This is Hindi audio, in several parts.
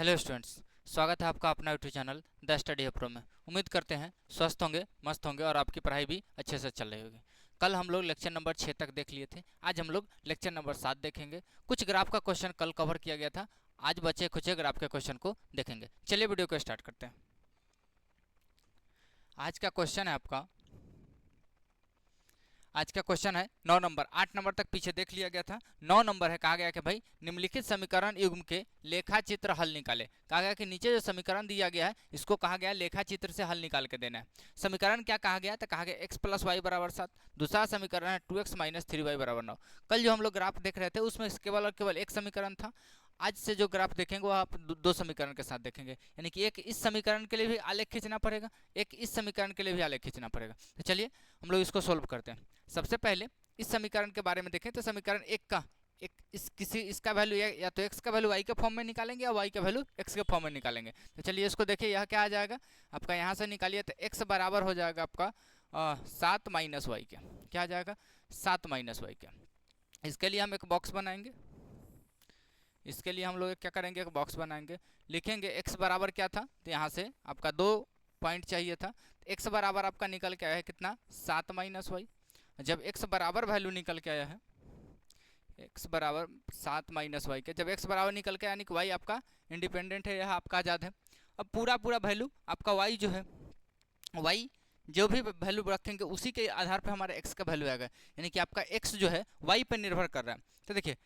हेलो स्टूडेंट्स, स्वागत है आपका अपना YouTube channel the study pro में। उम्मीद करते हैं स्वस्थ होंगे, मस्त होंगे और आपकी पढ़ाई भी अच्छे से चल रही होगी। कल हम लोग लेक्चर नंबर 6 तक देख लिए थे। आज हम लोग लेक्चर नंबर 7 देखेंगे। कुछ ग्राफ का क्वेश्चन कल कवर किया गया था, आज बचे कुछ ग्राफ के क्वेश्चन को देखेंगे। चलिए वीडियो को स्टार्ट करते हैं। आज का क्वेश्चन है आपका, आज का क्वेश्चन है 9 नंबर। 8 नंबर तक पीछे देख लिया गया था। 9 नंबर है, कहा गया कि भाई निम्नलिखित समीकरण युग्म के लेखा चित्र हल निकाले। कहा गया कि नीचे जो समीकरण दिया गया है इसको कहा गया लेखा चित्र से हल निकाल के देना है। समीकरण क्या कहा गया, तो कहा गया x + y = 7। दूसरा समीकरण है 2x - 3y = 9। कल जो हम लोग ग्राफ देख रहे थे उसमें केवल और केवल एक समीकरण था। आज से जो ग्राफ देखेंगे वो आप दो समीकरण के साथ देखेंगे, यानी कि एक इस समीकरण के लिए भी आलेख खींचना पड़ेगा, एक इस समीकरण के लिए भी आलेख खींचना पड़ेगा। तो चलिए हम लोग इसको सोल्व करते हैं। सबसे पहले इस समीकरण के बारे में देखें तो समीकरण एक का इसका वैल्यू या तो x का वैल्यू y के फॉर्म में निकालेंगे या y का वैल्यू x के फॉर्म में निकालेंगे। तो चलिए इसको देखिए, यह क्या आ जाएगा आपका, यहाँ से निकालिए तो x बराबर हो जाएगा आपका 7 - y के। क्या आ जाएगा, 7 - y के। इसके लिए हम एक बॉक्स बनाएंगे। इसके लिए हम लोग क्या करेंगे, एक बॉक्स बनाएंगे, लिखेंगे x बराबर क्या था, तो यहाँ से आपका 2 पॉइंट चाहिए था। x बराबर आपका निकल के आया है कितना, 7 - y। जब x बराबर वैल्यू निकल के आया है, x बराबर 7 - y के, जब x बराबर निकल के यानी कि y आपका इंडिपेंडेंट है, यह आपका आज़ाद है। अब पूरा वैल्यू आपका y जो है, y जो भी वैल्यू रखेंगे उसी के आधार पर हमारा x का वैल्यू आएगा, यानी कि आपका x जो है y पर निर्भर कर रहा है। तो देखिए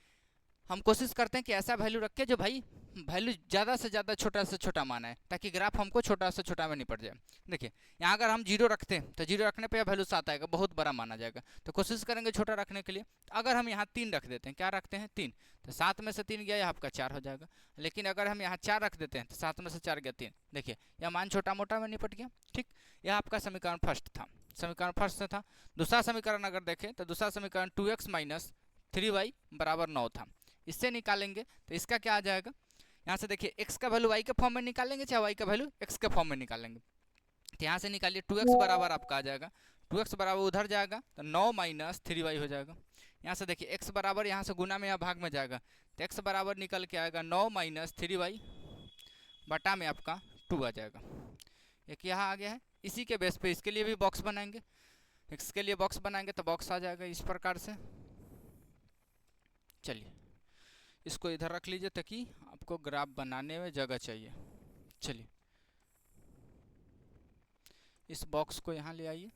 हम कोशिश करते हैं कि ऐसा वैल्यू रखें जो भाई वैल्यू ज़्यादा से ज़्यादा छोटा से छोटा माना है, ताकि ग्राफ हमको छोटा से छोटा में निपट जाए। देखिए यहाँ अगर हम 0 रखते हैं तो 0 रखने पे यह वैल्यू 7 आएगा, बहुत बड़ा माना जाएगा। तो कोशिश करेंगे छोटा रखने के लिए। अगर हम यहाँ 3 रख देते हैं, क्या रखते हैं 3, तो 7 में से 3 गया, यह आपका 4 हो जाएगा। लेकिन अगर हम यहाँ 4 रख देते हैं तो 7 में से 4 गया 3। देखिए यह मान छोटा मोटा में निपट गया। ठीक, यह आपका समीकरण फर्स्ट था, समीकरण फर्स्ट से था। दूसरा समीकरण अगर देखें तो दूसरा समीकरण 2x - 3y = 9 था। इससे निकालेंगे तो इसका क्या आ जाएगा, यहाँ से देखिए x का वैल्यू y के फॉर्म में निकालेंगे चाहे y का वैल्यू x के फॉर्म में निकालेंगे। तो यहाँ से निकालिए 2x बराबर आपका आ जाएगा, 2x बराबर उधर जाएगा तो 9 - 3y हो जाएगा। यहाँ से देखिए x बराबर यहाँ से गुना में या भाग में जाएगा, तो x बराबर निकल के आएगा 9 - 3y बटा में आपका 2 आ जाएगा। एक यहाँ आ गया है। इसी के बेस पे इसके लिए भी बॉक्स बनाएंगे। x के लिए बॉक्स बनाएंगे तो बॉक्स आ जाएगा इस प्रकार से। चलिए इसको इधर रख लीजिए ताकि आपको ग्राफ बनाने में जगह चाहिए। चलिए इस बॉक्स को यहाँ ले आइए।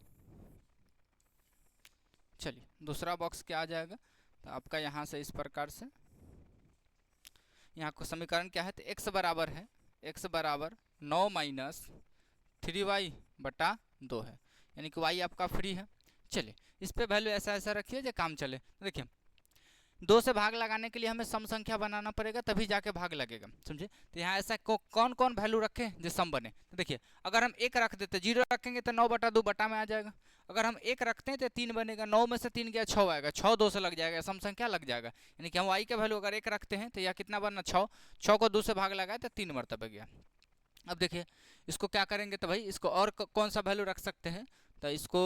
चलिए दूसरा बॉक्स क्या आ जाएगा, तो आपका यहाँ से इस प्रकार से, यहाँ को समीकरण क्या है, तो x बराबर है, x बराबर 9 - 3y बटा 2 है, यानी कि y आपका फ्री है। चलिए इस पे वैल्यू ऐसा ऐसा रखिए जो काम चले। तो देखिए 2 से भाग लगाने के लिए हमें सम संख्या बनाना पड़ेगा, तभी जाके भाग लगेगा, समझे। तो यहाँ ऐसा कौन कौन वैल्यू रखें जो सम बने। तो देखिए अगर हम 1 रख देते, 0 रखेंगे तो 9/2 बटा में आ जाएगा। अगर हम 1 रखते हैं तो 3 बनेगा, 9 में से 3 गया 6 आएगा, 6 2 से लग जाएगा, सम संख्या लग जाएगा। यानी कि हम y के वैल्यू अगर 1 रखते हैं तो यह कितना बना 6, 6 को 2 से भाग लगाए तो 3 मरतबे गया। अब देखिए इसको क्या करेंगे, तो भाई इसको और कौन सा वैल्यू रख सकते हैं, तो इसको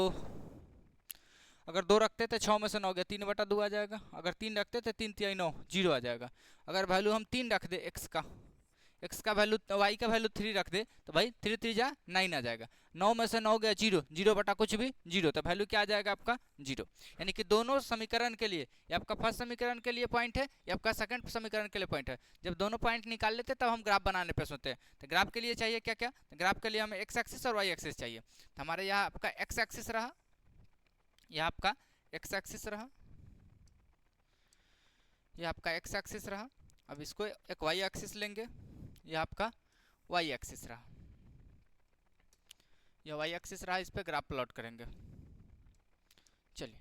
अगर 2 रखते तो 6 में से 9 गया, 3/2 आ जाएगा। अगर 3 रखते तो 3 3 9 0 आ जाएगा। अगर वैल्यू हम 3 रख दे x का वैल्यू, y का वैल्यू 3 रख दे तो भाई 3 3 जा 9 आ जाएगा। 9 में से 9 गया 0, 0 बटा कुछ भी 0, तो वैल्यू क्या आ जाएगा आपका 0। यानी कि दोनों समीकरण के लिए, ये आपका फर्स्ट समीकरण के लिए पॉइंट है, ये आपका सेकंड समीकरण के लिए पॉइंट है। जब दोनों पॉइंट निकाल लेते तब हम ग्राफ बनाने पे सोचते हैं। तो ग्राफ के लिए चाहिए क्या क्या, तो ग्राफ के लिए हमें x एक्सिस और y एक्सिस चाहिए। तो हमारे यहाँ आपका x एक्सिस रहा, यह आपका x एक्सिस रहा, यह आपका x एक्सिस रहा। अब इसको एक y एक्सिस लेंगे, यह आपका y एक्सिस रहा, यह y एक्सिस रहा, इस पे ग्राफ प्लॉट करेंगे। चलिए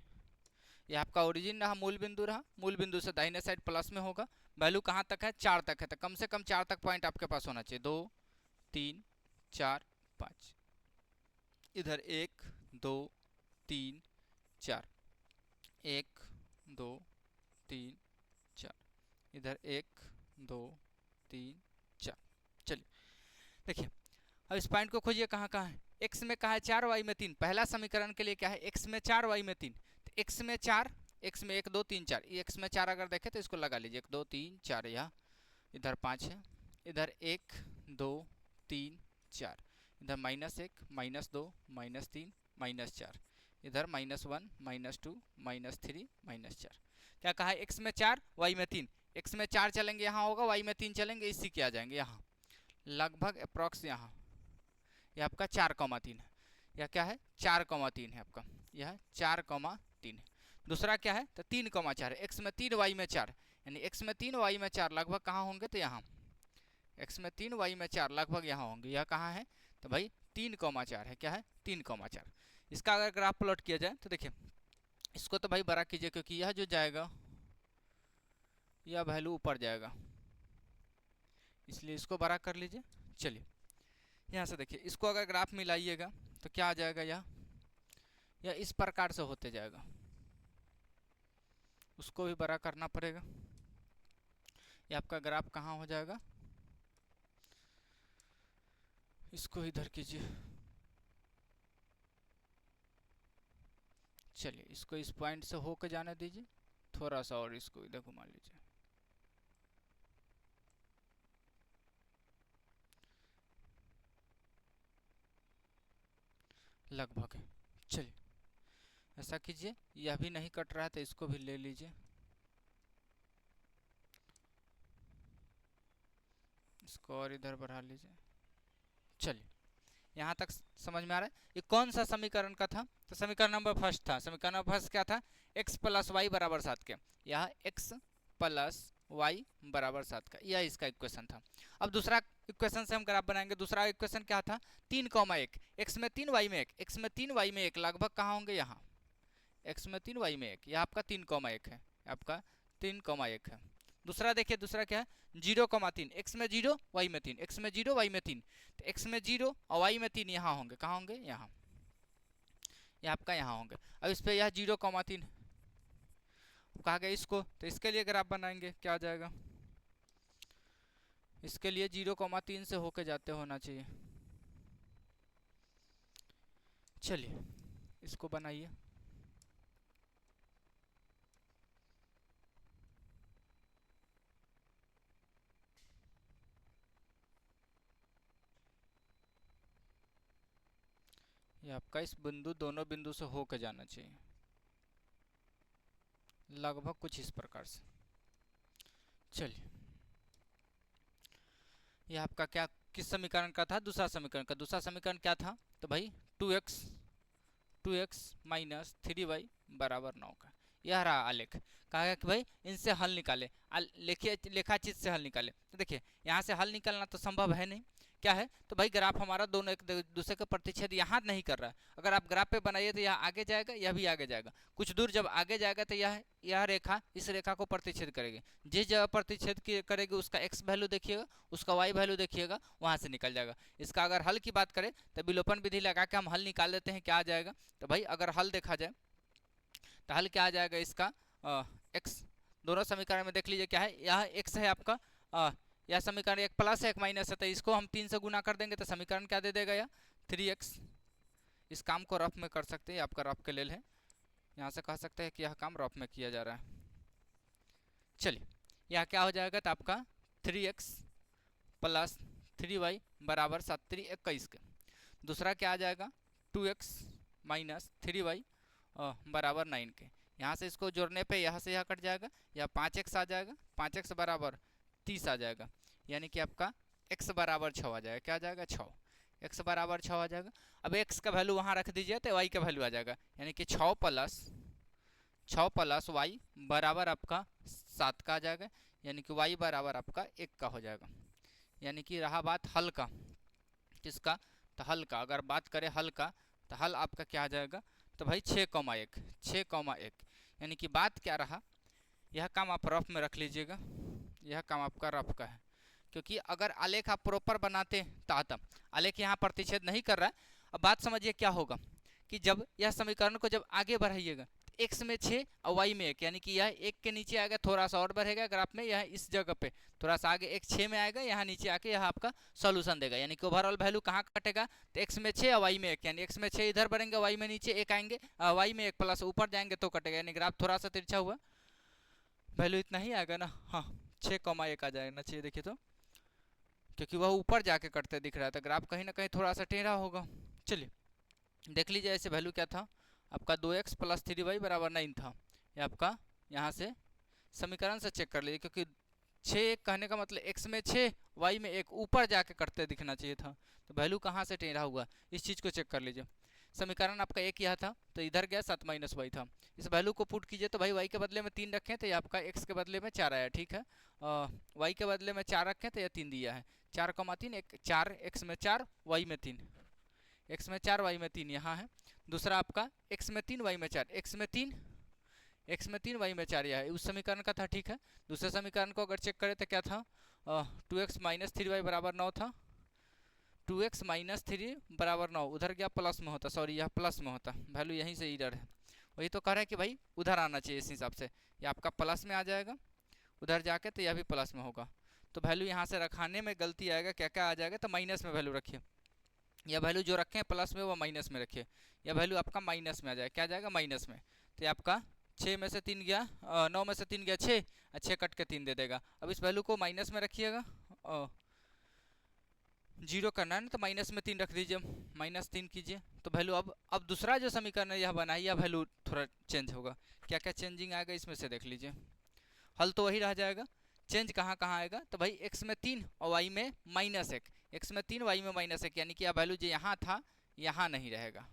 यह आपका ओरिजिन रहा, मूल बिंदु रहा, मूल बिंदु से दाहिने साइड प्लस में होगा। वैल्यू कहाँ तक है, 4 तक है, तो कम से कम 4 तक पॉइंट आपके पास होना चाहिए। 2 3 4 5, इधर 1 2 3 4, 1 2 3 4, इधर 1 2 3 4। चलिए देखिए अब इस पॉइंट को खोजिए, कहाँ कहाँ है। x में कहा है 4, y में 3। पहला समीकरण के लिए क्या है, x में 4 y में 3। तो x में 4, x में 1 2 3 4, ये x में 4 अगर देखें तो इसको लगा लीजिए, 1 2 3 4, यहाँ इधर 5 है, इधर 1 2 3 4, इधर -1 -2 -3 -4, इधर -1 -2 -3 -4। क्या कहा है? x में 4 y में 3, x में 4 चलेंगे यहाँ होगा, y में 3 चलेंगे, इसी के आ जाएंगे यहाँ लगभग अप्रॉक्स। यहाँ यह आपका 4,3 है, यह क्या है 4,3 है आपका, यह 4,3 है। दूसरा क्या है? तो 3,4 है, x में 3 y में 4, यानी x में 3 y में 4 लगभग कहाँ होंगे? तो यहाँ x में 3 y में 4 लगभग यहाँ होंगे। यह कहाँ है? तो भाई 3,4 है। क्या है? 3,4। इसका अगर ग्राफ प्लॉट किया जाए तो देखिए, इसको तो भाई बड़ा कीजिए, क्योंकि यह जो जाएगा यह वैल्यू ऊपर जाएगा, इसलिए इसको बड़ा कर लीजिए। चलिए यहाँ से देखिए, इसको अगर ग्राफ मिलाइएगा तो क्या आ जाएगा? यह इस प्रकार से होते जाएगा, उसको भी बड़ा करना पड़ेगा। ये आपका ग्राफ कहाँ हो जाएगा? इसको इधर कीजिए। चलिए इसको इस पॉइंट से होकर जाने दीजिए, थोड़ा सा और इसको इधर घुमा लीजिए। लगभग है। चलिए ऐसा कीजिए, यह भी नहीं कट रहा है तो इसको भी ले लीजिए, इसको और इधर बढ़ा लीजिए। चलिए यहाँ तक समझ में आ रहा है? ये कौन सा समीकरण का था? तो समीकरण नंबर फर्स्ट था। समीकरण नंबर फर्स्ट क्या था? x + y = 7 के, यह x + y = 7 का, यह इसका इक्वेशन था। अब दूसरा इक्वेशन से हम ग्राफ बनाएंगे। दूसरा इक्वेशन क्या था? 3,1, x में 3 y में 1, x में 3 y में 1 लगभग कहाँ होंगे? यहाँ x में 3 y में 1, यह आपका 3,1 है, आपका 3,1 है। दूसरा देखिए, दूसरा क्या है? 0,3, x में 0 y में 3, x में 0 y में 3, तो x में 0 और y में 3 यहाँ होंगे। कहाँ होंगे? यहाँ, ये आपका यहाँ होंगे। अब इस पे यह 0,3 कहा गया इसको, तो इसके लिए अगर आप बनाएंगे क्या आ जाएगा? इसके लिए 0,3 से होके जाते होना चाहिए। चलिए इसको बनाइए। ये आपका इस बिंदु, दोनों बिंदु से होकर जाना चाहिए, लगभग कुछ इस प्रकार से। चलिए ये आपका क्या, किस समीकरण का था? दूसरा समीकरण का। दूसरा समीकरण क्या था? तो भाई 2x - 3y = 9 का, यह रहा आलेख। कहा गया कि भाई इनसे हल निकाले, लेखाचित्र से हल निकाले। तो देखिए यहाँ से हल निकालना तो संभव है नहीं। क्या है? तो भाई ग्राफ हमारा दोनों एक दूसरे का प्रतिच्छेद यहाँ नहीं कर रहा है। अगर आप ग्राफ पे बनाइए तो यह आगे जाएगा, यह भी आगे जाएगा। कुछ दूर जब आगे जाएगा तो यह रेखा इस रेखा को प्रतिच्छेद करेगी। जिस जगह प्रतिच्छेद करेगी उसका x वैल्यू देखिएगा, उसका y वैल्यू देखिएगा, वहाँ से निकल जाएगा। इसका अगर हल की बात करें तो विलोपन विधि लगा के हम हल निकाल देते हैं। क्या आ जाएगा? तो भाई अगर हल देखा जाए तो हल क्या आ जाएगा इसका? x, दोनों समीकरण में देख लीजिए क्या है। यह x है आपका, यह समीकरण एक प्लस है एक माइनस है, तो इसको हम 3 से गुना कर देंगे तो समीकरण क्या दे देगा? यह 3x। इस काम को रफ में कर सकते हैं, आपका रफ के लेल है, यहाँ से कह सकते हैं कि यह काम रफ में किया जा रहा है। चलिए यह क्या हो जाएगा? तो आपका 3x + 3y = 7 × 3 = 21 के। दूसरा क्या आ जाएगा? 2x - 3y = 9 के। यहाँ से इसको जोड़ने पे यहाँ से यह कट जाएगा, या 5x आ जाएगा, 5x = 30 आ जाएगा, यानी कि आपका x = 6 आ जाएगा। क्या आ जाएगा? 6, x = 6 आ जाएगा। अब x का वैल्यू वहाँ रख दीजिए तो y का वैल्यू आ जाएगा, यानी कि 6 + y बराबर आपका 7 का आ जाएगा, यानी कि y बराबर आपका 1 का हो जाएगा। यानी कि रहा बात हल का, किसका? तो हल का। अगर बात करें हल का तो हल आपका क्या आ जाएगा? तो भाई 6,1, यानी कि बात क्या रहा? यह काम आप रफ में रख लीजिएगा, यह काम आपका रफ का है। क्योंकि अगर आलेख आप प्रॉपर बनाते तो आलेख यहाँ प्रतिच्छेद नहीं कर रहा है। अब बात समझिए क्या होगा कि जब यह समीकरण को जब आगे बढ़ाइएगा, x में 6 और y में 1, यानी कि यह 1 के नीचे आएगा, थोड़ा सा और बढ़ेगा ग्राफ में, यह इस जगह पे थोड़ा सा आगे 1 6 में आएगा, यहाँ नीचे आके यह आपका सॉल्यूशन देगा। यानी कि ओवरऑल वैल्यू कहाँ कटेगा? तो x में 6 और y में 1, यानी x में 6 इधर बढ़ेंगे, y में नीचे 1 आएंगे, y में 1 प्लस ऊपर जाएंगे तो कटेगा, यानी ग्राफ थोड़ा सा तिरछा हुआ, वैल्यू इतना ही आएगा ना। हाँ 6,1 आ जाना चाहिए। देखिए तो क्योंकि वह ऊपर जाके कटते दिख रहा था, ग्राफ कहीं ना कहीं थोड़ा सा टेढ़ा होगा। चलिए देख लीजिए, ऐसे वैल्यू क्या था आपका 2x प्लस 3y बराबर 9 था। ये आपका यहाँ से समीकरण से चेक कर लीजिए, क्योंकि 6 कहने का मतलब x में 6 y में 1 ऊपर जाके कटते दिखना चाहिए था, तो वैल्यू कहाँ से टेढ़ा हुआ, इस चीज़ को चेक कर लीजिए। समीकरण आपका एक यह था, तो इधर गया 7 माइनस वाई था। इस वैल्यू को पुट कीजिए, तो भाई y के बदले में 3 रखें तो ये आपका x के बदले में 4 आया, ठीक है। y के बदले में 4 रखें तो यह 3 दिया है। 4,3 एक 4, x में 4 y में 3, x में 4 y में 3 यहाँ है। दूसरा आपका x में 3 y में 4, x में 3 y में 4 यह है, उस समीकरण का था, ठीक है। दूसरे समीकरण को अगर चेक करें तो क्या था, 2x माइनस 3y बराबर 9 था। 2x माइनस 3 बराबर 9 उधर गया प्लस में होता, सॉरी यह प्लस में होता, वैल्यू यहीं से इधर है। वही तो कह रहे हैं कि भाई उधर आना चाहिए, इस हिसाब से ये आपका प्लस में आ जाएगा, उधर जाके तो यह भी प्लस में होगा। तो वैल्यू यहाँ से रखाने में गलती आएगा, क्या क्या आ जाएगा, तो माइनस में वैल्यू रखिए। यह वैल्यू जो रखें प्लस में वो माइनस में रखिए, यह वैल्यू आपका माइनस में आ जाएगा, क्या जाएगा माइनस में। तो ये आपका 6 में से 3 गया, 9 में से 3 गया 6, 6 कट के 3 दे देगा। अब इस वैल्यू को माइनस में रखिएगा, 0 करना है ना, तो माइनस में 3 रख दीजिए, -3 कीजिए। तो वैल्यू अब दूसरा जो समीकरण है यह बना है, यह वैल्यू थोड़ा चेंज होगा। क्या क्या चेंजिंग आएगा इसमें से देख लीजिए। हल तो वही रह जाएगा, चेंज कहाँ कहाँ आएगा, तो भाई x में 3 और y में -1, x में 3 y में -1, यानी कि यह वैल्यू जो यहाँ था यहाँ नहीं रहेगा,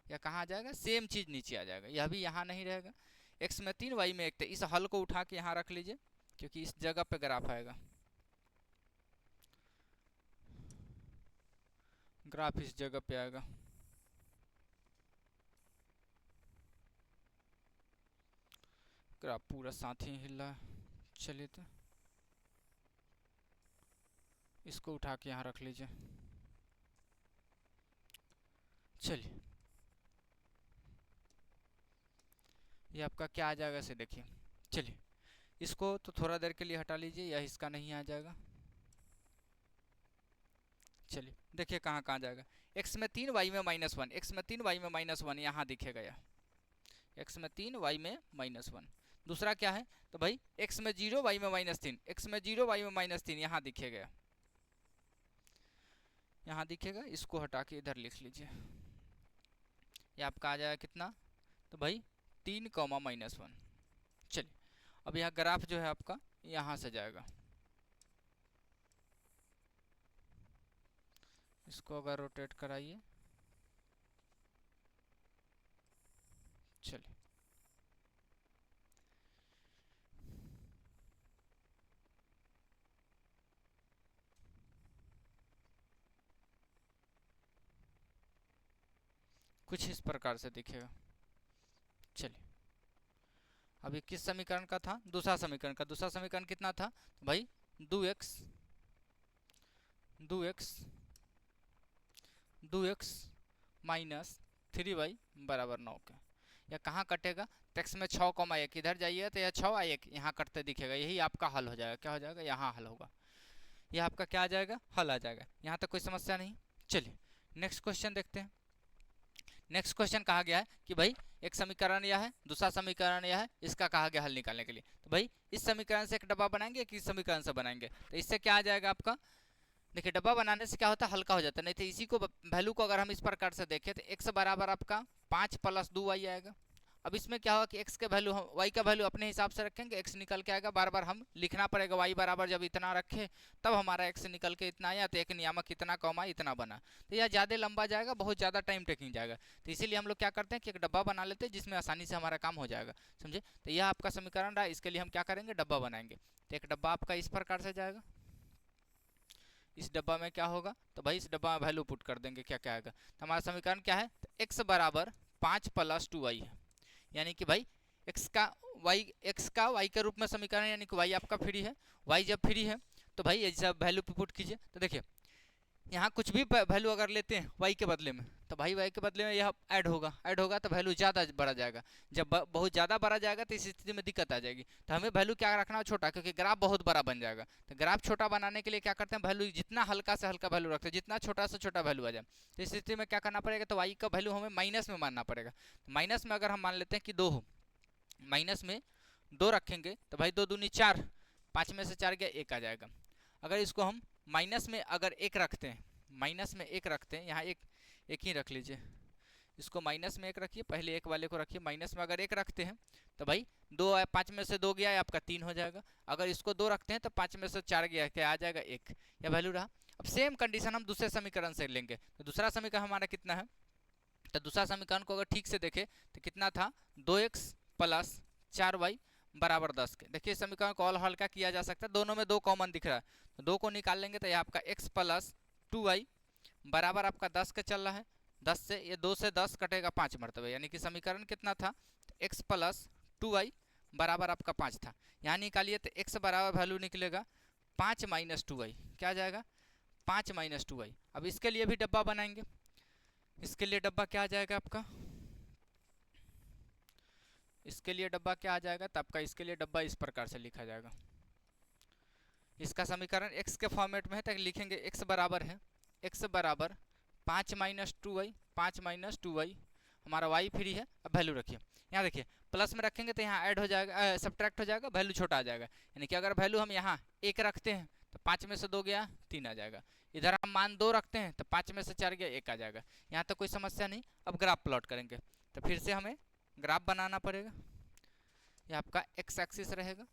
यह कहाँ आ जाएगा, सेम चीज़ नीचे आ जाएगा, यह भी यहाँ नहीं रहेगा। x में 3 y में 1, तो इस हल को उठा के यहाँ रख लीजिए, क्योंकि इस जगह पे ग्राफ आएगा, ग्राफ इस जगह पे आएगा। ग्राफ पूरा साथ ही हिल रहा है। चलिए तो इसको उठा के यहाँ रख लीजिए। चलिए ये आपका क्या आ जाएगा इसे देखिए। चलिए इसको तो थोड़ा देर के लिए हटा लीजिए, यह इसका नहीं आ जाएगा। चलिए देखिए कहाँ कहाँ जाएगा, x में 3 y में -1, x में 3 y में -1 यहाँ दिखेगा, यह x में 3 y में -1। दूसरा क्या है, तो भाई x में 0 y में -3, x में 0 y में -3 यहाँ दिखेगा, यहाँ दिखेगा। इसको हटा के इधर लिख लीजिए, ये आपका आ जाएगा कितना, तो भाई 3, -1। चलिए अब यह ग्राफ जो है आपका यहाँ से जाएगा, इसको अगर रोटेट कराइए, चलिए कुछ इस प्रकार से दिखेगा। चलिए अभी किस समीकरण का था, दूसरा समीकरण का। दूसरा समीकरण कितना था भाई, 2x माइनस 3y बराबर 9 का। यह कहाँ कटेगा, टेक्स में 6,1 इधर जाइए तो यह 6 यहाँ कटते दिखेगा, यही आपका हल हो जाएगा। क्या हो जाएगा, यहाँ हल होगा, यह आपका क्या आ जाएगा, हल आ जाएगा। यहाँ तक कोई समस्या नहीं। चलिए नेक्स्ट क्वेश्चन देखते हैं। नेक्स्ट क्वेश्चन कहा गया है कि भाई एक समीकरण यह है, दूसरा समीकरण यह है, इसका कहा गया हल निकालने के लिए। तो भाई इस समीकरण से एक डब्बा बनाएंगे कि इस समीकरण से बनाएंगे, तो इससे क्या आ जाएगा आपका, देखिए डब्बा बनाने से क्या होता है, हल्का हो जाता है। नहीं तो इसी को वैल्यू को अगर हम इस प्रकार से देखें तो x बराबर आपका 5 + 2y आएगा। अब इसमें क्या होगा कि x के वैल्यू हम y का वैल्यू अपने हिसाब से रखेंगे, x निकल के आएगा, बार बार हम लिखना पड़ेगा y बराबर जब इतना रखे तब हमारा x निकल के इतना आया, तो एक नियामक इतना कॉमा इतना बना। तो यह ज़्यादा लंबा जाएगा, बहुत ज़्यादा टाइम टेकिंग जाएगा, तो इसीलिए हम लोग क्या करते हैं कि एक डब्बा बना लेते हैं जिसमें आसानी से हमारा काम हो जाएगा, समझे। तो यह आपका समीकरण रहा, इसके लिए हम क्या करेंगे, डब्बा बनाएंगे। तो एक डब्बा आपका इस प्रकार से जाएगा, इस डब्बा में क्या होगा, तो भाई इस डब्बा में वैल्यू पुट कर देंगे, क्या क्या आएगा। तो हमारा समीकरण क्या है, तो x बराबर 5 + 2y है, यानी कि भाई x का y के रूप में समीकरण, यानी कि y आपका फ्री है। y जब फ्री है तो भाई ये सब वैल्यू पुट कीजिए। तो देखिए यहाँ कुछ भी वैल्यू अगर लेते हैं y के बदले में, तो भाई y के बदले में यह ऐड होगा तो वैल्यू ज़्यादा बढ़ा जाएगा। जब बहुत ज़्यादा बढ़ा जाएगा तो इस स्थिति में दिक्कत आ जाएगी। तो हमें वैल्यू क्या रखना है, छोटा, क्योंकि ग्राफ बहुत बड़ा बन जाएगा। तो ग्राफ छोटा बनाने के लिए क्या करते हैं, वैल्यू जितना हल्का से हल्का वैल्यू रखते हैं, जितना छोटा से छोटा वैल्यू आ जाए। तो इस स्थिति में क्या करना पड़ेगा, तो y का वैल्यू हमें माइनस में मानना पड़ेगा। तो माइनस में अगर हम मान लेते हैं कि 2 हो, माइनस में 2 रखेंगे तो भाई 2 दूनी 4, 5 में से 4 गया 1 आ जाएगा। अगर इसको हम माइनस में अगर एक रखते हैं, माइनस में एक रखते हैं, यहाँ एक ही रख लीजिए, इसको माइनस में एक रखिए, पहले एक वाले को रखिए, माइनस में अगर एक रखते हैं तो भाई 2 आया, 5 में से 2 गया है आपका 3 हो जाएगा। अगर इसको 2 रखते हैं तो 5 में से 4 गया, क्या आ जाएगा 1, या वैल्यू रहा। अब सेम कंडीशन हम दूसरे समीकरण से लेंगे, तो दूसरा समीकरण हमारा कितना है, तो दूसरा समीकरण को अगर ठीक से देखें तो कितना था, 2x प्लस 4y बराबर 10 के। देखिए समीकरण को और हल्का किया जा सकता है, दोनों में 2 कॉमन दिख रहा है, तो 2 को निकाल लेंगे तो ये आपका x प्लस 2y बराबर आपका 10 का चल रहा है। 10 से ये 2 से 10 कटेगा 5 मरतबे, यानी कि समीकरण कितना था, x प्लस 2y बराबर आपका 5 था। यहाँ निकालिए तो x बराबर वैल्यू निकलेगा 5 माइनस 2y, क्या आ जाएगा 5 माइनस 2y। अब इसके लिए भी डब्बा बनाएंगे, इसके लिए डब्बा क्या आ जाएगा आपका, इसके लिए डब्बा क्या आ जाएगा, तो आपका इसके लिए डब्बा इस प्रकार से लिखा जाएगा। इसका समीकरण x के फॉर्मेट में है तो लिखेंगे x बराबर है, x बराबर 5 माइनस 2y, 5 माइनस 2y हमारा y फ्री है। अब वैल्यू रखिए, यहाँ देखिए प्लस में रखेंगे तो यहाँ ऐड हो जाएगा, सब्ट्रैक्ट हो जाएगा, वैल्यू छोटा आ जाएगा, यानी कि अगर वैल्यू हम यहाँ 1 रखते हैं तो 5 में से 2 गया 3 आ जाएगा। इधर हम मान 2 रखते हैं तो 5 में से 4 गया 1 आ जाएगा। यहाँ तक कोई समस्या नहीं। अब ग्राफ प्लॉट करेंगे तो फिर से हमें ग्राफ बनाना पड़ेगा। यह आपका एक्स एक्सिस रहेगा,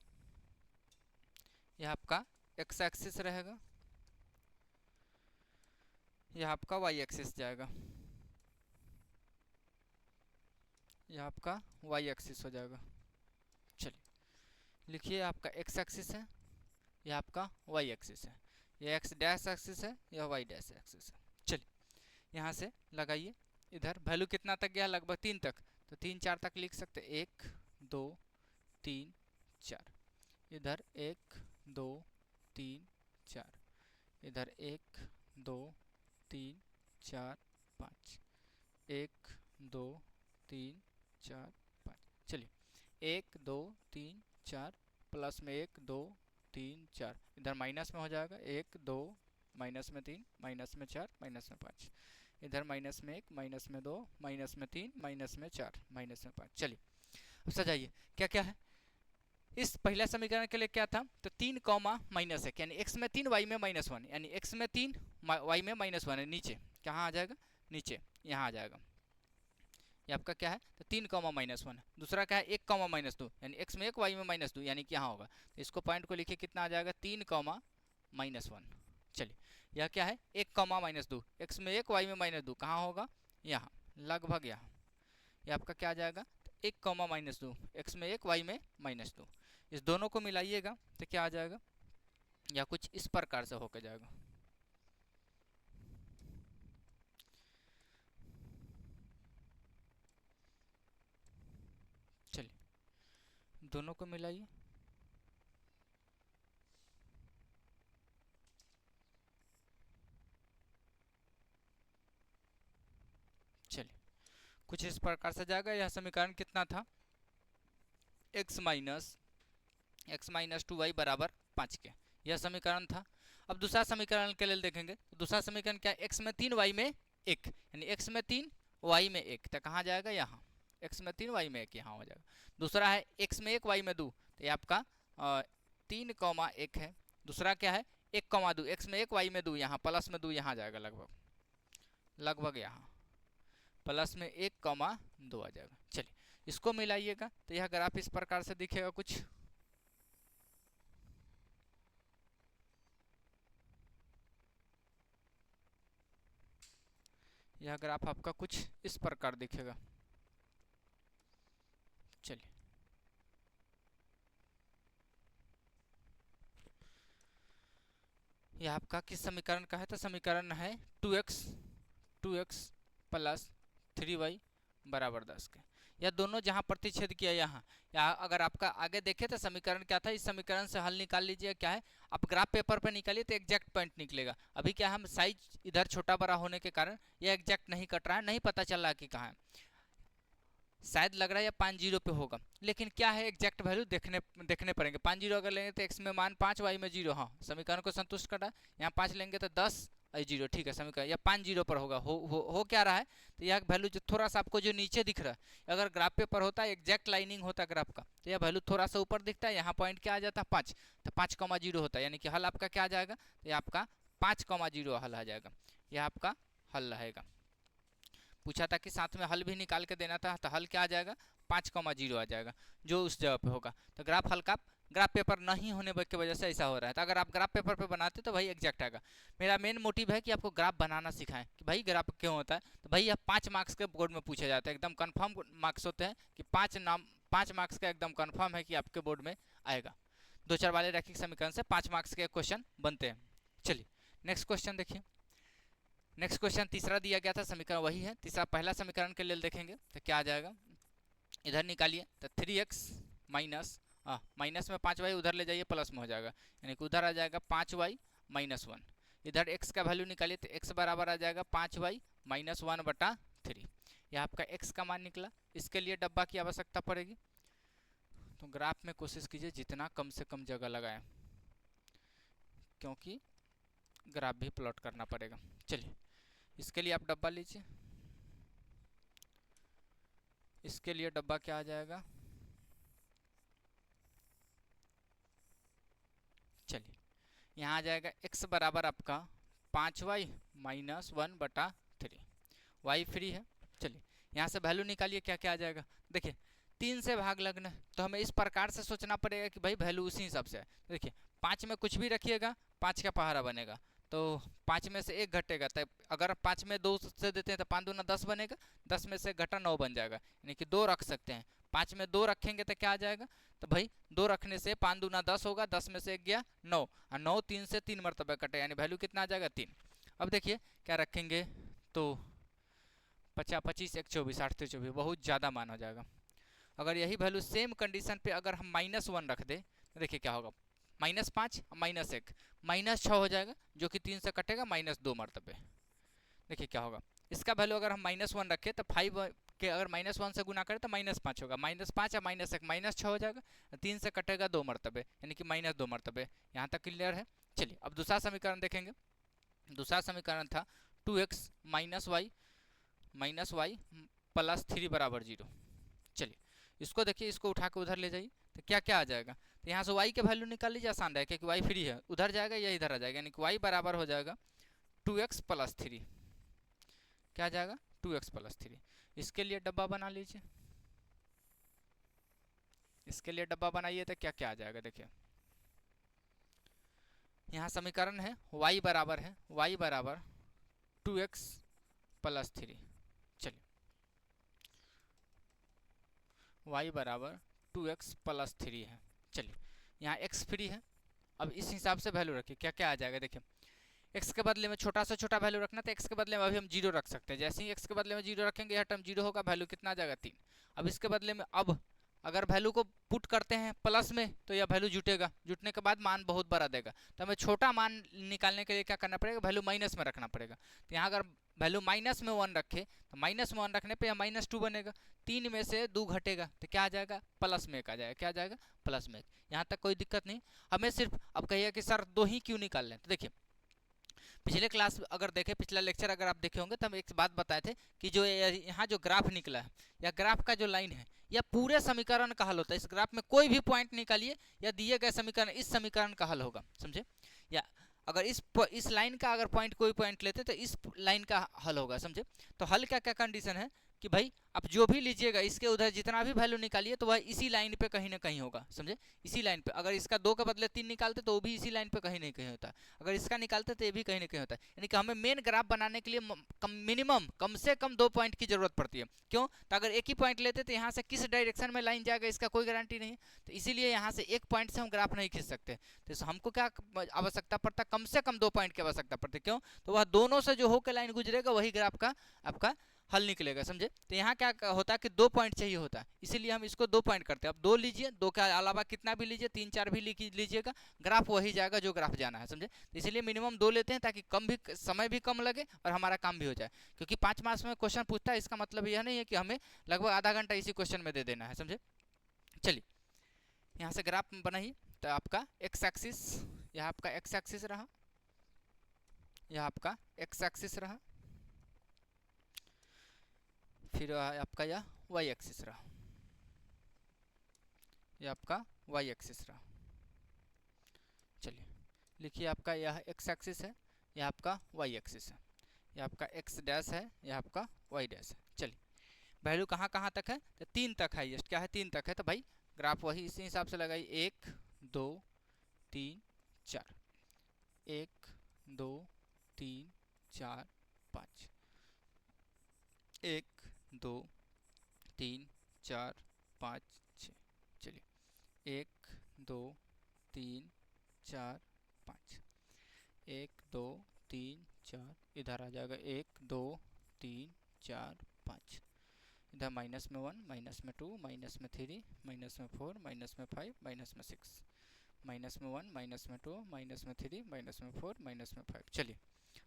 यह आपका एक्स एक्सिस रहेगा, यह आपका वाई एक्सिस जाएगा, यह आपका वाई एक्सिस हो जाएगा। चलिए लिखिए, आपका एक्स एक्सिस है, यह आपका वाई एक्सिस है, यह एक्स डैश एक्सिस है, यह वाई डैश एक्सिस है। चलिए यहाँ से लगाइए, इधर वैल्यू कितना तक गया, लगभग 3 तक, तो 3 4 तक लिख सकते, 1 2 3 4, इधर 1 2 3 4, इधर 1 2 3 4 5, 1 2 3 4 5। चलिए 1 2 3 4 प्लस में 1 2 3 4, इधर माइनस में हो जाएगा, 1 2 माइनस में 3 माइनस में 4 माइनस में 5, इधर माइनस में 1 माइनस में 2 माइनस में 3 माइनस में 4 माइनस में 5। चलिए अब सजाइए क्या क्या है। इस पहला समीकरण के लिए क्या था, तो 3 कॉमा माइनस 1, यानी x में 3 y में माइनस 1, यानी x में 3 y में माइनस 1 है, नीचे कहाँ आ जाएगा, नीचे यहाँ आ जाएगा। ये आपका क्या है, तो 3 कॉमा माइनस 1। दूसरा क्या है 1 कॉमा माइनस 2, यानी x में 1 y में माइनस 2, यानी कि यहाँ होगा, तो इसको पॉइंट को लिखिए कितना आ जाएगा 3 कॉमा माइनस 1। चलिए यह क्या है 1 कॉमा माइनस 2, x में 1 y में माइनस 2 कहाँ होगा, यहाँ लगभग यहाँ। ये आपका क्या आ जाएगा 1 कॉमा माइनस 2, एक्स में 1 y में माइनस 2, इस दोनों को मिलाइएगा तो क्या आ जाएगा, या कुछ इस प्रकार से होकर जाएगा। चलिए दोनों को मिलाइए, चलिए कुछ इस प्रकार से जाएगा। यह समीकरण कितना था, x माइनस 2y बराबर 5 के, यह समीकरण था। अब दूसरा समीकरण के लिए देखेंगे, तो दूसरा समीकरण क्या है, x में 3 y में 1, यानी x में 3 y में 1, तो कहाँ जाएगा यहाँ, x में 3 y में 1 यहाँ हो जाएगा। दूसरा है x में 1 y में 2, तो ये आपका 3 कॉमा 1 है। दूसरा क्या है 1 कॉमा 2, x में 1 y में 2, यहाँ प्लस में 2 यहाँ जाएगा, लगभग यहाँ प्लस में 1 कॉमा 2 आ जाएगा। चलिए इसको मिलाइएगा तो यह ग्राफ इस प्रकार से दिखेगा कुछ। यह ग्राफ आपका कुछ इस प्रकार दिखेगा। चलिए यह आपका किस समीकरण का है, तो समीकरण है 2x प्लस 3y बराबर 10 के। यह दोनों जहाँ प्रतिच्छेद किया यहाँ अगर आपका आगे देखे तो समीकरण क्या था, इस समीकरण से हल निकाल लीजिए। क्या है आप ग्राफ पेपर पर निकालिए तो एग्जैक्ट पॉइंट निकलेगा। अभी क्या हम साइज इधर छोटा बड़ा होने के कारण यह एग्जैक्ट नहीं कट रहा है, नहीं पता चल रहा कि कहाँ है, शायद लग रहा है या 5 जीरो पे होगा, लेकिन क्या है एग्जैक्ट वैल्यू देखने पड़ेंगे। 5 जीरो अगर लेंगे तो x में मान 5 y में 0, हाँ समीकरण को संतुष्ट कर रहा है। यहाँ 5 लेंगे तो 10 0, ठीक है समीकरण या 5 जीरो पर होगा। हो क्या रहा है, तो यह वैल्यू जो थोड़ा सा आपको जो नीचे दिख रहा है, अगर ग्राफ पेपर होता है एग्जैक्ट लाइनिंग होता है ग्राफ का, तो यह वैल्यू थोड़ा सा ऊपर दिखता है। यहाँ पॉइंट क्या आ जाता है 5, तो 5 कॉमा 0 होता है, यानी कि हल आपका क्या आ जाएगा, तो ये आपका 5,0 हल आ जाएगा, यह आपका हल रहेगा। पूछा था कि साथ में हल भी निकाल के देना था, तो हल क्या आ जाएगा 5,0 आ जाएगा जो उस जगह पे होगा। तो ग्राफ हल का ग्राफ पेपर नहीं होने की वजह से ऐसा हो रहा है। तो अगर आप ग्राफ पेपर पे बनाते तो भाई एग्जैक्ट आएगा। मेरा मेन मोटिव है कि आपको ग्राफ बनाना सिखाएं कि भाई ग्राफ क्यों होता है। तो भाई यह 5 मार्क्स के बोर्ड में पूछा जाता है, एकदम कंफर्म मार्क्स होते हैं कि 5 मार्क्स का एकदम कंफर्म है कि आपके बोर्ड में आएगा। 2-4 वाले रैखिक समीकरण से 5 मार्क्स के क्वेश्चन बनते हैं। चलिए नेक्स्ट क्वेश्चन देखिए। नेक्स्ट क्वेश्चन तीसरा दिया गया था, समीकरण वही है तीसरा। पहला समीकरण के लिए देखेंगे तो क्या आ जाएगा, इधर निकालिए तो 3x माइनस माइनस में 5y उधर ले जाइए प्लस में हो जाएगा, यानी कि उधर आ जाएगा 5y माइनस 1। इधर x का वैल्यू निकालिए तो x बराबर आ जाएगा 5y माइनस 1/3। यह आपका x का मान निकला। इसके लिए डब्बा की आवश्यकता पड़ेगी, तो ग्राफ में कोशिश कीजिए जितना कम से कम जगह लगाएं, क्योंकि ग्राफ भी प्लॉट करना पड़ेगा। चलिए इसके लिए आप डब्बा लीजिए। इसके लिए डब्बा क्या आ जाएगा, चलिए यहाँ आ जाएगा x बराबर आपका 5y माइनस 1/3। y फ्री है। चलिए यहाँ से वैल्यू निकालिए, क्या क्या आ जाएगा। देखिए 3 से भाग लगना है तो हमें इस प्रकार से सोचना पड़ेगा कि भाई वैल्यू उसी हिसाब से है। देखिए 5 में कुछ भी रखिएगा 5 का पहाड़ा बनेगा, तो 5 में से 1 घटेगा, तो अगर 5 में 2 से देते हैं तो 5 दूना 10 बनेगा, 10 में से घटा 9 बन जाएगा, यानी कि 2 रख सकते हैं। 5 में 2 रखेंगे तो क्या आ जाएगा, तो भाई 2 रखने से 5 दूना 10 होगा, 10 में से 1 गया 9, और 9 3 से 3 मरतबा कटे, यानी वैल्यू कितना आ जाएगा 3। अब देखिए क्या रखेंगे तो 50 25 1 24 8 24, बहुत ज़्यादा मान हो जाएगा। अगर यही वैल्यू सेम कंडीशन पे अगर हम -1 रख दें तो देखिए क्या होगा, -5 -1 -6 हो जाएगा, जो कि 3 से कटेगा -2 मरतबे। देखिए क्या होगा, इसका वैल्यू अगर हम -1 रखें तो 5 के अगर -1 से गुना करें तो -5 होगा, -5 या -1 -6 हो जाएगा, 3 से कटेगा 2 मरतबे, यानी कि -2 मरतबे। यहाँ तक क्लियर है। चलिए अब दूसरा समीकरण देखेंगे। दूसरा समीकरण था 2x माइनस वाई प्लस 3 बराबर 0। चलिए इसको देखिए, इसको उठा के उधर ले जाइए तो क्या क्या आ जाएगा, तो यहाँ से y के वैल्यू निकाल लीजिए, आसान है क्योंकि y फ्री है, उधर जाएगा या इधर आ जाएगा, यानी कि y बराबर हो जाएगा 2x प्लस 3। क्या आ जाएगा 2x प्लस 3। इसके लिए डब्बा बना लीजिए। इसके लिए डब्बा बनाइए तो क्या क्या आ जाएगा, देखिए यहाँ समीकरण है y बराबर 2x प्लस 3। चलिए y बराबर 2x प्लस 3 है। चलिए यहाँ x फ्री है, अब इस हिसाब से वैल्यू रखिए, क्या क्या आ जाएगा। देखिए x के बदले में छोटा से छोटा वैल्यू रखना, तो x के बदले में अभी हम 0 रख सकते हैं। जैसे ही x के बदले में 0 रखेंगे यह टर्म 0 होगा, वैल्यू कितना आ जाएगा 3। अब इसके बदले में अब अगर वैल्यू को पुट करते हैं प्लस में तो यह वैल्यू जुटेगा, जुटने के बाद मान बहुत बड़ा देगा, तो हमें छोटा मान निकालने के लिए क्या करना पड़ेगा, वैल्यू माइनस में रखना पड़ेगा। तो यहाँ अगर वैल्यू -1 रखे तो -1 रखने पे यह -2 बनेगा, 3 में से 2 घटेगा तो क्या आ जाएगा +1 आ जाएगा। क्या आ जाएगा +1। यहाँ तक कोई दिक्कत नहीं। हमें सिर्फ अब कहिए कि सर 2 ही क्यों निकाल लें, तो देखिए पिछले क्लास अगर देखें, पिछला लेक्चर अगर आप देखे होंगे तो हम एक बात बताए थे कि जो यहाँ जो ग्राफ निकला है या ग्राफ का जो लाइन है या पूरे समीकरण का हल होता है। इस ग्राफ में कोई भी पॉइंट निकालिए या दिए गए समीकरण इस समीकरण का हल होगा, समझे। या अगर इस लाइन का अगर पॉइंट कोई पॉइंट लेते तो इस लाइन का हल होगा, समझे। तो हल क्या क्या कंडीशन है कि भाई आप जो भी लीजिएगा इसके उधर जितना भी वैल्यू निकालिए तो वह इसी लाइन पे कहीं ना कहीं होगा, समझे। इसी लाइन पे अगर इसका 2 के बदले 3 निकालते तो वो भी इसी लाइन पे कहीं ना कहीं होता है, अगर इसका निकालते तो ये भी कहीं ना कहीं होता है। यानी कि हमें मेन ग्राफ बनाने के लिए मिनिमम कम से कम 2 पॉइंट की जरूरत पड़ती है। क्यों, तो अगर एक ही पॉइंट लेते तो यहाँ से किस डायरेक्शन में लाइन जाएगा इसका कोई गारंटी नहीं है, तो इसीलिए यहाँ से एक पॉइंट से हम ग्राफ नहीं खींच सकते। तो हमको क्या आवश्यकता पड़ता, कम से कम 2 पॉइंट की आवश्यकता पड़ती है। क्यों, तो वह दोनों से जो होकर लाइन गुजरेगा वही ग्राफ का आपका हल निकलेगा, समझे। तो यहाँ क्या होता है कि 2 पॉइंट चाहिए होता है, इसीलिए हम इसको 2 पॉइंट करते हैं। अब 2 लीजिए, 2 के अलावा कितना भी लीजिए, 3 4 भी लीजिएगा, ग्राफ वही जाएगा जो ग्राफ जाना है, समझे। तो इसीलिए मिनिमम 2 लेते हैं ताकि कम भी समय भी कम लगे और हमारा काम भी हो जाए। क्योंकि 5 मार्क्स में क्वेश्चन पूछता है, इसका मतलब यह नहीं है कि हमें लगभग आधा घंटा इसी क्वेश्चन में दे देना है, समझे। चलिए यहाँ से ग्राफ बनाइए, तो आपका एक्स एक्सिस, यह आपका एक्स एक्सिस रहा, यह आपका एक्स एक्सिस रहा, फिर आपका यह वाई एक्सिस रहा, यह आपका वाई एक्सिस रहा। चलिए लिखिए, आपका यह एक्स एक्सिस है, यह आपका वाई एक्सिस है, यह आपका एक्स डैश है, यह आपका वाई डैश है। चलिए वैल्यू कहाँ कहाँ तक है, तो 3 तक हाईएस्ट, क्या है 3 तक है, तो भाई ग्राफ वही इसी हिसाब से लगाई, 1 2 3 4, 1 2 3 4 5, 1 2 3 4 5 6। चलिए 1 2 3 4 5, 1 2 3 4, इधर आ जाएगा 1 2 3 4 5, इधर माइनस में 1, माइनस में 2, माइनस में 3, माइनस में 4, माइनस में 5, माइनस में 6, माइनस में 1, माइनस में 2, माइनस में 3, माइनस में 4, माइनस में 5। चलिए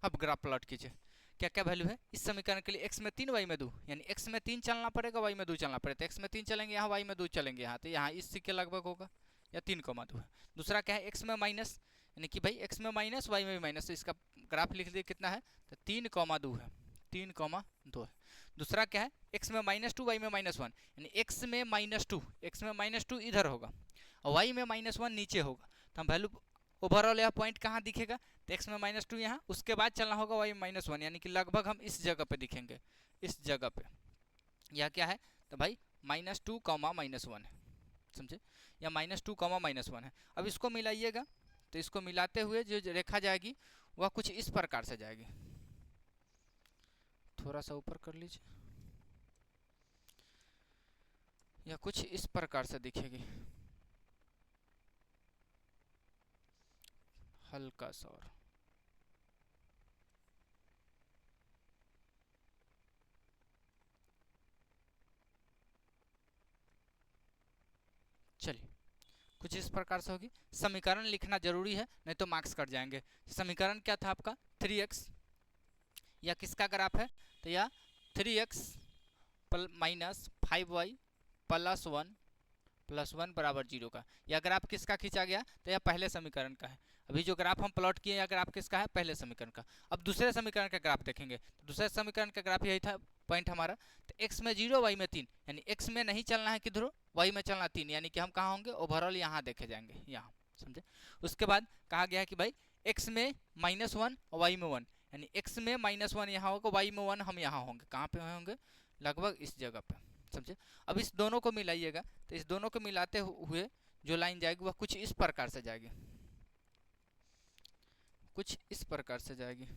अब ग्राफ प्लॉट कीजिए, क्या क्या वैल्यू है इस समीकरण के लिए, x में 3 y में 2, यानी x में 3 चलना पड़ेगा, y में 2 चलना पड़ेगा, तो x में 3 चलेंगे यहाँ, y में 2 चलेंगे यहाँ, तो यहाँ इसी के लगभग होगा, या 3,2 है। दूसरा क्या है, x में माइनस, यानी कि भाई x में माइनस, y में भी माइनस, तो इसका ग्राफ लिख दिए कितना है, तो 3,2 है, 3,2 है। दूसरा क्या है, x में -2 y में -1, यानी x में -2, x में -2 इधर होगा और y में -1 नीचे होगा, तो हम वैल्यू ओवरऑल यह पॉइंट कहाँ दिखेगा, तो x में -2 यहाँ, उसके बाद चलना होगा y में -1, यानी कि लगभग हम इस जगह पे दिखेंगे, इस जगह पे। यह क्या है, तो भाई -2, -1 है, समझे, या -2, -1 है। अब इसको मिलाइएगा, तो इसको मिलाते हुए जो रेखा जाएगी वह कुछ इस प्रकार से जाएगी, थोड़ा सा ऊपर कर लीजिए, यह कुछ इस प्रकार से दिखेगी, हल्का सा और, चलिए कुछ इस प्रकार से होगी। समीकरण लिखना जरूरी है, नहीं तो मार्क्स कट जाएंगे। समीकरण क्या था आपका, 3x, या किसका ग्राफ है, तो यह 3x minus 5y plus one बराबर 0 का, यह ग्राफ किसका खींचा गया, तो यह पहले समीकरण का है। अभी जो ग्राफ हम प्लॉट किए, यह ग्राफ किसका है, पहले समीकरण का। अब दूसरे समीकरण का ग्राफ देखेंगे, तो दूसरे समीकरण का ग्राफ यही था पॉइंट हमारा, तो x में 0 y में 3, यानी x में नहीं चलना है किधरों, y में चलना 3, यानी कि हम कहाँ होंगे, ओवरऑल यहाँ देखे जाएंगे, यहाँ, समझे। उसके बाद कहा गया है कि भाई x में -1 और y में 1, यानी x में -1 यहाँ होगा, y में 1 हम यहाँ होंगे, कहाँ पे होंगे, लगभग इस जगह पे, समझे। अब इस दोनों को मिलाइएगा, तो इस दोनों को मिलाते हुए जो लाइन जाएगी वह कुछ इस प्रकार से जाएगी, कुछ इस प्रकार से जाएगी।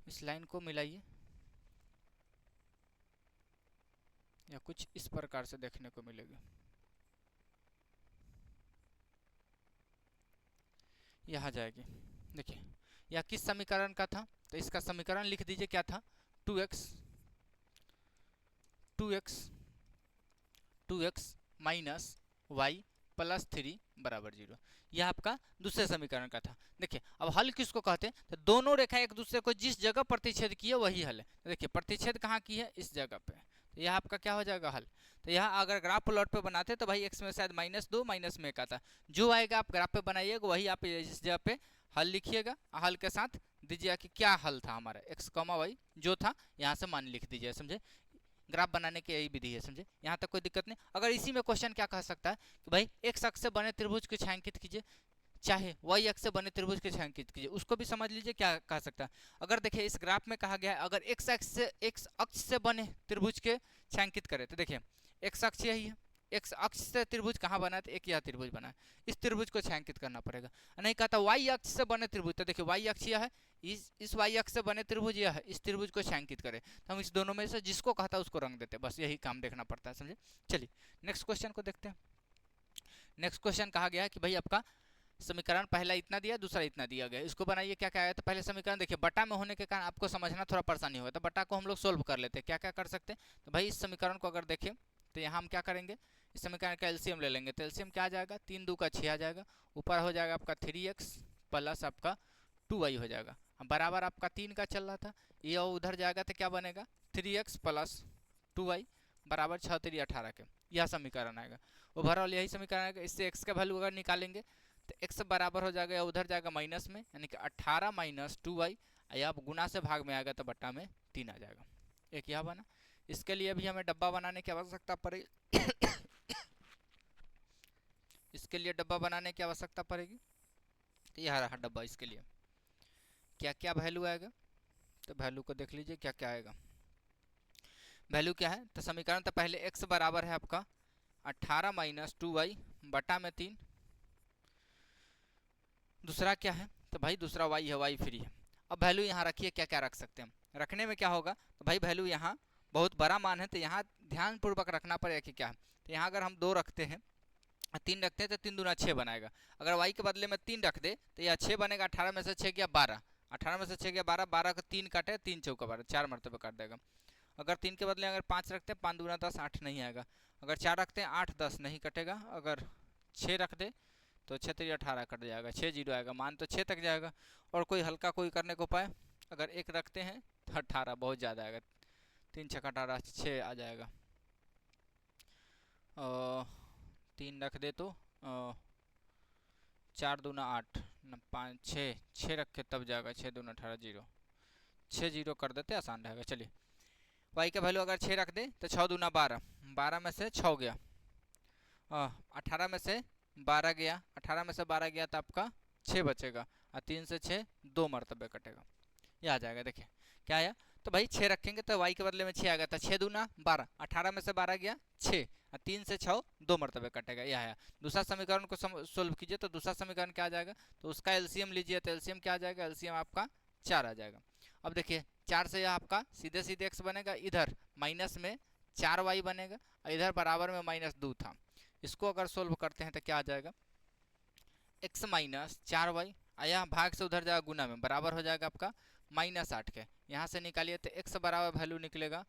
इस लाइन को मिलाइए, या कुछ इस प्रकार से देखने को मिलेगी, यहाँ जाएगी। देखिए यह किस समीकरण का था, तो इसका समीकरण लिख दीजिए, क्या था, 2x माइनस वाई प्लस 3 बराबर 0, यह आपका दूसरे समीकरण का था। देखिए अब हल किसको कहते हैं, तो दोनों रेखा एक दूसरे को जिस जगह प्रतिच्छेद की है वही हल है। तो देखिए प्रतिच्छेद कहाँ की है, इस जगह पे, तो यह आपका क्या हो जाएगा, हल। तो यहाँ अगर ग्राफ प्लॉट पे बनाते तो भाई x में शायद -2 माइनस में 1 आता, जो आएगा आप ग्राफ पे बनाइएगा वही आप इस जगह पे हल लिखिएगा, हल के साथ दीजिएगा कि क्या हल था हमारा, x, y जो था यहाँ से मान लिख दीजिए, समझे। ग्राफ बनाने की यही विधि है, समझे, यहाँ तक कोई दिक्कत नहीं। अगर इसी में क्वेश्चन क्या कह सकता है कि भाई x अक्ष से बने त्रिभुज को छायांकित कीजिए, चाहे y अक्ष से बने त्रिभुज को छायांकित कीजिए, उसको भी समझ लीजिए क्या कह सकता है। अगर देखिए इस ग्राफ में कहा गया है अगर x अक्ष से बने त्रिभुज के छायांकित करें, तो देखिए x अक्ष यही है, x अक्ष से त्रिभुज कहाँ बना है, तो एक यह त्रिभुज बना है, इस त्रिभुज को छायांकित करना पड़ेगा। नहीं कहता y अक्ष से बने त्रिभुज, तो देखिए y अक्ष यह है, इस y अक्ष से बने त्रिभुज यह है, इस त्रिभुज को छायांकित करें, तो हम इस दोनों में से जिसको कहता है उसको रंग देते हैं, बस यही काम देखना पड़ता है, समझे। चलिए नेक्स्ट क्वेश्चन को देखते हैं। नेक्स्ट क्वेश्चन कहा गया है कि भाई आपका समीकरण पहला इतना दिया, दूसरा इतना दिया गया, इसको बनाइए। क्या क्या आया, तो पहले समीकरण देखिए बटा में होने के कारण आपको समझना थोड़ा परेशानी होगा, तो बटा को हम लोग सोल्व कर लेते हैं। क्या क्या कर सकते हैं, तो भाई इस समीकरण को अगर देखें तो यहाँ हम क्या करेंगे, इस समीकरण का एलसीएम ले लेंगे, तो एलसीएम क्या आ जाएगा, 3 2 का 6 आ जाएगा, ऊपर हो जाएगा आपका 3x प्लस आपका 2y हो जाएगा, बराबर आपका 3 का चल रहा था, ये उधर जाएगा तो क्या बनेगा, 3x प्लस 2y बराबर 6 3 18 के, यह समीकरण आएगा। ओवरऑल यही समीकरण आएगा। इससे x का वैल्यू अगर निकालेंगे तो x बराबर हो जाएगा, उधर जाएगा माइनस में, यानी कि 18 माइनस 2y, या आप गुना से भाग में आएगा तो बट्टा में 3 आ जाएगा। एक यह बना। इसके लिए भी हमें डब्बा बनाने की आवश्यकता पड़ेगी इसके लिए डब्बा बनाने की आवश्यकता पड़ेगी, तो यह रहा डब्बा इसके लिए। क्या क्या वैल्यू आएगा, तो वैल्यू को देख लीजिए क्या क्या आएगा। वैल्यू क्या है, तो समीकरण तो पहले x बराबर है आपका 18 माइनस 2y बटा में 3। दूसरा क्या है, तो भाई दूसरा y है, y फ्री है। अब वैल्यू यहाँ रखिए, क्या क्या रख सकते हैं। रखने में क्या होगा, तो भाई वैल्यू यहाँ बहुत बड़ा मान है, तो यहाँ ध्यानपूर्वक रखना पड़ेगा कि क्या है। तो यहाँ अगर हम 2 रखते हैं, 3 रखते हैं, तो 3 दूना 6 बनाएगा। अगर y के बदले में 3 रख दे तो यह 6 बनेगा। 18 में से 6 गया 12, 18 में से 6 गया 12, 12 का 3 काटे, 3 चौका 12, 4 मरतबे काट देगा। अगर 3 के बदले अगर 5 रखते हैं, 5 दूना 10, 8 नहीं आएगा। अगर 4 रखते हैं 8 10 नहीं कटेगा। अगर 6 रख दे तो 6 3 18 कट जाएगा, 6 जीरो आएगा, मान तो 6 तक जाएगा। और कोई हल्का कोई करने को पाए, अगर 1 रखते हैं तो 18 बहुत ज़्यादा आएगा, 3 छक्का 18, 6 आ जाएगा। 3 रख दे तो 4 दूना 8, 5 6 रखे तब जाएगा, 6 दूना 18 जीरो, 6 जीरो कर देते, आसान रहेगा। चलिए y का वैल्यू अगर 6 रख दे तो 6 दूना 12, 12 में से 6 गया, 18 में से 12 गया, 18 में से 12 गया तो आपका 6 बचेगा, और 3 से 6 2 मरतबे कटेगा, ये आ जाएगा। देखिए क्या आया, तो भाई 6 रखेंगे तो y के बदले में 6 आ गया था, 6 दूना 12, 18 में से 12 गया 6, और 3 से 6 2 मरतबे कटेगा, यह आया। दूसरा समीकरण को सोल्व कीजिए, तो दूसरा समीकरण क्या आ जाएगा, तो उसका एलसीएम लीजिए, तो एलसीएम क्या आ जाएगा, एलसीएम आपका 4 आ जाएगा। अब देखिए 4 से यह आपका सीधे सीधे x बनेगा, इधर माइनस में 4y बनेगा, और इधर बराबर में -2 था। इसको अगर सोल्व करते हैं तो क्या आ जाएगा, x माइनस 4y आया, भाग से उधर जाएगा गुना में, बराबर हो जाएगा आपका -8 के। यहाँ से निकालिए तो x बराबर वैल्यू निकलेगा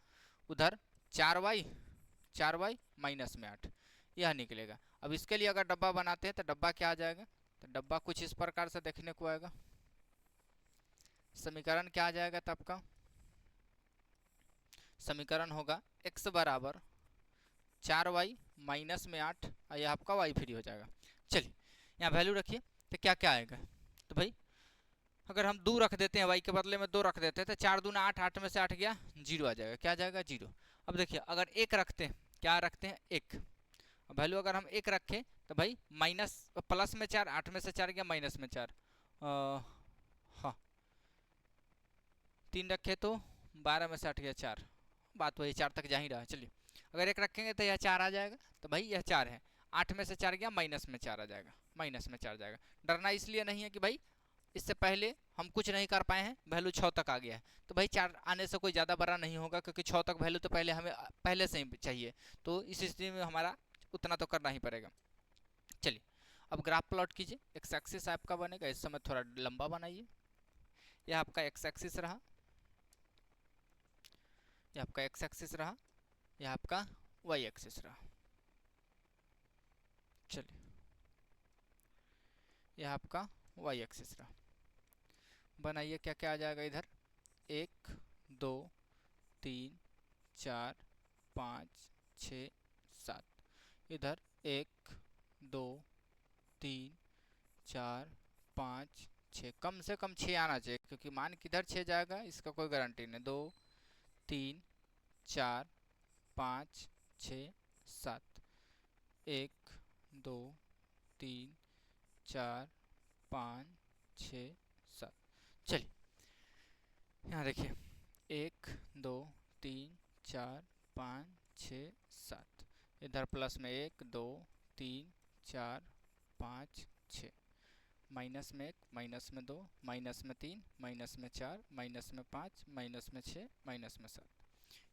उधर 4y माइनस में 8, यह निकलेगा। अब इसके लिए अगर डब्बा बनाते हैं तो डब्बा क्या आ जाएगा, तो डब्बा कुछ इस प्रकार से देखने को आएगा। समीकरण क्या आ जाएगा, तो आपका समीकरण होगा x बराबर 4y माइनस में 8, और यह आपका y फ्री हो जाएगा। चलिए यहाँ वैल्यू रखिए, तो क्या क्या आएगा, तो भाई अगर हम 2 रख देते हैं, y के बदले में 2 रख देते हैं, तो 4 दूना 8, 8 में से 8 गया 0 आ जाएगा, क्या आ जाएगा 0। अब देखिए अगर 1 रखते हैं, क्या रखते हैं 1, वैल्यू अगर हम 1 रखें तो भाई माइनस प्लस में 4, 8 में से 4 गया माइनस में 4, हाँ 3 रखे तो 12 में से 8 गया 4, बात वही 4 तक जा ही रहा है। चलिए अगर 1 रखेंगे तो यह 4 आ जाएगा, तो भाई यह 4 है, 8 में से 4 गया माइनस में 4 आ जाएगा, माइनस में 4 जाएगा। डरना इसलिए नहीं है कि भाई इससे पहले हम कुछ नहीं कर पाए हैं, वैल्यू 6 तक आ गया है, तो भाई 4 आने से कोई ज़्यादा बड़ा नहीं होगा, क्योंकि 6 तक वैल्यू तो पहले हमें पहले से ही चाहिए, तो इस स्थिति में हमारा उतना तो करना ही पड़ेगा। चलिए अब ग्राफ प्लॉट कीजिए, एक्स एक्सिस आपका बनेगा, इस समय थोड़ा लंबा बनाइए, यह आपका एक्स एक्सिस रहा, यह आपका एक्स एक्सिस रहा, यह आपका वाई एक्सिस रहा। चलिए यह आपका वाई एक्सिस रहा, बनाइए क्या क्या आ जाएगा इधर, 1 2 3 4 5 6 7, इधर 1 2 3 4 5 6, कम से कम 6 आना चाहिए, क्योंकि मान किधर 6 जाएगा इसका कोई गारंटी नहीं। 2 3 4 5 6 7, 1 2 3 4 5 6 7। चलिए यहाँ देखिए 1 2 3 4 5 6 7, इधर प्लस में 1 2 3 4 5 6, माइनस में 1 माइनस में 2 माइनस में 3 माइनस में 4 माइनस में 5 माइनस में 6 माइनस में 7,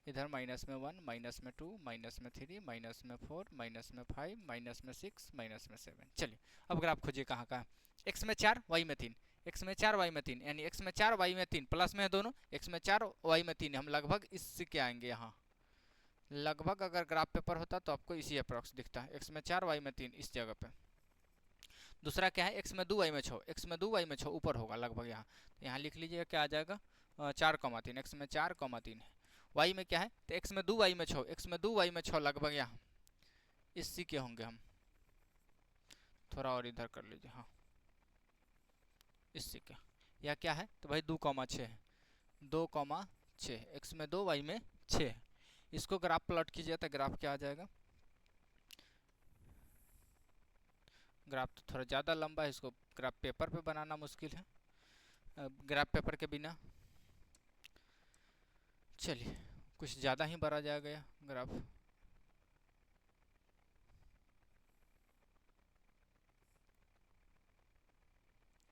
इधर माइनस में 1 माइनस में 2 माइनस में 3 माइनस में 4 माइनस में 5 माइनस में 6 माइनस में 7। चलिए अब ग्राफ खोजिए कहाँ कहाँ, x में 4 y में 3, x में 4 y में 3, यानी x में 4 y में 3 प्लस में है दोनों, x में 4 y में 3, हम लगभग इससे क्या आएंगे यहाँ, लगभग अगर ग्राफ पेपर होता तो आपको इसी अप्रॉक्स दिखता है, x में 4 y में 3 इस जगह पे। दूसरा क्या है, x में 2 y में 6, x में 2 y में 6 ऊपर होगा लगभग यहाँ, तो यहाँ लिख लीजिएगा क्या आ जाएगा 4,3, x में 4,3 है। y में क्या है, तो x में 2 y में 6, x में 2 y में 6 लगभग यहाँ इसी के होंगे, हम थोड़ा और इधर कर लीजिए, हाँ इससे क्या, यह क्या है, तो भाई 2,6 है, 2,6, x में 2 y में 6 है। इसको ग्राफ प्लॉट कीजिए तो ग्राफ क्या आ जाएगा, ग्राफ तो थोड़ा ज़्यादा लंबा है, इसको ग्राफ पेपर पे बनाना मुश्किल है, ग्राफ पेपर के बिना। चलिए कुछ ज़्यादा ही बड़ा जा गया ग्राफ।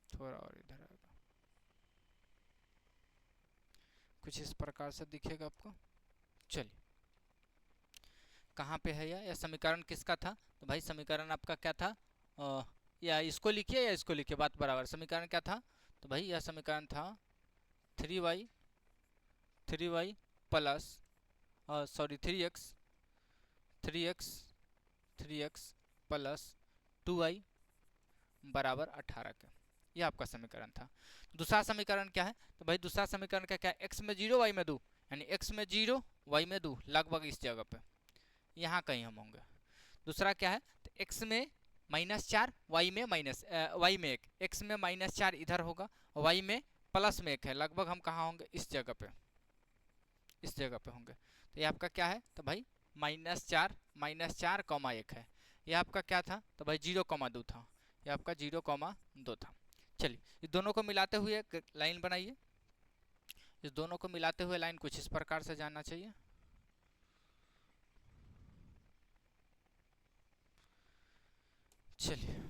थोड़ा और इधर आएगा, कुछ इस प्रकार से दिखेगा आपको। चलिए कहाँ पे है यह समीकरण किसका था? तो भाई समीकरण आपका क्या था? या इसको लिखिए या इसको लिखिए, बात बराबर। समीकरण क्या था? तो भाई यह समीकरण था 3y plus sorry 3x plus 2y बराबर 18 के। यह आपका समीकरण था। दूसरा समीकरण क्या है? तो भाई दूसरा समीकरण क्या है? x में 0 y में 2, यानी x में 0 y में 2, लगभग इस जगह पे यहाँ कहीं हम होंगे। दूसरा क्या है? तो x में -4 y में y में 1, x में -4 इधर होगा, y में +1 है, लगभग हम कहाँ होंगे? इस जगह पे, इस जगह पे होंगे। तो ये आपका क्या है? तो भाई -4 कॉमा 1 है। ये आपका क्या था? तो भाई 0,2 था। ये आपका 0,2 था। चलिए इस दोनों को मिलाते हुए एक लाइन बनाइए। इस दोनों को मिलाते हुए लाइन कुछ इस प्रकार से जानना चाहिए। चलिए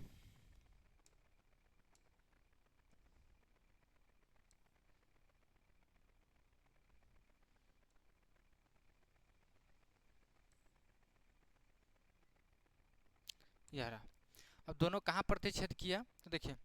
यार अब दोनों कहाँ प्रतिच्छेद किया? तो देखिए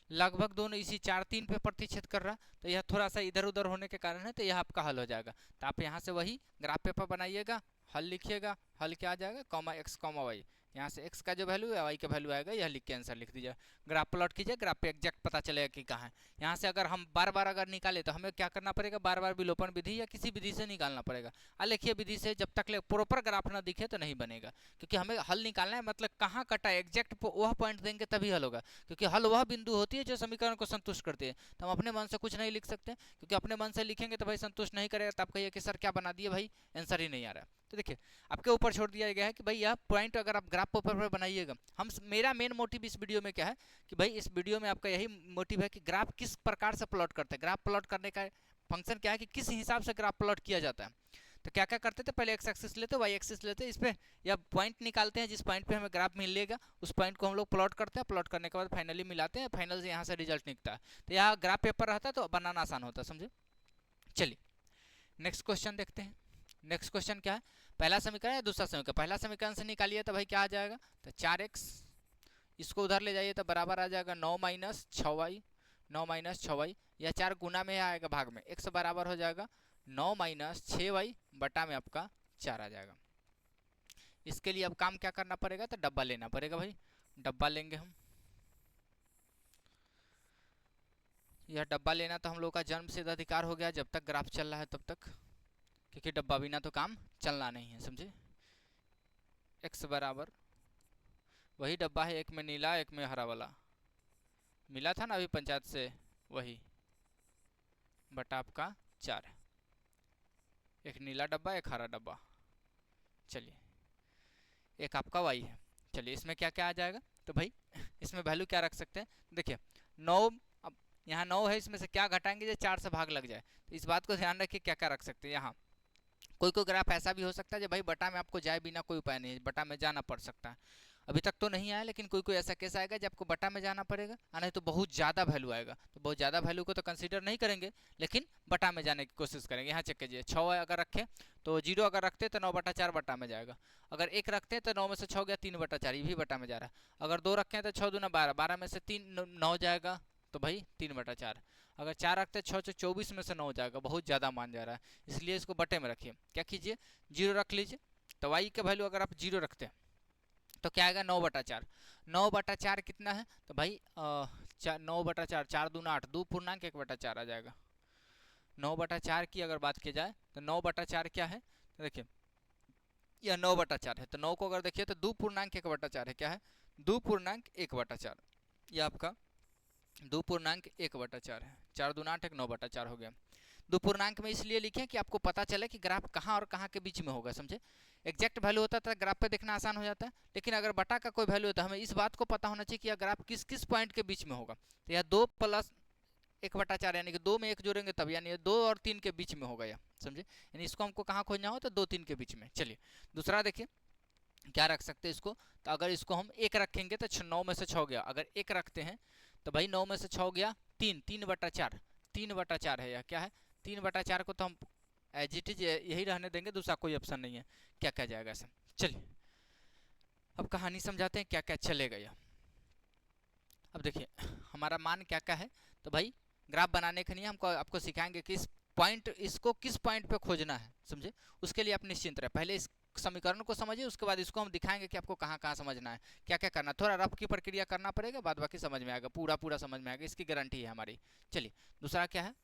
लगभग दोनों इसी 4 3 पे प्रतिच्छेद कर रहा, तो यह थोड़ा सा इधर उधर होने के कारण है, तो यह आपका हल हो जाएगा। तो आप यहाँ से वही ग्राफ पेपर बनाइएगा, हल लिखिएगा। हल क्या आ जाएगा? Comma x comma y. यहाँ से x का जो वैल्यू है y का वैल्यू आएगा, यह लिख के आंसर लिख दीजिए। ग्राफ प्लॉट कीजिए, ग्राफ पे एग्जैक्ट पता चलेगा कि कहाँ है। यहाँ से अगर हम बार बार अगर निकाले तो हमें क्या करना पड़ेगा? बार बार विलोपन विधि या किसी विधि से निकालना पड़ेगा। आलेखीय विधि से जब तक प्रॉपर ग्राफ ना दिखे तो नहीं बनेगा, क्योंकि हमें हल निकालना है, मतलब कहाँ कटा एग्जैक्ट वह पॉइंट देंगे तभी हल होगा। क्योंकि हल वह बिंदु होती है जो समीकरण को संतुष्ट करती है। तो हम अपने मन से कुछ नहीं लिख सकते, क्योंकि अपने मन से लिखेंगे तो भाई संतुष्ट नहीं करेगा, तो आप कहिए कि सर क्या बना दिए भाई, आंसर ही नहीं आ रहा है। तो देखिए आपके ऊपर छोड़ दिया गया है कि भाई यह पॉइंट अगर आप ग्राफ पेपर पर बनाइएगा। हम मेरा मेन मोटिव इस वीडियो में क्या है कि भाई इस वीडियो में आपका यही मोटिव है कि ग्राफ किस प्रकार से प्लॉट करते हैं। ग्राफ प्लॉट करने का फंक्शन क्या है कि किस हिसाब से ग्राफ प्लॉट किया जाता है। तो क्या क्या करते थे? पहले एक्स एक्सिस लेते, वाई एक्सिस लेते, इस पे या पॉइंट निकालते हैं, जिस पॉइंट पे हमें ग्राफ मिलेगा उस पॉइंट को हम लोग प्लॉट करते हैं। प्लॉट करने के बाद फाइनली मिलाते हैं, फाइनल से यहाँ से रिजल्ट निकलता है। तो यहाँ ग्राफ पेपर रहता है तो बनाना आसान होता है, समझे। चलिए नेक्स्ट क्वेश्चन देखते हैं। नेक्स्ट क्वेश्चन क्या है? पहला समीकरण है, दूसरा समीकरण। पहला समीकरण से निकालिए तो भाई क्या आ जाएगा? तो 4x, इसको उधर ले जाइए तो बराबर आ जाएगा 9 - 6y, 9 - 6y, या 4 गुना में आएगा भाग में, x बराबर हो जाएगा 9 - 6y बटा में आपका 4 आ जाएगा। इसके लिए अब काम क्या करना पड़ेगा? तो डब्बा लेना पड़ेगा भाई। डब्बा लेंगे हम। यह डब्बा लेना तो हम लोग का जन्म सिद्ध अधिकार हो गया जब तक ग्राफ चल रहा है तब तक, क्योंकि डब्बा बिना तो काम चलना नहीं है, समझे। x बराबर वही डब्बा है, एक में नीला एक में हरा वाला, मिला था ना अभी पंचायत से, वही बटा आपका 4। एक नीला डब्बा एक हरा डब्बा। चलिए एक आपका y है। चलिए इसमें क्या क्या आ जाएगा? तो भाई इसमें वैल्यू क्या रख सकते हैं? देखिए 9, अब यहाँ 9 है, इसमें से क्या घटाएंगे जो 4 से भाग लग जाए। तो इस बात को ध्यान रखिए क्या क्या रख सकते हैं। यहाँ कोई कोई ग्राफ ऐसा भी हो सकता है जो भाई बटा में आपको जाए बिना कोई उपाय नहीं है, बटा में जाना पड़ सकता है। अभी तक तो नहीं आया, लेकिन कोई कोई ऐसा केस आएगा जब आपको बटा में जाना पड़ेगा, और नहीं तो बहुत ज़्यादा वैल्यू आएगा। तो बहुत ज़्यादा वैल्यू को तो कंसीडर नहीं करेंगे, लेकिन बटा में जाने की कोशिश करेंगे। यहाँ चेक कीजिए 6 अगर रखें तो 0 अगर रखते तो 9/4 बटा में जाएगा। अगर 1 रखते हैं तो 9 में से 6 गया 3/4, ये भी बटा में जा रहा है। अगर 2 रखें तो 6 दूना 12, 12 में से 3 9 जाएगा, तो भाई 3/4। अगर 4 रखते हैं 6 से 24 में से 9 जाएगा, बहुत ज़्यादा मान जा रहा है, इसलिए इसको बटे में रखिए। क्या कीजिए? 0 रख लीजिए। तो y का वैल्यू अगर आप 0 रखते हैं तो क्या आएगा? 9/4। 9/4 कितना है? तो भाई 9/4, 4 दूना 8, 2 पूर्णांक 1/4 आ जाएगा। 9/4 की अगर बात की जाए तो 9/4 क्या है? तो देखिए यह 9/4 है, तो 9 को अगर देखिए तो 2 पूर्णांक 1/4 है। क्या है? 2 पूर्णांक 1/4। यह आपका 2 पूर्णांक 1/4 है। 4 दूना 8, 9/4 हो गया। 2 पूर्णांक में इसलिए लिखे कि आपको पता चले कि ग्राफ कहाँ और कहाँ के बीच में होगा, समझे। एग्जैक्ट वैल्यू होता था ग्राफ पे देखना आसान हो जाता है, लेकिन अगर बटा का कोई वैल्यू होता है हमें इस बात को पता होना चाहिए कि यह ग्राफ किस किस पॉइंट के बीच में होगा। तो यह 2 + 1/4 यानी कि 2 में 1 जोड़ेंगे तब, यानी 2 और 3 के बीच में होगा यह, समझे। यानी इसको हमको कहाँ खोजना हो तो 2 3 के बीच में। चलिए दूसरा देखिए क्या रख सकते हैं इसको, तो अगर इसको हम 1 रखेंगे तो 9 में से 6 गया, अगर 1 रखते हैं तो भाई 9 में से 6 गया 3, 3/4, 3/4 है यह, क्या है 3/4 को तो हम एज इट इज यही रहने देंगे, दूसरा कोई ऑप्शन नहीं है, क्या क्या जाएगा ऐसा। चलिए अब कहानी समझाते हैं क्या क्या चलेगा यह। अब देखिए हमारा मान क्या क्या है, तो भाई ग्राफ बनाने के लिए हमको आपको सिखाएंगे कि इस पॉइंट, इसको किस पॉइंट पे खोजना है, समझे। उसके लिए आप निश्चिंत रहे, पहले इस समीकरण को समझिए, उसके बाद इसको हम दिखाएंगे कि आपको कहाँ कहाँ समझना है, क्या क्या करना है। थोड़ा रफ की प्रक्रिया करना पड़ेगा, बाद बाकी समझ में आएगा, पूरा पूरा समझ में आएगा, इसकी गारंटी है हमारी। चलिए दूसरा क्या है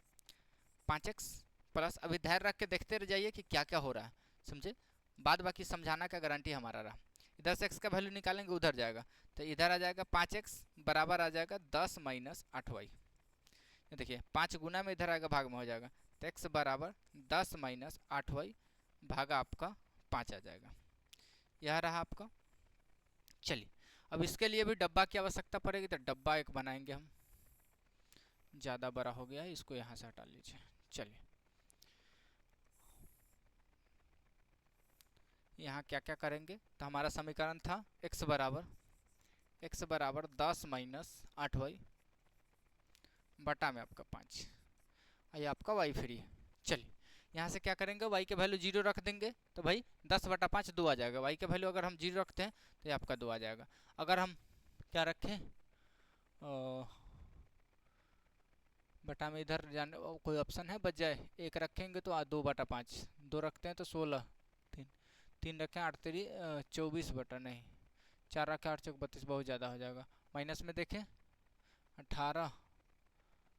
5x प्लस, अभी धैर्य रख के देखते रह जाइए कि क्या क्या हो रहा है, समझे। बाद बाकी समझाना का गारंटी हमारा रहा। इधर से x का वैल्यू निकालेंगे उधर जाएगा, तो इधर आ जाएगा 5x बराबर आ जाएगा 10 माइनस 8y। देखिए 5 गुना में इधर आएगा भाग में हो जाएगा, तो x बराबर 10 माइनस 8y भागा आपका 5 आ जाएगा, यह रहा आपका। चलिए अब इसके लिए भी डब्बा की आवश्यकता पड़ेगी, तो डब्बा एक बनाएंगे हम, ज़्यादा बड़ा हो गया है, इसको यहाँ से हटा लीजिए। चलिए यहाँ क्या क्या करेंगे, तो हमारा समीकरण था x बराबर 10 माइनस 8y बटा में आपका 5, ये आपका y फ्री है। चलिए यहाँ से क्या करेंगे, y के वैल्यू 0 रख देंगे, तो भाई 10/5 2 आ जाएगा, y के वैल्यू अगर हम 0 रखते हैं तो ये आपका 2 आ जाएगा। अगर हम क्या रखें बटा में इधर जाने कोई ऑप्शन है बच जाए, 1 रखेंगे तो 2/5, 2 रखते हैं तो 16, 3 रखें 8 3 24 बटा नहीं, 4 रखें 8 चौक 32, बहुत ज़्यादा हो जाएगा। माइनस में देखें 18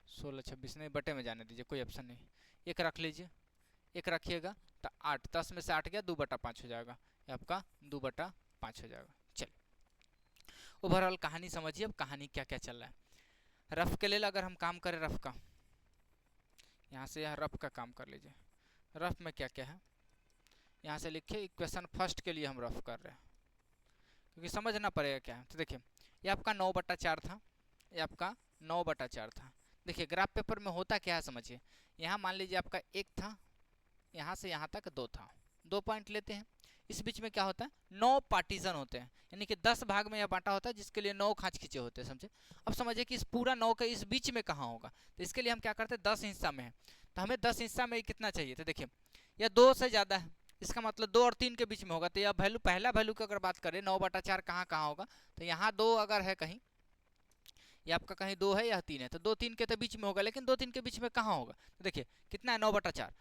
16 26, नहीं बटे में जाने दीजिए, कोई ऑप्शन नहीं, 1 रख लीजिए, 1 रखिएगा तो 8, 10 में से 8 गया 2/5 हो जाएगा, ये आपका 2/5 हो जाएगा। चलिए ओवरऑल कहानी समझिए, अब कहानी क्या क्या चल रहा है। रफ के लिए अगर हम काम करें रफ का, यहाँ से यह रफ का काम कर लीजिए। रफ में क्या क्या है यहाँ से लिखिए, इक्वेशन फर्स्ट के लिए हम रफ कर रहे हैं क्योंकि समझना पड़ेगा क्या है। तो देखिए ये आपका 9/4 था, ये आपका 9/4 था। देखिए ग्राफ पेपर में होता क्या है समझिए, यहाँ मान लीजिए आपका 1 था, यहाँ से यहाँ तक 2 था, 2 पॉइंट लेते हैं, इस बीच में क्या होता है 9 पार्टीशन होते हैं, यानी कि 10 भाग में यह बांटा होता है, जिसके लिए 9 खाँच खींचे होते हैं, समझे। अब समझिए कि इस पूरा 9 के इस बीच में कहाँ होगा, तो इसके लिए हम क्या करते हैं 10 हिस्सा में है, तो हमें 10 हिस्सा में कितना चाहिए, तो देखिए यह 2 से ज़्यादा है, इसका मतलब 2 और 3 के बीच में होगा, तो यह वैल्यू पहला वैल्यू की अगर बात करें 9/4 कहाँ कहाँ होगा, तो यहाँ 2 अगर है कहीं, ये आपका कहीं 2 है या 3 है, तो 2 3 के तो बीच में होगा, लेकिन 2 3 के बीच में कहाँ होगा, तो देखिए कितना है 9/4,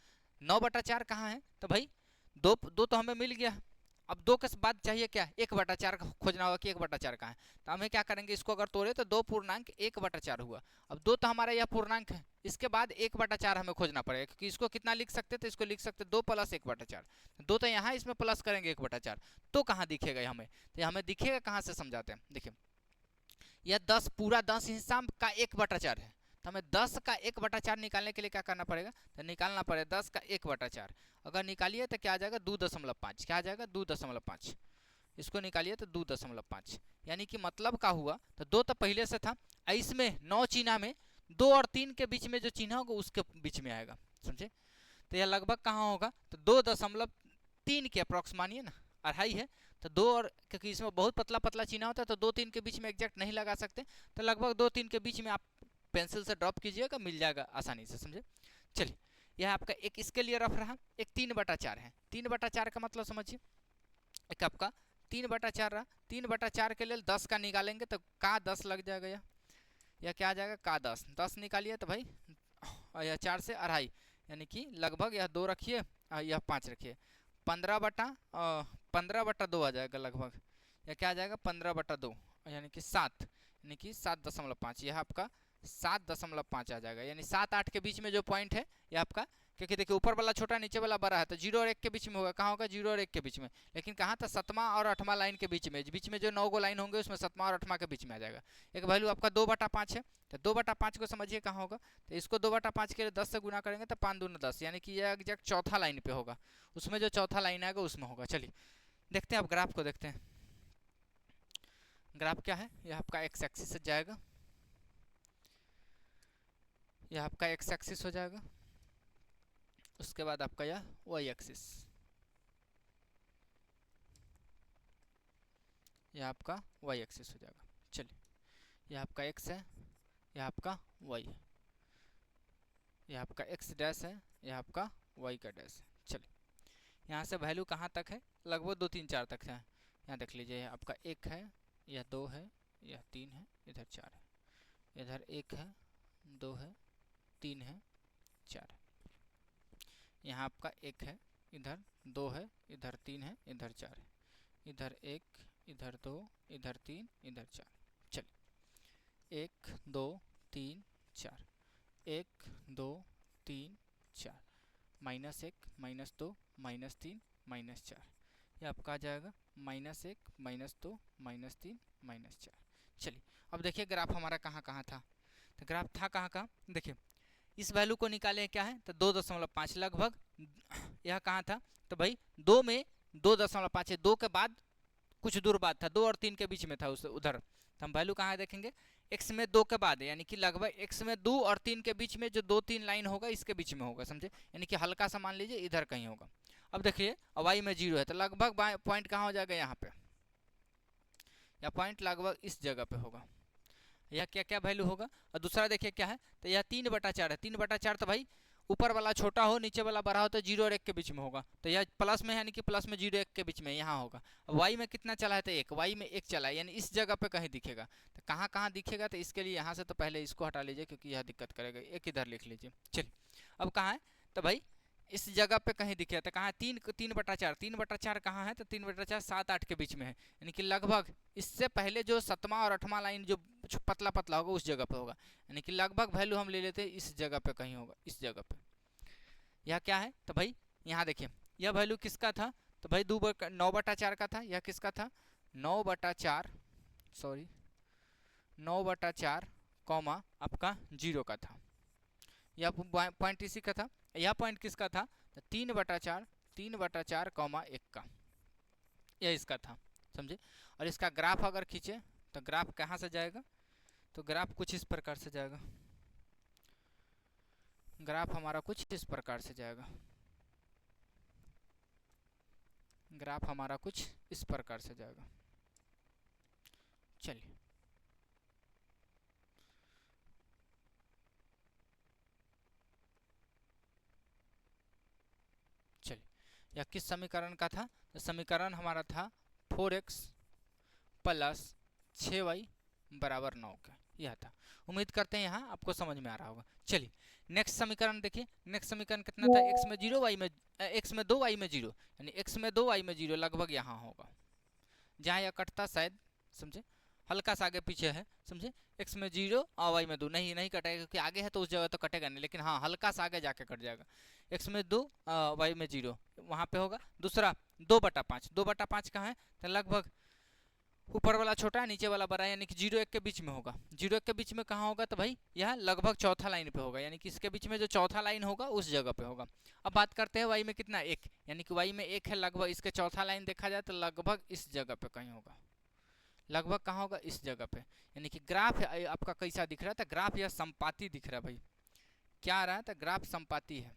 9/4 कहाँ है, तो भाई 2 2 तो हमें मिल गया, अब 2 के बाद चाहिए क्या 1/4 खोजना होगा कि 1/4 कहाँ है, तो हमें क्या करेंगे इसको अगर तोड़े तो 2 पूर्णांक 1/4 हुआ। अब 2 तो हमारा यह पूर्णांक है, इसके बाद 1/4 हमें खोजना पड़ेगा, क्योंकि इसको कितना लिख सकते तो इसको लिख सकते 2 + 1/4, 2 तो यहाँ इसमें प्लस करेंगे 1/4, तो कहाँ दिखेगा हमें, तो हमें दिखेगा कहाँ से समझाते हैं। देखिए यह 10 पूरा 10 हिस्सा का 1/4 है, तो हमें 10 का 1/4 निकालने के लिए क्या करना पड़ेगा, तो निकालना पड़ेगा 10 का 1/4, अगर निकालिए तो क्या आ जाएगा 2.5, क्या आ जाएगा 2.5, इसको निकालिए तो 2.5, यानी कि मतलब क्या हुआ, तो 2 तो पहले से था, इसमें 9 चिन्ह में 2 और 3 के बीच में जो चिन्ह होगा उसके बीच में आएगा, समझे। तो यह लगभग कहाँ होगा, तो 2.3 के अप्रॉक्स मानिए ना, 2.5 है, तो 2 और क्योंकि इसमें बहुत पतला पतला चिन्ह होता है तो 2 3 के बीच में एग्जैक्ट नहीं लगा सकते, तो लगभग 2 3 के बीच में आप पेंसिल से ड्रॉप कीजिएगा, मिल जाएगा आसानी से, समझे। चलिए यह आपका एक इसके लिए रफ रहा, एक 3/4 है, 3/4 का मतलब समझिए, एक आपका 3/4 रहा, 3/4 के लिए 10 का निकालेंगे तो का 10 लग जाएगा, यह क्या आ जाएगा का 10, 10 निकालिए तो भाई यह 4 से 2.5, यानी कि लगभग यह 2 रखिए यह 5 रखिए, 15/2 आ जाएगा लगभग, यह क्या आ जाएगा 15/2, यानी कि 7, यानी कि 7.5, यह आपका 7.5 आ जाएगा, यानी 7 8 के बीच में जो पॉइंट है यह आपका, क्योंकि देखिए ऊपर वाला छोटा नीचे वाला बड़ा है, तो 0 और 1 के बीच में होगा, कहाँ होगा 0 और 1 के बीच में, लेकिन कहाँ था 7वां और 8वां लाइन के बीच में जो 9 गो लाइन होंगे उसमें 7वां और 8वां के बीच में आ जाएगा। एक वैल्यू आपका 2/5 है, तो 2/5 को समझिए कहाँ होगा, तो इसको 2/5 के लिए 10 से गुना करेंगे तो 5 दूनी 10, यानी कि यह एग्जैक्ट चौथा लाइन पे होगा, उसमें जो चौथा लाइन आएगा उसमें होगा। चलिए देखते हैं, आप ग्राफ को देखते हैं, ग्राफ क्या है, यह आपका एक्स एक्सिस से जाएगा, यह आपका एक्स एक्सिस हो जाएगा, उसके बाद आपका यह वाई एक्सिस, यह आपका वाई एक्सिस हो जाएगा। चलिए, यह आपका एक्स है, यह आपका वाई है, यह आपका एक्स डैश है, यह आपका वाई का डैश है। चलिए, यहाँ से वैल्यू कहाँ तक है, लगभग 2 3 4 तक है। यहाँ देख लीजिए, यह आपका 1 है, यह 2 है, यह 3 है, इधर 4 है, इधर 1 है, 2 है, 3 है, 4 है। यहाँ आपका 1 है, इधर 2 है, इधर 3 है, इधर 4 है, इधर 1, इधर 2, इधर 3, इधर 4। चलिए, 1 2 3 4, 1 2 3 4, -1 -2 -3 -4, ये आपका आ जाएगा -1 -2 -3 -4। चलिए, अब देखिए ग्राफ हमारा कहाँ कहाँ था, तो ग्राफ था कहाँ कहाँ, देखिए इस वैल्यू को निकाले क्या है, तो 2.5 लगभग। यह कहाँ था, तो भाई 2 में 2.5 है, 2 के बाद कुछ दूर बाद था, 2 और 3 के बीच में था उस उधर, तो हम वैल्यू कहाँ देखेंगे, x में 2 के बाद है, यानी कि लगभग x में 2 और 3 के बीच में जो 2 3 लाइन होगा इसके बीच में होगा, समझे, यानी कि हल्का सा मान लीजिए इधर कहीं होगा। अब देखिए y में 0 है, तो लगभग पॉइंट कहाँ हो जाएगा, यहाँ पे, या पॉइंट लगभग इस जगह पे होगा। यह क्या क्या वैल्यू होगा, और दूसरा देखिए क्या है, तो यह 3/4 है, 3/4 तो भाई ऊपर वाला छोटा हो नीचे वाला बड़ा हो तो 0 और 1 के बीच में होगा, तो यह प्लस में है, यानी कि प्लस में 0 1 के बीच में यहाँ होगा। अब वाई में कितना चला है, तो 1, वाई में 1 चला है, यानी इस जगह पे कहीं दिखेगा, तो कहाँ कहाँ दिखेगा, तो इसके लिए यहाँ से तो पहले इसको हटा लीजिए क्योंकि यह दिक्कत करेगा, 1 इधर लिख लीजिए। चलिए, अब कहाँ है, तो भाई इस जगह पे कहीं दिखेगा, तो कहाँ है, 3/4, 3/4 कहाँ है, तो 3/4 7 8 के बीच में है, यानी कि लगभग इससे पहले जो 7वां और 8वां लाइन जो पतला पतला होगा उस जगह पे होगा, यानी कि लगभग वैल्यू हम ले लेते हैं इस जगह पे कहीं होगा, इस जगह पे। यह क्या है, तो भाई यहाँ देखिए यह वैल्यू किसका था, तो भाई 9/4 का था, यह किसका था 9/4, सॉरी 9/4 कॉमा आपका 0 का था, यह पॉइंट इसी का था। यह पॉइंट किसका था, 3/4 कॉमा 1 का, यह इसका था, समझे। और इसका ग्राफ अगर खींचे तो ग्राफ कहाँ से जाएगा, तो ग्राफ कुछ इस प्रकार से जाएगा, ग्राफ हमारा कुछ इस प्रकार से जाएगा, ग्राफ हमारा कुछ इस प्रकार से जाएगा। चलिए, यह किस समीकरण का था, तो समीकरण हमारा था 4x + 6y = 9 का, यह था। उम्मीद करते हैं यहाँ आपको समझ में आ रहा होगा। चलिए, नेक्स्ट समीकरण देखिए, नेक्स्ट समीकरण कितना था, x में 0 y में x में 2 y में 0, यानी x में 2 y में 0 लगभग यहाँ होगा, जहाँ यह कटता शायद, समझे, हल्का सा आगे पीछे है, समझे, x में 0 और y में 2 नहीं कटेगा क्योंकि आगे है तो उस जगह तो कटेगा नहीं, लेकिन हाँ हल्का सा आगे जाके कट जाएगा, x में 2 y में 0 वहाँ पे होगा। दूसरा 2/5, 2/5 कहाँ है, तो लगभग ऊपर वाला छोटा है नीचे वाला बड़ा है, यानी कि 0 1 के बीच में होगा, 0 1 के बीच में कहाँ होगा, तो भाई यह लगभग चौथा लाइन पे होगा, यानी कि इसके बीच में जो चौथा लाइन होगा उस जगह पे होगा। अब बात करते हैं y में कितना 1, यानी कि y में 1 है, लगभग इसके चौथा लाइन देखा जाए तो लगभग इस जगह पे कहीं होगा, लगभग कहाँ होगा, इस जगह पे। यानी कि ग्राफ आपका कैसा दिख रहा है, तो ग्राफ यह संपाती दिख रहा है भाई, क्या आ रहा है, तो ग्राफ संपाती है।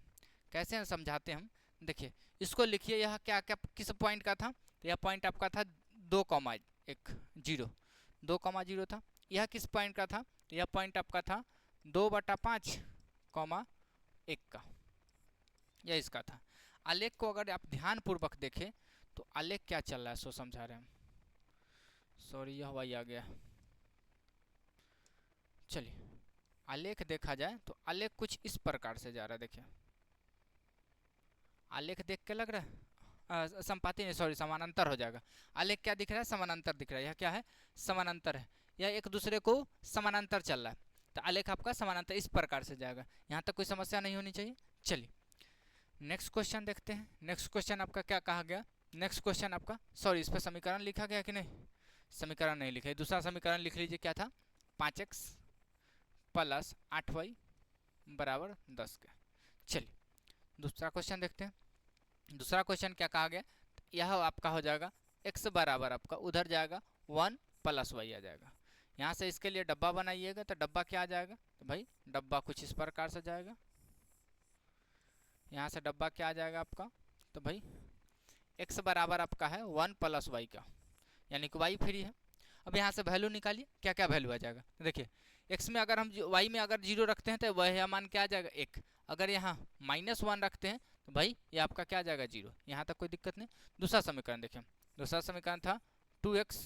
कैसे समझाते हम, देखिए इसको लिखिए, यह क्या क्या किस पॉइंट का था, तो यह पॉइंट आपका था 2,1 2,0 था। यह किस पॉइंट का था, तो यह पॉइंट आपका था 2/5, 1 का, यह इसका था। आलेख को अगर आप ध्यान पूर्वक देखें तो आलेख क्या चल रहा है सो समझा रहे हैं हम, सॉरी यह हवाई आ गया। चलिए, आलेख देखा जाए तो आलेख कुछ इस प्रकार से जा रहा है, देखिए आलेख देख के लग रहा है संपाती नहीं, सॉरी समानांतर हो जाएगा। आलेख क्या दिख रहा है, समानांतर दिख रहा है, यह क्या है, समानांतर है, यह एक दूसरे को समानांतर चल रहा है, तो आलेख आपका समानांतर इस प्रकार से जाएगा, यहाँ तक कोई समस्या नहीं होनी चाहिए। चलिए नेक्स्ट क्वेश्चन देखते हैं, नेक्स्ट क्वेश्चन आपका क्या कहा गया, नेक्स्ट क्वेश्चन आपका, सॉरी इस पर समीकरण लिखा गया कि नहीं, समीकरण नहीं लिखा है, दूसरा समीकरण लिख लीजिए, क्या था 5x + 8y = 10 का। चलिए दूसरा क्वेश्चन देखते हैं, दूसरा क्वेश्चन क्या कहा गया, यह आपका हो जाएगा x बराबर आपका उधर जाएगा 1 + y आ जाएगा, यहाँ से इसके लिए डब्बा बनाइएगा तो डब्बा क्या आ जाएगा, तो भाई डब्बा कुछ इस प्रकार से जाएगा। यहाँ से डब्बा क्या आ जाएगा आपका, तो भाई x बराबर आपका है 1 + y का, यानी कि y फ्री है। अब यहाँ से वैल्यू निकालिए, क्या क्या वैल्यू आ जाएगा। तो देखिए x में अगर हम y में अगर 0 रखते हैं तो वह मान क्या आ जाएगा 1। अगर यहाँ -1 रखते हैं तो भाई ये आपका क्या आ जाएगा 0। यहाँ तक कोई दिक्कत नहीं। दूसरा समीकरण देखिए, दूसरा समीकरण था 2x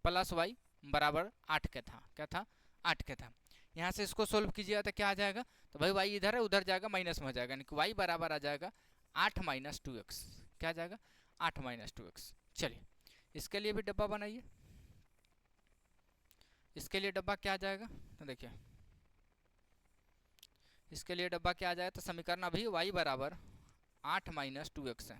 + y बराबर 8 का था, क्या था 8 का था। यहाँ से इसको सोल्व कीजिएगा तो क्या आ जाएगा, तो भाई y इधर है उधर जाएगा माइनस में हो जाएगा, यानी कि y बराबर आ जाएगा 8 - 2x, क्या आ जाएगा 8 - 2x। चलिए इसके लिए भी डब्बा बनाइए, इसके लिए डब्बा क्या आ जाएगा, तो देखिए इसके लिए डब्बा क्या आ जाएगा, तो समीकरण अभी y बराबर 8 - 2x है,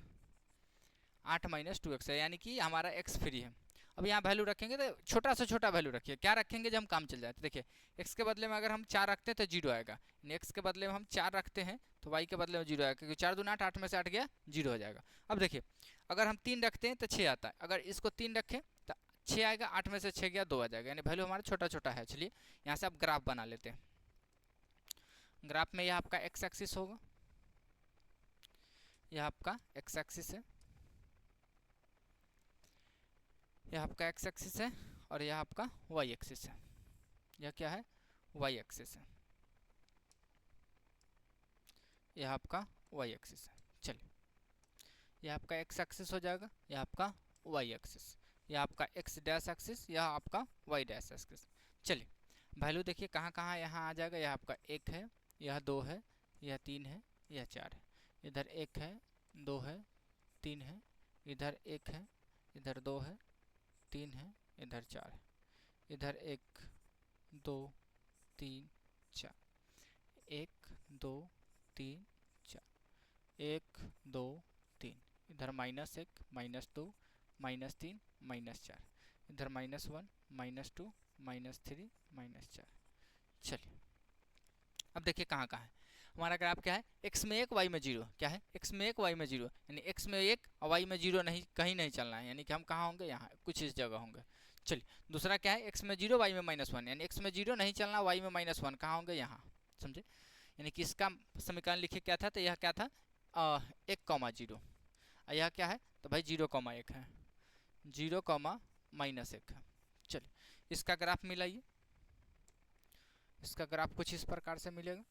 8 - 2x है, यानी कि हमारा x फ्री है। अब यहाँ वैल्यू रखेंगे तो छोटा से छोटा वैल्यू रखिए, क्या रखेंगे जब हम काम चल जाए। तो देखिए x के बदले में अगर हम 4 रखते हैं तो 0 आएगा, x के बदले में हम 4 रखते हैं तो y के बदले में 0 आएगा, क्योंकि 4 दूना 8, 8 में से 8 गया 0 हो जाएगा। अब देखिए अगर हम 3 रखते हैं तो 6 आता है, अगर इसको 3 रखें तो 6 आएगा, 8 में से 6 गया 2 आ जाएगा, यानी वैल्यू हमारा छोटा छोटा है। चलिए यहाँ से आप ग्राफ बना लेते हैं। ग्राफ में यह आपका x एक्सिस होगा, यह आपका x एक्सिस है, यह आपका x एक्सिस है, और यह आपका y एक्सिस है। यह क्या है, y एक्सिस है, यह आपका y एक्सिस है। चलिए यह आपका x एक्सिस हो जाएगा, यह आपका y एक्सिस, यह आपका x डैश एक्सिस, यह आपका y डैश एक्सिस। चलिए वैल्यू देखिए कहाँ कहाँ यहाँ आ जाएगा, यह आपका 1 है, यह 2 है, यह 3 है, यह 4 है, इधर 1 है 2 है 3 है, इधर 1 है, इधर 2 है 3 है, इधर 4 है, इधर 1 2 3 4, 1 2 3 4, 1 2 3, इधर -1 -2 -3 -4, इधर -1 -2 -3 -4। चलिए अब देखिए कहाँ कहाँ है हमारा ग्राफ, क्या है x में 1 y में 0, क्या है x में 1 y में 0, यानी x में 1 और y में 0 नहीं, कहीं नहीं चलना है, यानी कि हम कहाँ होंगे, यहाँ कुछ इस जगह होंगे। चलिए दूसरा क्या है, x में 0 y में -1, यानी x में 0 नहीं चलना, y में -1 कहाँ होंगे, यहाँ, समझे। यानी कि इसका समीकरण लिखिए क्या था, तो यह क्या था 1,0, यह क्या है, तो भाई 0,1 है, 0,-1 है। चलिए इसका ग्राफ मिलाइए, इसका ग्राफ कुछ इस प्रकार से मिलेगा।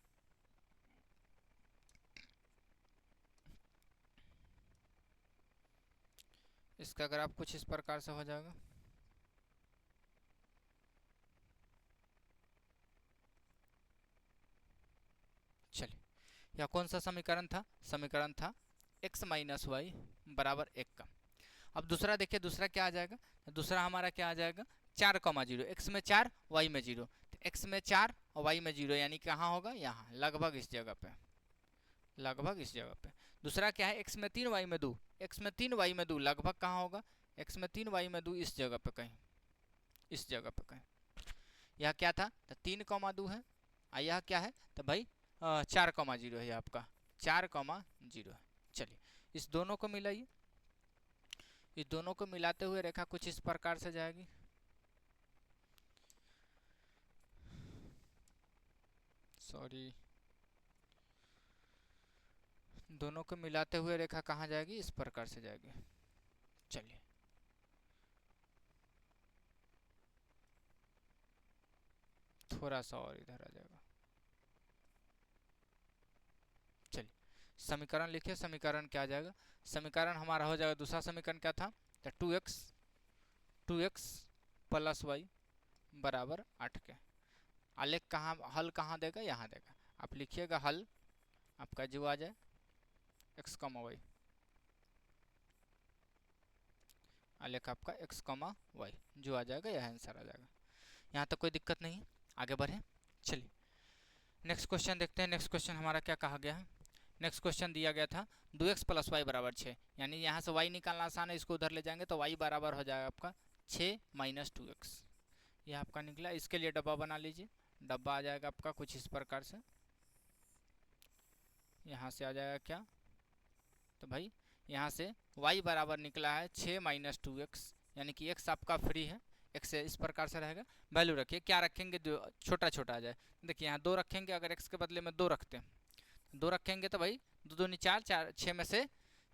इसका ग्राफ कुछ इस प्रकार से हो जाएगा। चलिए यह कौन सा समीकरण था, समीकरण था x - y बराबर 1 का। अब दूसरा देखिए, दूसरा क्या आ जाएगा, दूसरा हमारा क्या आ जाएगा 4,0, x में 4 y में 0, तो x में 4 और y में 0, यानी कहाँ होगा, यहाँ लगभग इस जगह पे, लगभग इस जगह पे। दूसरा क्या है, x में 3 y में 2, x में 3 y में 2 लगभग कहाँ होगा, x में 3 y में 2 इस जगह पे कहीं, इस जगह पे कहीं। यह क्या था, तो 3,2 है, और यह क्या है, तो भाई 4,0 है, आपका 4,0 है। चलिए इस दोनों को मिलाइए, इस दोनों को मिलाते हुए रेखा कुछ इस प्रकार से जाएगी। सॉरी, दोनों को मिलाते हुए रेखा कहाँ जाएगी, इस प्रकार से जाएगी। चलिए थोड़ा सा और इधर आ जाएगा। चलिए समीकरण लिखिए, समीकरण क्या आ जाएगा, समीकरण हमारा हो जाएगा, दूसरा समीकरण क्या था, तो 2x + y बराबर 8 के। आलेख कहाँ, हल कहाँ देगा, यहाँ देगा, आप लिखिएगा हल आपका जो आ जाए x, y, आलेख आपका x, y जो आ जाएगा यह आंसर आ जाएगा। यहाँ तक कोई दिक्कत नहीं है, आगे बढ़ें। चलिए नेक्स्ट क्वेश्चन देखते हैं। नेक्स्ट क्वेश्चन हमारा क्या कहा गया है, नेक्स्ट क्वेश्चन दिया गया था 2x + y बराबर 6, यानी यहाँ से y निकालना आसान है, इसको उधर ले जाएंगे तो y बराबर हो जाएगा आपका 6 - 2x, यह आपका निकला। इसके लिए डब्बा बना लीजिए, डब्बा आ जाएगा आपका कुछ इस प्रकार से, यहाँ से आ जाएगा क्या, तो भाई यहाँ से y बराबर निकला है 6 - 2x, यानी कि x आपका फ्री है, x से इस प्रकार से रहेगा। वैल्यू रखिए, क्या रखेंगे जो छोटा छोटा आ जाए। देखिए यहाँ 2 रखेंगे, अगर x के बदले में 2 रखते हैं, 2 रखेंगे तो भाई 2 दूनी 4, 4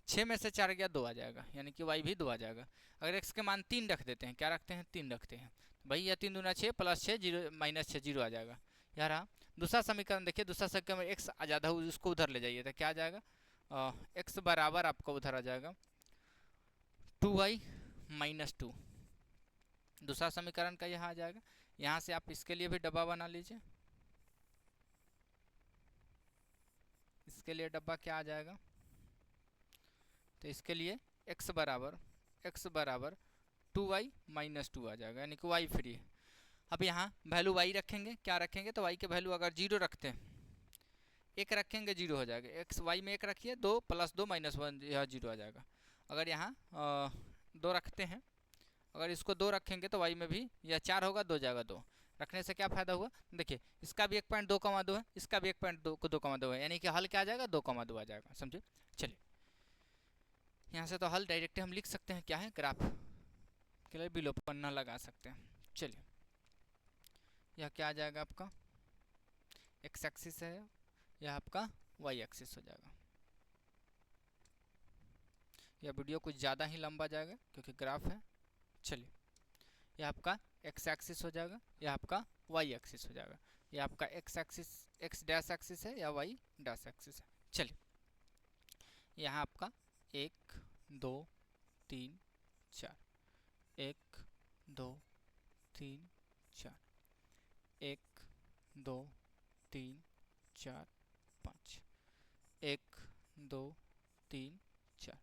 6 में से 4 गया 2 आ जाएगा, यानी कि y भी 2 आ जाएगा। अगर x के मान 3 रख देते हैं, क्या रखते हैं 3 रखते हैं, भाई यह 3 दूना 6 प्लस 6 जीरो माइनस 6 जीरो आ जाएगा। यार हाँ, दूसरा समीकरण देखिए, दूसरा समीकरण में x आ जाता है, उसको उधर ले जाइए तो क्या आ जाएगा, x बराबर आपका उधर आ जाएगा 2y माइनस 2। दूसरा समीकरण का यहाँ आ जाएगा। यहाँ से आप इसके लिए भी डब्बा बना लीजिए, इसके लिए डब्बा क्या आ जाएगा, तो इसके लिए x बराबर 2y माइनस 2 आ जाएगा, यानी कि y फ्री है। अब यहाँ वैल्यू y रखेंगे, क्या रखेंगे, तो y के वैल्यू अगर 0 रखते हैं, 1 रखेंगे 0 हो जाएगा, x y में 1 रखिए, 2 प्लस 2 माइनस 1, यह 0 आ जाएगा। अगर यहाँ 2 रखते हैं, अगर इसको 2 रखेंगे तो y में भी यह 4 होगा, 2 जाएगा 2, रखने से क्या फ़ायदा हुआ, देखिए इसका भी 1.2,2 है, इसका भी 1.2,2 है, यानी कि हल क्या आ जाएगा 2,2 आ जाएगा, समझे। चलिए यहाँ से तो हल डायरेक्ट हम लिख सकते हैं, क्या है ग्राफ के लिए विलोपन लगा सकते हैं। चलिए यह क्या आ जाएगा आपका x एक्सिस है, यह आपका y एक्सिस हो जाएगा। यह वीडियो कुछ ज़्यादा ही लंबा जाएगा क्योंकि ग्राफ है। चलिए यह आपका x एक्सिस हो जाएगा, यह आपका y एक्सिस हो जाएगा, यह आपका x डैश एक्सिस है या y डैश एक्सिस है। चलिए यहाँ आपका 1 2 3 4, 1 2 3 4, 1 2 3 4 5, 1 2 3 4,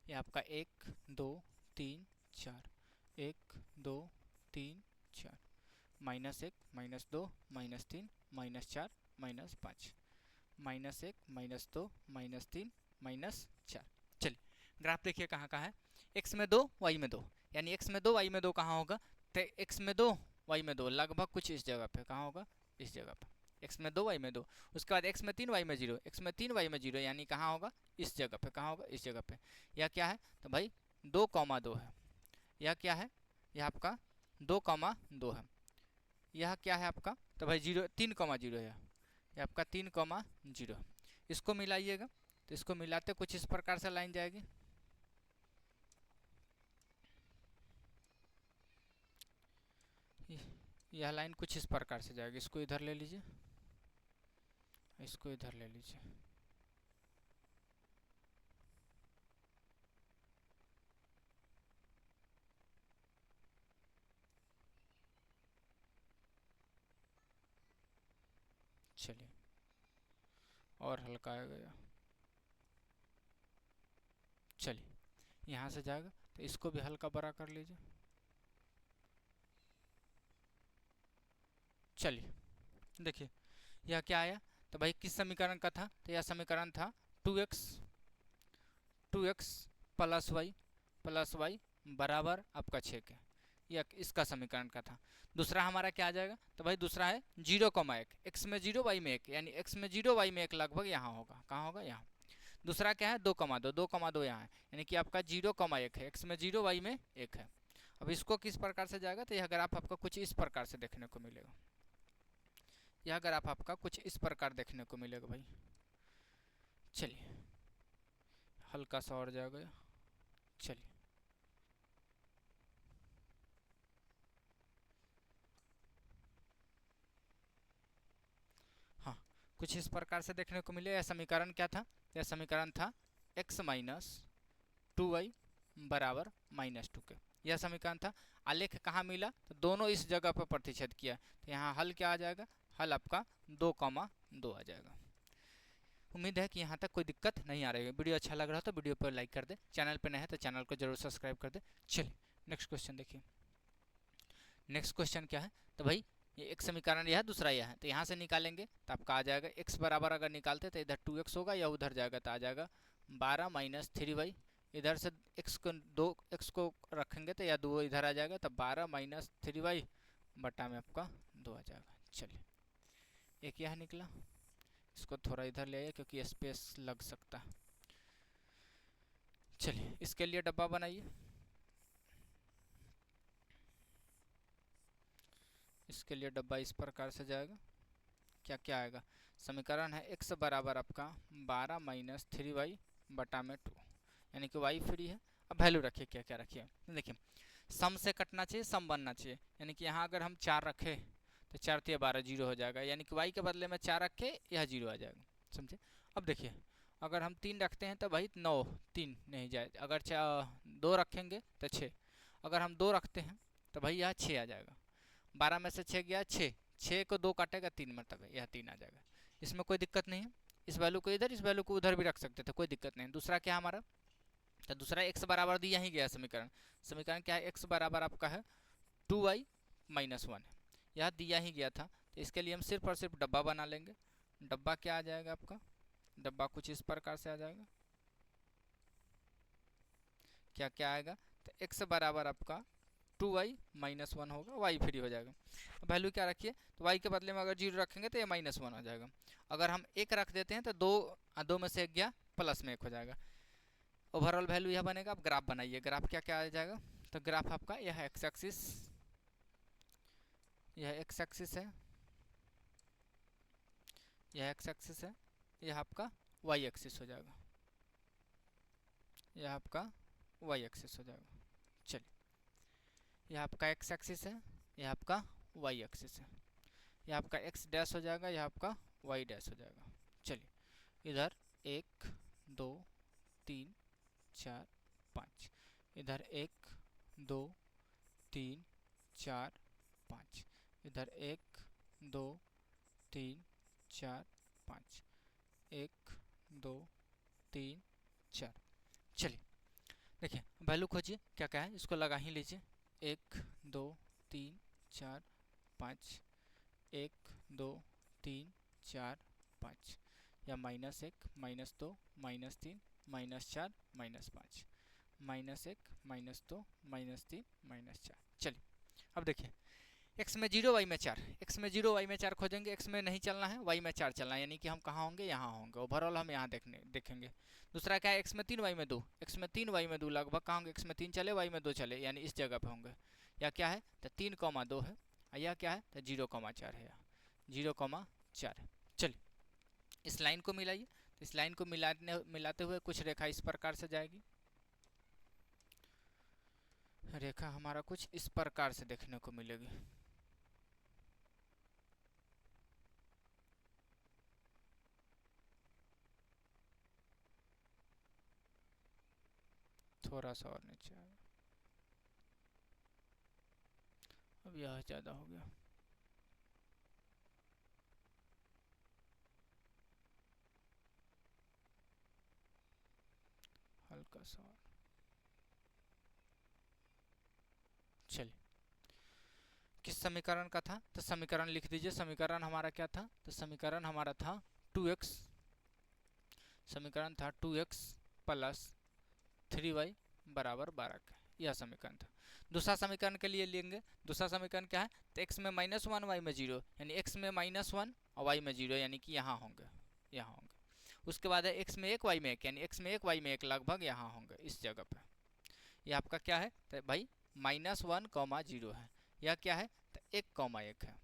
ये आपका 1 2 3 4, 1 2 3 4, -1 -2 -3 -4 -5, -1 -2 -3 -4। चलिए ग्राफ देखिए कहाँ कहाँ है, x में 2 y में 2, यानी x में 2 y में 2 कहाँ होगा, तो x में 2 y में 2 लगभग कुछ इस जगह पे, कहाँ होगा इस जगह पे, x में 2 y में 2, उसके बाद x में 3 y में 0, x में 3 y में 0, यानी कहाँ होगा इस जगह पे, कहाँ होगा इस जगह पे। यह क्या है, तो भाई 2,2 है, यह क्या है, यह आपका 2,2 है, यह क्या है आपका, तो भाई 3,0 है, यह आपका 3,0। इसको मिलाइएगा, तो इसको मिलाते कुछ इस प्रकार से लाइन जाएगी, यह लाइन कुछ इस प्रकार से जाएगी, इसको इधर ले लीजिए, इसको इधर ले लीजिए, चलिए और हल्का आ गया। चलिए यहाँ से जाएगा तो इसको भी हल्का बड़ा कर लीजिए। चलिए देखिए यह क्या आया, तो भाई किस समीकरण का था, तो यह समीकरण था 2x प्लस वाई बराबर आपका 6 के, यह इसका समीकरण का था। दूसरा हमारा क्या आ जाएगा, तो भाई दूसरा है 0,1, x में 0 y में 1, यानी x में 0 y में 1 लगभग यहाँ होगा, कहाँ होगा यहाँ। दूसरा क्या है 2,2 यहाँ है, यानी कि आपका 0,1 है, x में 0 y में 1 है। अब इसको किस प्रकार से जाएगा, तो यह ग्राफ आपका कुछ इस प्रकार से देखने को मिलेगा, यह ग्राफ आपका कुछ इस प्रकार देखने को मिलेगा भाई। चलिए हल्का सा और जाएगा, चलिए हाँ कुछ इस प्रकार से देखने को मिले। यह समीकरण क्या था, यह समीकरण था x माइनस 2y बराबर -2 के, यह समीकरण था। आलेख कहाँ मिला, तो दोनों इस जगह पर प्रतिच्छेद किया, तो यहाँ हल क्या आ जाएगा, हल आपका 2,2 आ जाएगा। उम्मीद है कि यहाँ तक कोई दिक्कत नहीं आ रही है। वीडियो अच्छा लग रहा है तो वीडियो पर लाइक कर दे, चैनल पर नए हैं तो चैनल को जरूर सब्सक्राइब कर दे। चलिए नेक्स्ट क्वेश्चन देखिए, नेक्स्ट क्वेश्चन क्या है, तो भाई ये एक समीकरण यह है, दूसरा यह है, तो यहाँ से निकालेंगे तो आपका आ जाएगा x बराबर, अगर निकालते तो इधर 2x होगा या उधर जाएगा तो आ जाएगा 12 - 3y, इधर से x को रखेंगे तो या 2 इधर आ जाएगा, तो 12 - 3y बटा में आपका 2 आ जाएगा। चलिए एक यह निकला, इसको थोड़ा इधर ले आइए क्योंकि स्पेस लग सकता है। चलिए इसके लिए डब्बा बनाइए, इसके लिए डब्बा इस प्रकार से जाएगा। क्या क्या आएगा, समीकरण है x बराबर आपका 12 माइनस 3y बटा में 2, यानी कि y फ्री है। अब वैल्यू रखिए, क्या क्या रखिए, देखिए सम से कटना चाहिए, सम बनना चाहिए, यानी कि यहाँ अगर हम 4 रखें तो 4 तिया 12 जीरो हो जाएगा, यानी कि y के बदले में 4 रखे यह जीरो आ जाएगा, समझे। अब देखिए अगर हम 3 रखते हैं तो भाई 9, 3 नहीं जाए, अगर 2 रखेंगे तो 6, अगर हम 2 रखते हैं तो भाई यह 6 आ जाएगा, 12 में से 6 गया 6, 6 को 2 काटेगा 3 मरतबा, यह 3 आ जाएगा। इसमें कोई दिक्कत नहीं है, इस वैल्यू को इधर, इस वैल्यू को उधर भी रख सकते थे, कोई दिक्कत नहीं। दूसरा क्या हमारा, तो दूसरा x बराबर दिया ही गया समीकरण, समीकरण क्या है, x बराबर आपका है 2y माइनस 1 है, यह दिया ही गया था। तो इसके लिए हम सिर्फ और सिर्फ डब्बा बना लेंगे। डब्बा क्या आ जाएगा आपका, डब्बा कुछ इस प्रकार से आ जाएगा। क्या क्या आएगा, तो x बराबर आपका 2y माइनस 1 होगा, y फ्री हो जाएगा। अब वैल्यू क्या रखिए, तो y के बदले में अगर जीरो रखेंगे तो ये माइनस 1 हो जाएगा। अगर हम 1 रख देते हैं तो 2 में से 1 गया, प्लस में 1 हो जाएगा। ओवरऑल वैल्यू यह बनेगा। आप ग्राफ बनाइए, ग्राफ क्या क्या आ जाएगा, तो ग्राफ आपका यह एक्स एक्सिस, यह एक्स एक्सिस है, यह एक्स एक्सिस है, यह आपका वाई एक्सिस हो जाएगा, यह आपका वाई एक्सिस हो जाएगा। चलिए यह आपका एक्स एक्सिस है, यह आपका वाई एक्सिस है, यह आपका एक्स डैश हो जाएगा, यह आपका वाई डैश हो जाएगा। चलिए इधर 1 2 3 4 5, इधर 1 2 3 4 5, इधर 1 2 3 4 5, 1 2 3 4। चलिए देखिए वैल्यू खोजिए, क्या क्या है, इसको लगा ही लीजिए। 1 2 3 4 5, 1 2 3 4 5, या -1 -2 -3 -4 -5, -1 -2 -3 -4। चलिए अब देखिए x में 0 y में 4, x में 0 y में 4 खोजेंगे, x में नहीं चलना है, y में 4 चलना है, यानी कि हम कहाँ होंगे, यहाँ होंगे। ओवरऑल हम यहाँ देखेंगे। दूसरा क्या है, x में 3 y में 2, x में 3 y में 2 लगभग कहाँ होंगे, x में 3 चले y में 2 चले, यानी इस जगह पे होंगे। या क्या है, तो 3,2 है, यह क्या है, तो 0,4 है, 0,4 है। चलिए इस लाइन को मिलाइए, तो इस लाइन को मिलाते हुए कुछ रेखा इस प्रकार से जाएगी। रेखा हमारा कुछ इस प्रकार से देखने को मिलेगी। थोड़ा सा और नीचे आएगा, अब यह ज़्यादा हो गया। हल्का सा और, चलिए किस समीकरण का था, तो समीकरण लिख दीजिए। समीकरण हमारा क्या था, तो समीकरण हमारा था 2x, समीकरण था 2x प्लस 3y बराबर 12 का, यह समीकरण था। दूसरा समीकरण के लिए लेंगे, दूसरा समीकरण क्या है, तो x में -1 y में 0, यानी x में -1 और y में 0, यानी कि यहाँ होंगे, यहाँ होंगे। उसके बाद है x में 1 y में 1, यानी x में 1 y में 1 लगभग यहाँ होंगे इस जगह पे। यह आपका क्या है, तो भाई -1, 0 है, यह क्या है, तो 1,1 है।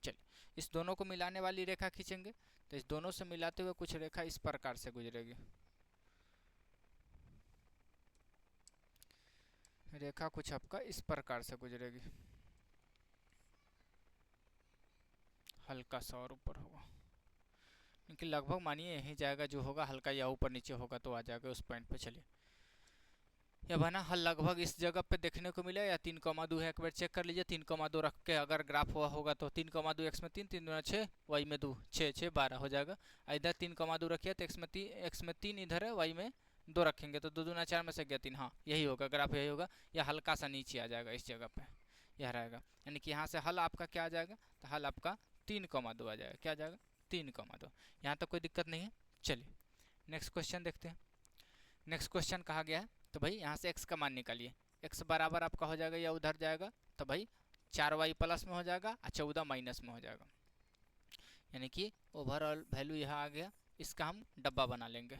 चलिए इस दोनों को मिलाने वाली रेखा खींचेंगे, तो इस दोनों से मिलाते हुए कुछ रेखा इस प्रकार से गुजरेगी। रेखा कुछ आपका इस प्रकार से गुजरेगी, हल्का सा और ऊपर होगा, क्योंकि लगभग मानिए यहीं जाएगा, जो होगा हल्का या ऊपर नीचे होगा तो आ जाएगा उस पॉइंट पे। चलिए यह बना हल लगभग इस जगह पे देखने को मिला, या 3,2 है, एक बार चेक कर लीजिए। 3,2 रख के अगर ग्राफ हुआ होगा तो 3,2 x में 3, 3 दूना 6, y में 2, 6 6 12 हो जाएगा। इधर 3,2 रखिए तो x में 3 इधर है, y में 2 रखेंगे तो 2 दूना 4 में से गया 3, हाँ यही होगा, ग्राफ यही होगा। यह हल्का सा नीचे आ जाएगा इस जगह पर, यह रहेगा, यानी कि यहाँ से हल आपका क्या आ जाएगा, तो हल आपका 3,2 आ जाएगा। क्या आ जाएगा, 3,2। यहाँ तक कोई दिक्कत नहीं है। चलिए नेक्स्ट क्वेश्चन देखते हैं। नेक्स्ट क्वेश्चन कहा गया है, तो भाई यहाँ से x का मान निकालिए। x बराबर आपका हो जाएगा, या उधर जाएगा तो भाई 4y प्लस में हो जाएगा और 14 माइनस में हो जाएगा, यानी कि ओवरऑल वैल्यू यहाँ आ गया। इसका हम डब्बा बना लेंगे।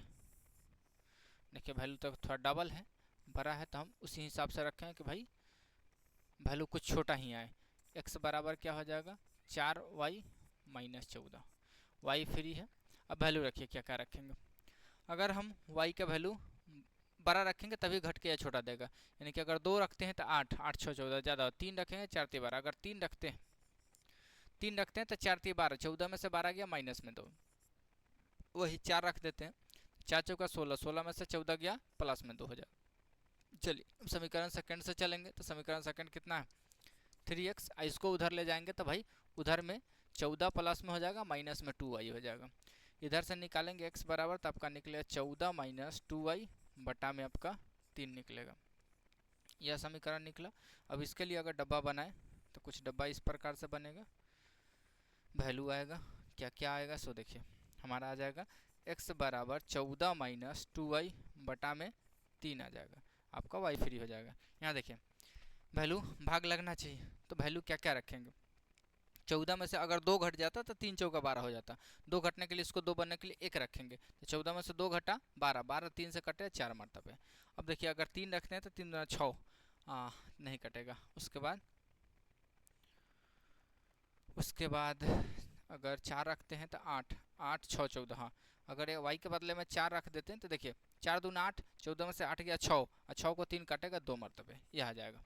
देखिए वैल्यू तो थोड़ा डबल है, बड़ा है, तो हम उसी हिसाब से रखें कि भाई वैल्यू कुछ छोटा ही आए। x बराबर क्या हो जाएगा 4y माइनस 14, y फ्री है। अब वैल्यू रखिए, क्या क्या रखेंगे। अगर हम y का वैल्यू बड़ा रखेंगे तभी घट के या छोटा देगा, यानी कि अगर 2 रखते हैं तो 8, 8 6 14 ज़्यादा, 3 रखेंगे 4 3 12, अगर 3 रखते हैं तो 4 3 12, 14 में से 12 गया माइनस में 2, वही 4 रख देते हैं, 4 चौका 16, 16 में से 14 गया प्लस में 2 हो जाए। चलिए समीकरण सेकंड से चलेंगे, तो समीकरण सेकंड कितना है 3x, इसको उधर ले जाएंगे तो भाई उधर में 14 प्लस में हो जाएगा माइनस में 2y हो जाएगा। इधर से निकालेंगे x बराबर, तो आपका निकलेगा 14 माइनस 2y बटा में आपका 3 निकलेगा। यह समीकरण निकला। अब इसके लिए अगर डब्बा बनाए तो कुछ डब्बा इस प्रकार से बनेगा, वैल्यू आएगा, क्या क्या आएगा सो देखिए, हमारा आ जाएगा x बराबर 14 माइनस 2y बटा में 3 आ जाएगा, आपका y फ्री हो जाएगा। यहाँ देखिए वैल्यू भाग लगना चाहिए, तो वैल्यू क्या क्या रखेंगे, 14 में से अगर 2 घट जाता तो 3 चौका 12 हो जाता, 2 घटने के लिए इसको 2 बनने के लिए 1 रखेंगे, तो 14 में से 2 घटा 12, 12 3 से कटे 4 मरतबे। अब देखिए अगर 3 रखते हैं तो 3 दूना 6, नहीं कटेगा। उसके बाद अगर 4 रखते हैं तो 8, 8 6 14, हाँ अगर ये y के बदले में 4 रख देते हैं तो देखिए 4 दूना 8, 14 में से 8 गया 6, और 6 को 3 काटेगा 2 मरतबे, यह आ जाएगा।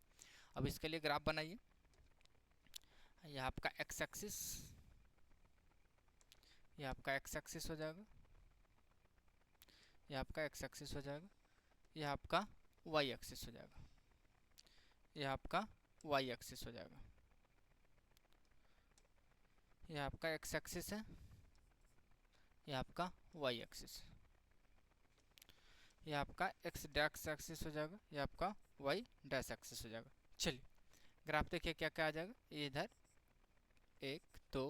अब इसके लिए ग्राफ बनाइए, यह आपका x एक्सिस, यह आपका x एक्सिस हो जाएगा, यह आपका x एक्सिस हो जाएगा, यह आपका y एक्सिस हो जाएगा, यह आपका y एक्सिस हो जाएगा, यह आपका x एक्सिस है, यह आपका y एक्सिस, यह आपका x डैश एक्सिस हो जाएगा, यह आपका y डैश एक्सिस हो जाएगा। चलिए ग्राफ देखिए क्या क्या आ जाएगा, ये इधर 1 2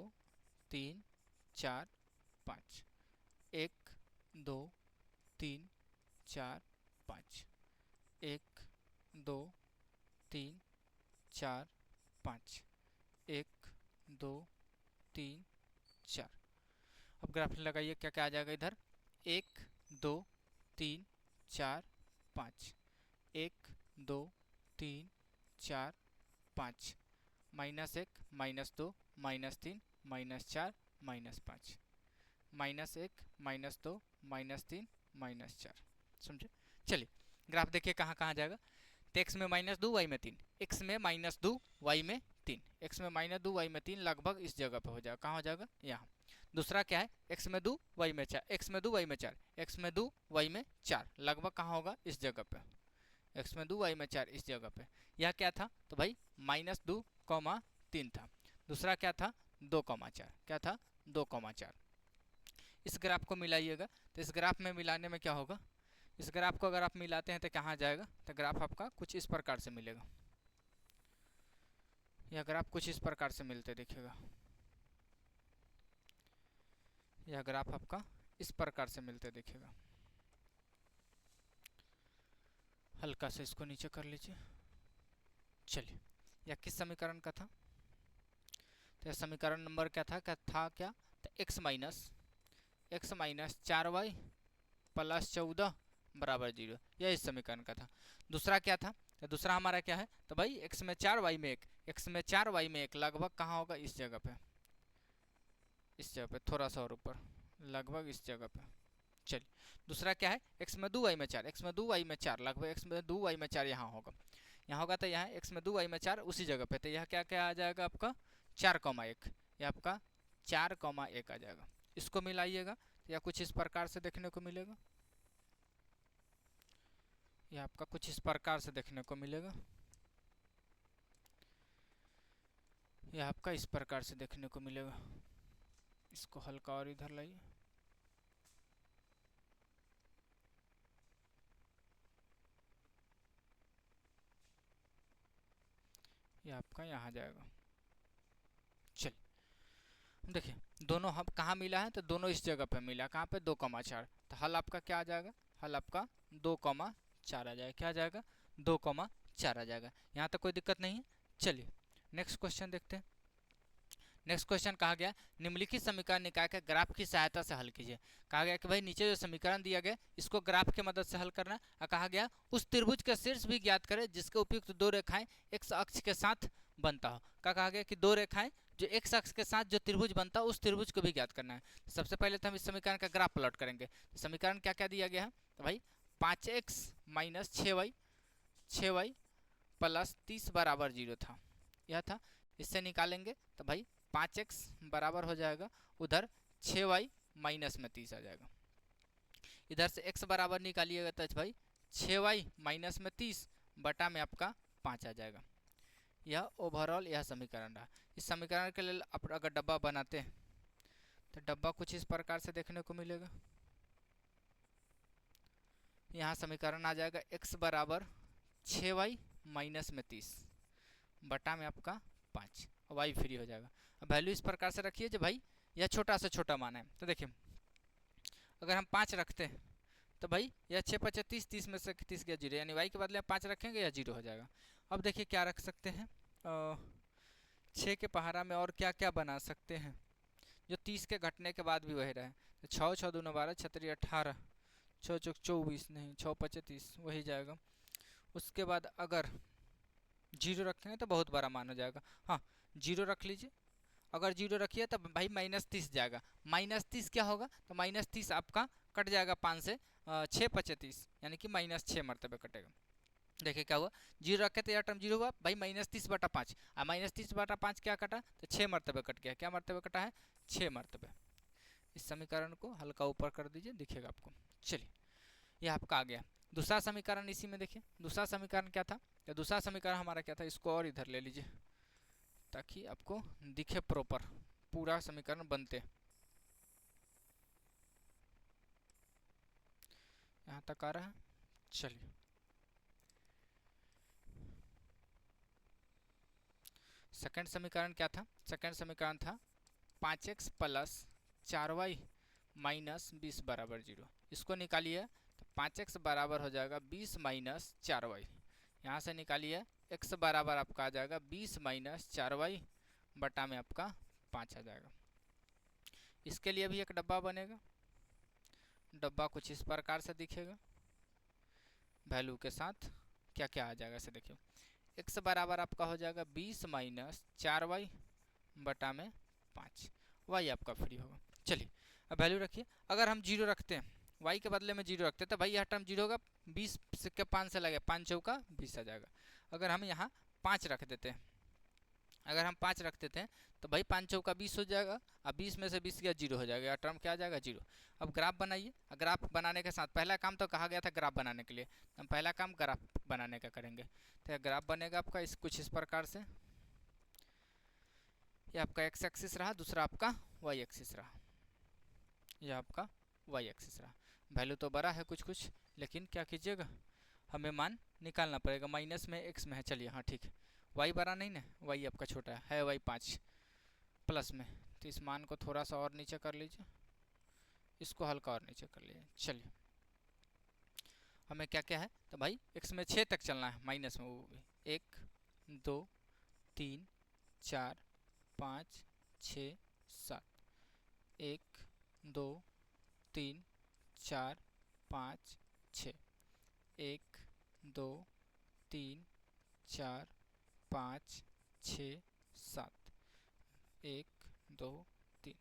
3 4 5, 1 2 3 4 5, 1 2 3 4 5, 1 2 3 4। अब ग्राफ लगाइए क्या क्या आ जाएगा, इधर 1 2 3 4 5, 1 2 3 4 5, -1 -2 -3 -4 -5, -1 -2 -3 -4, समझे। चलिए ग्राफ देखिए कहाँ कहाँ जाएगा, तो x में -2 y में 3, x में -2 y में 3, x में -2 y में 3 लगभग इस जगह पे हो जाएगा, कहाँ हो जाएगा यहाँ। दूसरा क्या है x में 2 y में 4, x में 2 y में 4, x में 2 y में 4 लगभग कहाँ होगा इस जगह पे, x में 2 y में 4 इस जगह पे। यह क्या था तो भाई -2, 3 था। दूसरा क्या था 2, 4, क्या था 2, 4। इस ग्राफ को मिलाइएगा, तो इस ग्राफ में मिलाने में क्या होगा, इस ग्राफ को अगर आप मिलाते हैं तो कहाँ जाएगा, तो ग्राफ आपका कुछ इस प्रकार से मिलेगा, यह ग्राफ कुछ इस प्रकार से मिलते दिखेगा, यह ग्राफ आपका इस प्रकार से मिलते दिखेगा। हल्का से इसको नीचे कर लीजिए। चलिए यह किस समीकरण का था, तो यह समीकरण नंबर क्या था, क्या तो x माइनस 4y प्लस 14 बराबर 0, यह इस समीकरण का था। दूसरा क्या था, तो दूसरा हमारा क्या है, तो भाई x में 4 y में 1, x में 4 y में 1 लगभग कहाँ होगा इस जगह पे, इस जगह पे थोड़ा सा और ऊपर, लगभग इस जगह पे। चलिए दूसरा क्या है, x में 2 y में 4, x में 2 y में 4 लगभग, x में 2 y में 4 यहाँ होगा, यहाँ होगा तो यहाँ x में 2 y में 4 उसी जगह पे, तो यह क्या क्या आ जाएगा आपका 4,1, यह आपका 4,1 आ जाएगा। इसको मिलाइएगा तो यह कुछ इस प्रकार से देखने को मिलेगा, यह आपका कुछ इस प्रकार से देखने को मिलेगा, यह आपका इस प्रकार से देखने को मिलेगा। इसको हल्का और इधर लाइए, यह आपका यहाँ जाएगा। चलिए देखिए दोनों हम कहाँ मिला है, तो दोनों इस जगह पे मिला, कहाँ पे 2, 4, तो हल आपका क्या आ जाएगा, हल आपका 2, 4 आ जाएगा, क्या आ जाएगा 2, 4 आ जाएगा। यहाँ तक कोई दिक्कत नहीं है। चलिए नेक्स्ट क्वेश्चन देखते हैं। नेक्स्ट क्वेश्चन कहा गया निम्नलिखित समीकरण निकाय के ग्राफ की सहायता से हल कीजिए। कहा गया कि भाई नीचे जो समीकरण दिया गया इसको ग्राफ की मदद से हल करना है। कहा गया उस त्रिभुज का शीर्ष भी ज्ञात करें जिसके उपयुक्त दो रेखाएं एक्स अक्ष के साथ बनता हो। कहा गया कि दो रेखाएं जो एक्स अक्ष के साथ जो त्रिभुज बनता है उस त्रिभुज को भी ज्ञात करना है। सबसे पहले तो हम इस समीकरण का ग्राफ प्लॉट करेंगे। समीकरण क्या क्या दिया गया है तो भाई 5x माइनस 6y प्लस 30 बराबर 0 था, यह था। इससे निकालेंगे तो भाई 5x बराबर हो जाएगा उधर 6y माइनस में 30 आ जाएगा। इधर से x बराबर निकालिएगा तो भाई 6y माइनस में 30 बटा में आपका 5 आ जाएगा। यह ओवरऑल यह समीकरण रहा। इस समीकरण के लिए आप अगर डब्बा बनाते हैं तो डब्बा कुछ इस प्रकार से देखने को मिलेगा। यहाँ समीकरण आ जाएगा x बराबर 6y माइनस में 30 बटा में आपका 5, y फ्री हो जाएगा। अब वैल्यू इस प्रकार से रखिए जो भाई यह छोटा से छोटा मान है। तो देखिए अगर हम 5 रखते हैं तो भाई यह 6 5 30, 30 में से 30 गया 0, यानी y के बदले 5 रखेंगे या 0 हो जाएगा। अब देखिए क्या रख सकते हैं 6 के पहाड़ा में और क्या क्या बना सकते हैं जो 30 के घटने के बाद भी वही रहे। तो 6 6 2 12 छतरी 18, 6 चौक 24, नहीं 6 5 30 वही जाएगा। उसके बाद अगर 0 रखेंगे तो बहुत बड़ा मान हो जाएगा। हाँ 0 रख लीजिए, अगर 0 रखिए तो भाई माइनस 30 जाएगा। माइनस 30 क्या होगा तो माइनस 30 आपका कट जाएगा 5 से 6 5 30, यानी कि माइनस 6 मरतबे कटेगा। देखिए क्या हुआ 0 रखे तो यह टर्म 0 हुआ भाई माइनस 30 बटा 5, और माइनस 30 बटा 5 क्या कटा तो 6 मरतबे कट गया। क्या मरतबे कटा है 6 मरतबे। इस समीकरण को हल्का ऊपर कर दीजिए दिखेगा आपको। चलिए यह आपका आ गया। दूसरा समीकरण इसी में देखिए, दूसरा समीकरण क्या था, या दूसरा समीकरण हमारा क्या था, इसको और इधर ले लीजिए ताकि आपको दिखे प्रॉपर पूरा समीकरण बनते। यहाँ तक आ रहा है। चलिए सेकंड समीकरण क्या था, सेकंड समीकरण था 5x प्लस 4y माइनस 20 बराबर 0। इसको निकालिए तो 5x बराबर हो जाएगा 20 माइनस 4y। यहाँ से निकालिए x बराबर आपका आ जाएगा 20 माइनस 4y बटा में आपका 5 आ जाएगा। इसके लिए भी एक डब्बा बनेगा। डब्बा कुछ इस प्रकार से दिखेगा वैल्यू के साथ। क्या क्या आ जाएगा इसे देखिए, x बराबर आपका हो जाएगा 20 माइनस 4y बटा में 5, y आपका फ्री होगा। चलिए अब वैल्यू रखिए। अगर हम 0 रखते हैं y के बदले में 0 रखते हैं तो भाई यह टर्म 0 होगा, 20 के 5 से लगे 5 चौका 20 आ जाएगा। अगर हम यहाँ 5 रख देते हैं, अगर हम 5 रख देते हैं तो भाई 5 चौका 20 हो जाएगा, अब 20 में से 20 गया 0 हो जाएगा। टर्म क्या आ जाएगा 0। अब ग्राफ बनाइए। ग्राफ बनाने के साथ पहला काम तो कहा गया था ग्राफ बनाने के लिए, हम पहला काम ग्राफ बनाने का करेंगे। तो ग्राफ बनेगा आपका इस कुछ इस प्रकार से। ये आपका x एक्सिस रहा, दूसरा आपका y एक्सिस रहा, यह आपका y एक्सिस रहा। वैल्यू तो बड़ा है कुछ कुछ, लेकिन क्या कीजिएगा हमें मान निकालना पड़ेगा। माइनस में x में है, चलिए हाँ ठीक है। y बड़ा नहीं ना, y आपका छोटा है y 5 प्लस में, तो इस मान को थोड़ा सा और नीचे कर लीजिए, इसको हल्का और नीचे कर लीजिए। चलिए हमें क्या क्या है तो भाई x में 6 तक चलना है, माइनस में वो भी 1 2 3 4 5 6 7, 1 2 3 4 5 6, 1 2 3 4 5 6 7, 1 2 3,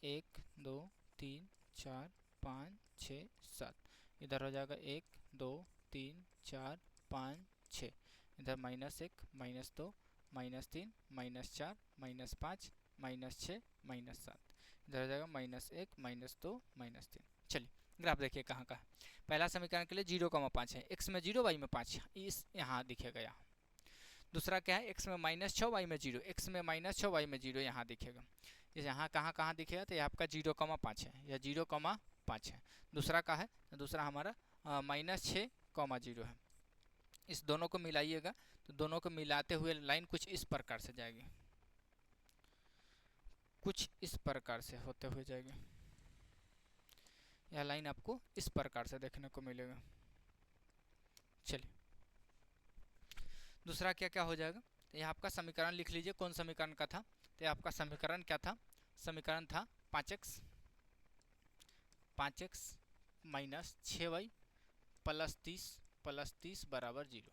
1 2 3 4 5 6 7, इधर हो जाएगा 1 2 3 4 5 6, इधर -1 -2 -3 -4 -5 -6 -7, इधर हो जाएगा -1 -2 -3। चलिए ग्राफ देखिए कहाँ का है। पहला समीकरण के लिए 0,5 है, x में 0 y में 5, इस यहाँ दिखेगा यहाँ। दूसरा क्या है x में -6 y में 0, x में -6 y में 0 यहाँ दिखेगा। इस यहाँ कहाँ कहाँ दिखेगा तो ये आपका 0,5 है, यह 0,5 है। दूसरा का है, दूसरा हमारा -6,0 है। इस दोनों को मिलाइएगा तो दोनों को मिलाते हुए लाइन कुछ इस प्रकार से जाएगी, कुछ इस प्रकार से होते हुए जाएगी। यह लाइन आपको इस प्रकार से देखने को मिलेगा। चलिए दूसरा क्या क्या हो जाएगा तो यह आपका समीकरण लिख लीजिए। कौन समीकरण का था तो ये आपका समीकरण क्या था, समीकरण था 5x माइनस 6y प्लस 30 बराबर 0,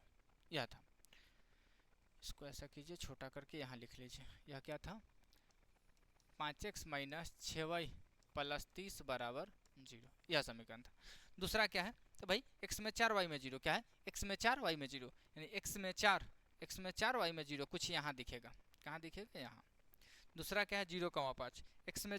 यह था। इसको ऐसा कीजिए छोटा करके यहाँ लिख लीजिए, यह क्या था 5x माइनस 6y प्लस 30 बराबर 0, यह समीकरण था। दूसरा क्या है, तो भाई x में 4 y में 0, क्या है x में 4 y में 0, यानी x में 4 y में 0 कुछ यहाँ दिखेगा, कहाँ दिखेगा यहाँ। दूसरा क्या है 0,5, x में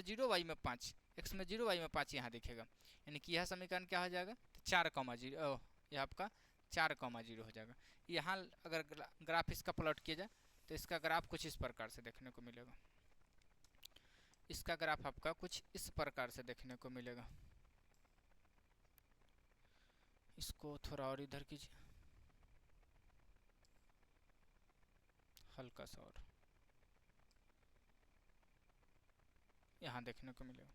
0 y में 5, x में 0 y में 5 यहाँ दिखेगा, यानी कि यह समीकरण क्या हो जाएगा 4,0, यह आपका 4,0 हो जाएगा। यहाँ अगर ग्राफ इसका प्लॉट किया जाए तो इसका ग्राफ कुछ इस प्रकार से देखने को मिलेगा, इसका ग्राफ आपका कुछ इस प्रकार से देखने को मिलेगा। इसको थोड़ा और इधर कीजिए, हल्का सा और यहाँ देखने को मिलेगा।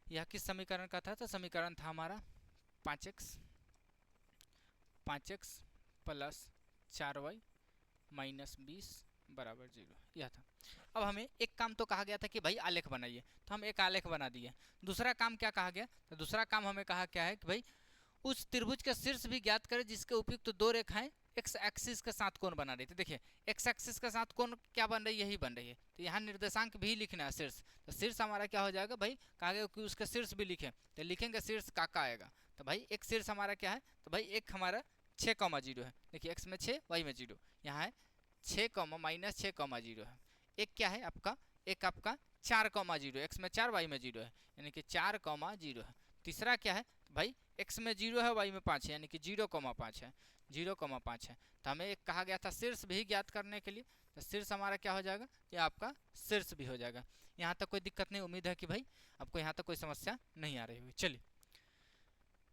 यह किस समीकरण का था, तो समीकरण था हमारा 5x प्लस 4y माइनस 20 बराबर 0, यह था। अब हमें एक काम तो कहा गया था कि भाई आलेख बनाइए, तो हम एक आलेख बना दिए। दूसरा काम क्या कहा गया, तो दूसरा काम हमें कहा क्या है कि भाई उस त्रिभुज का शीर्ष भी ज्ञात करें जिसके उपयुक्त दो रेखाएं एक्स एक्सिस के साथ कोण बना रही थी। देखिए एक्स एक्सिस के साथ कोण क्या बन रही है, यही बन रही है, तो यहाँ निर्देशांक भी लिखना है शीर्ष। तो शीर्ष हमारा क्या हो जाएगा भाई, कहा गया कि उसका शीर्ष भी लिखें, तो लिखेंगे शीर्ष का आएगा। तो भाई एक शीर्ष हमारा क्या है, तो भाई एक हमारा 6,0 है। देखिए एक्स में 6 वाई में 0, यहाँ है 6 माइनस 6,0 है। एक क्या है आपका, एक आपका 4,0, एक्स में 4 वाई में 0 है, यानी कि 4,0 है। तीसरा क्या है भाई, एक्स में 0 है वाई में 5 है, यानी कि 0,5 है, 0,5 है। तो हमें एक कहा गया था शीर्ष भी ज्ञात करने के लिए, तो शीर्ष हमारा क्या हो जाएगा, ये आपका शीर्ष भी हो जाएगा। यहाँ तक कोई दिक्कत नहीं, उम्मीद है कि भाई आपको यहाँ तक कोई समस्या नहीं आ रही होगी। चलिए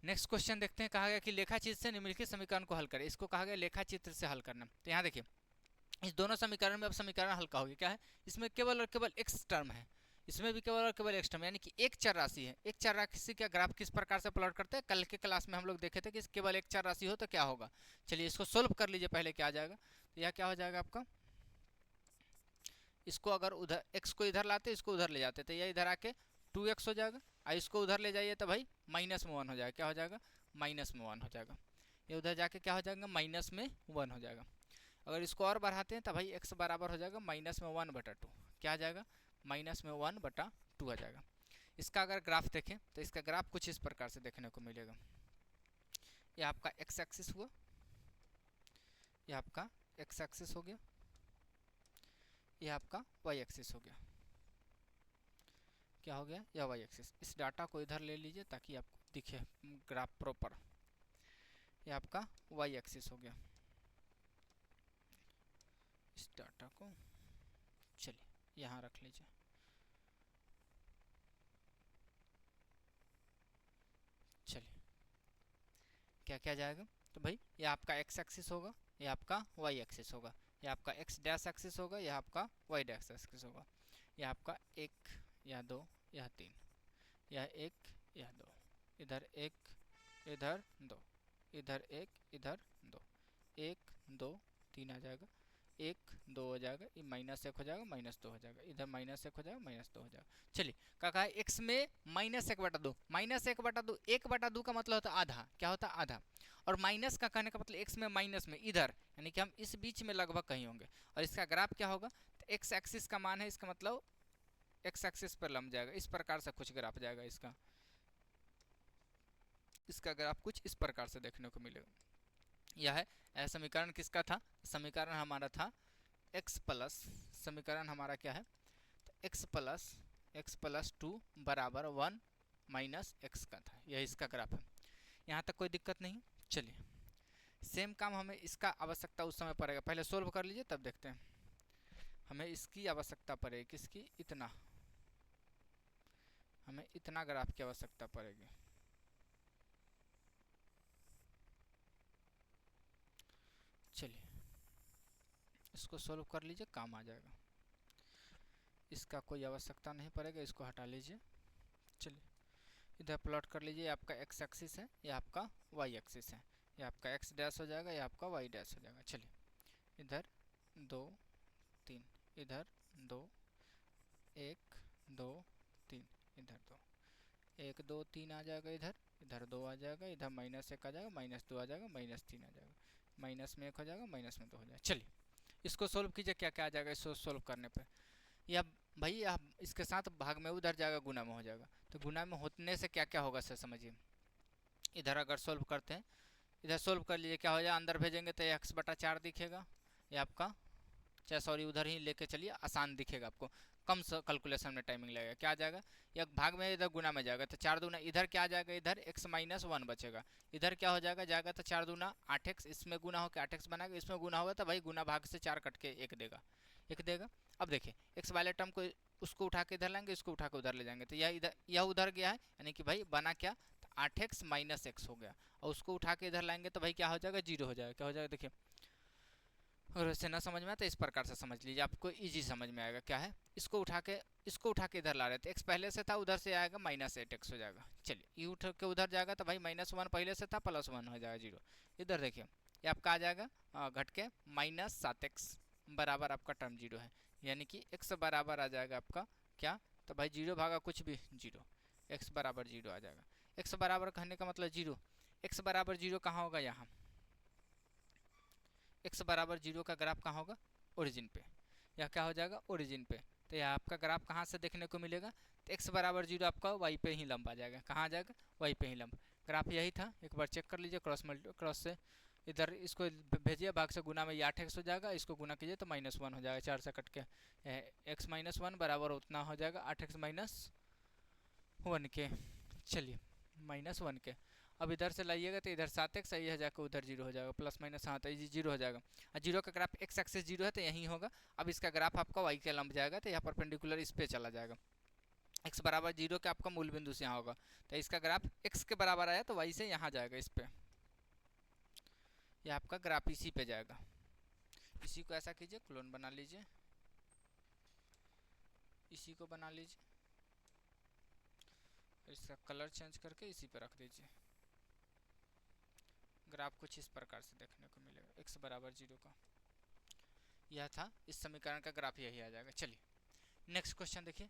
नेक्स्ट क्वेश्चन देखते हैं। कहा गया कि लेखा चित्र से निम्नलिखित समीकरण को हल करें, इसको कहा गया लेखा चित्र से हल करना। तो यहाँ देखिए इस दोनों समीकरण में अब समीकरण हल्का हो गया, क्या है इसमें केवल और केवल एक्स टर्म है, इसमें भी केवल और केवल एक्स टर्म, यानी कि एक चर राशि है। एक चर राशि का ग्राफ किस प्रकार से प्लॉट करते हैं, कल के क्लास में हम लोग देखे थे कि केवल एक चर राशि हो तो क्या होगा। चलिए इसको सोल्व कर लीजिए पहले, क्या आ जाएगा, तो यह क्या हो जाएगा आपका, इसको अगर उधर एक्स को इधर लाते इसको उधर ले जाते तो यह इधर आके 2x हो जाएगा, और इसको उधर ले जाइए तो भाई माइनस में 1 हो जाएगा, क्या हो जाएगा माइनस में 1 हो जाएगा। ये उधर जाके क्या हो जाएगा माइनस में 1 हो जाएगा। अगर इसको और बढ़ाते हैं तो भाई x बराबर हो जाएगा माइनस में 1/2, क्या आ जाएगा माइनस में 1/2 आ जाएगा। इसका अगर ग्राफ देखें तो इसका ग्राफ कुछ इस प्रकार से देखने को मिलेगा। यह आपका x एक्सिस हुआ, यह आपका x एक्सिस हो गया, यह आपका y एक्सिस हो गया, क्या हो गया यह y एक्सिस। इस डाटा को इधर ले लीजिए ताकि आपको दिखे ग्राफ प्रॉपर। यह आपका y एक्सिस हो गया, इस डाटा को चलिए यहाँ रख लीजिए। चलिए क्या क्या जाएगा, तो भाई ये आपका x एक्सिस होगा, ये आपका y एक्सिस होगा, ये आपका x डैश एक्सिस होगा, यह आपका y डैश एक्सिस होगा। यह आपका 1 यह 2 यह 3 यह 1 यह 2, इधर 1 इधर 2 इधर 1 इधर 2, 1 2 3 आ जाएगा, 1 2 हो जाएगा, ये -1 हो जाएगा, -2 हो जाएगा, इधर -1 हो जाएगा, -2 हो जाएगा। चलिए क्या कहा है x में -1/2, -1/2 1/2 का मतलब होता है आधा, क्या होता है आधा, और माइनस का कहने का मतलब x में माइनस में इधर, यानी कि हम इस बीच में लगभग कहीं होंगे। और इसका ग्राफ क्या होगा, तो x एक्सिस का मान है, इसका मतलब x एक्सिस पर लंब जाएगा, इस प्रकार से कुछ ग्राफ जाएगा इसका। इसका ग्राफ कुछ इस प्रकार से देखने को मिलेगा। यह है समीकरण किसका था, समीकरण हमारा था x प्लस, समीकरण हमारा क्या है तो x प्लस 2 बराबर 1 माइनस x का था, यह इसका ग्राफ है। यहाँ तक कोई दिक्कत नहीं। चलिए सेम काम हमें इसका आवश्यकता उस समय पड़ेगा, पहले सोल्व कर लीजिए तब देखते हैं। हमें इसकी आवश्यकता पड़ेगी, किसकी, इतना, हमें इतना ग्राफ की आवश्यकता पड़ेगी। चलिए इसको सोल्व कर लीजिए, काम आ जाएगा, इसका कोई आवश्यकता नहीं पड़ेगा, इसको हटा लीजिए। चलिए इधर प्लॉट कर लीजिए, आपका x एक्सिस है, यह आपका y एक्सिस है, यह आपका x डैश हो जाएगा, यह आपका y डैश हो जाएगा। चलिए इधर 2 3 इधर 2, 1 2 3, इधर 2, 1 2 3 आ जाएगा, इधर इधर 2 आ जाएगा, इधर -1 आ जाएगा, -2 आ जाएगा, -3 आ जाएगा, माइनस में 1 हो जाएगा, माइनस में 2 हो जाएगा। चलिए इसको सोल्व कीजिए, क्या क्या आ जाएगा इसको सोल्व करने पर। या भाई या इसके साथ भाग में उधर जाएगा, गुना में हो जाएगा। तो गुना में होने से क्या क्या होगा सर समझिए। इधर अगर सोल्व करते हैं, इधर सोल्व कर लीजिए, क्या हो जाएगा, अंदर भेजेंगे तो x/4 दिखेगा, ये आपका, चाहे सॉरी उधर ही लेके चलिए, आसान दिखेगा आपको, कम कैलकुलेशन में टाइमिंग लगेगा। क्या आ जाएगा, या भाग में इधर गुना में जाएगा तो 4 दूना, इधर क्या आ जाएगा, इधर x-1 बचेगा, इधर क्या हो जाएगा, जाएगा तो 4 दूना 8x, इसमें गुना होकर 8x बनाएगा, इसमें गुना होगा तो भाई गुना भाग से 4 कट के 1 देगा, 1 देगा। अब देखिए x वाले टर्म को उसको उठा के इधर लाएंगे, इसको उठा के उधर ले जाएंगे, तो यह इधर यह उधर गया है, यानी कि भाई बना क्या, 8x - x हो गया, और उसको उठा के इधर लाएंगे तो भाई क्या हो जाएगा, 0 हो जाएगा। क्या हो जाएगा देखिए, और वैसे ना समझ में आता है इस प्रकार से समझ लीजिए, आपको इजी समझ में आएगा। क्या है, इसको उठा के इधर ला रहे थे, x पहले से था, उधर से आएगा -8x हो जाएगा। चलिए ये उठ के उधर जाएगा तो भाई -1 पहले से था, +1 हो जाएगा 0। इधर देखिए ये आपका आ जाएगा घट के -7x बराबर आपका टर्म 0 है, यानी कि x बराबर आ जाएगा आपका क्या, तो भाई 0 भागा कुछ भी 0, x बराबर 0 आ जाएगा। x बराबर कहने का मतलब 0, x बराबर 0 कहाँ होगा, यहाँ x बराबर 0 का ग्राफ कहाँ होगा, ओरिजिन पे, या क्या हो जाएगा, ओरिजिन पे। तो यह आपका ग्राफ कहाँ से देखने को मिलेगा, तो x बराबर 0 आपका y पे ही लंब आ जाएगा, कहाँ आ जाएगा, y पे ही लंब। ग्राफ यही था, एक बार चेक कर लीजिए, क्रॉस से इधर इसको भेजिए, भाग से गुना में ये 8x हो जाएगा, इसको गुना कीजिए तो -1 हो जाएगा, 4 से कट के x-1 बराबर उतना हो जाएगा 8x - 1 के। चलिए -1 के, अब इधर से लाइएगा तो इधर 7x सही है, जाकर उधर 0 हो जाएगा, +- हाँ तो ये 0 हो जाएगा, और 0 का ग्राफ x एक्सिस 0 है तो यही होगा। अब इसका ग्राफ आपका y के लंब जाएगा, तो यहाँ परपेंडिकुलर इस पे चला जाएगा, x बराबर 0 के आपका मूल बिंदु से यहाँ होगा, तो इसका ग्राफ x के बराबर आया तो y से यहाँ जाएगा, इस पे यह आपका ग्राफ इसी पे जाएगा। इसी को ऐसा कीजिए, क्लोन बना लीजिए, इसी को बना लीजिए, इसका कलर चेंज करके इसी पे रख दीजिए। ग्राफ कुछ इस प्रकार से देखने को मिलेगा, x बराबर 0 का यह था, इस समीकरण का ग्राफ यही आ जाएगा। चलिए नेक्स्ट क्वेश्चन देखिए,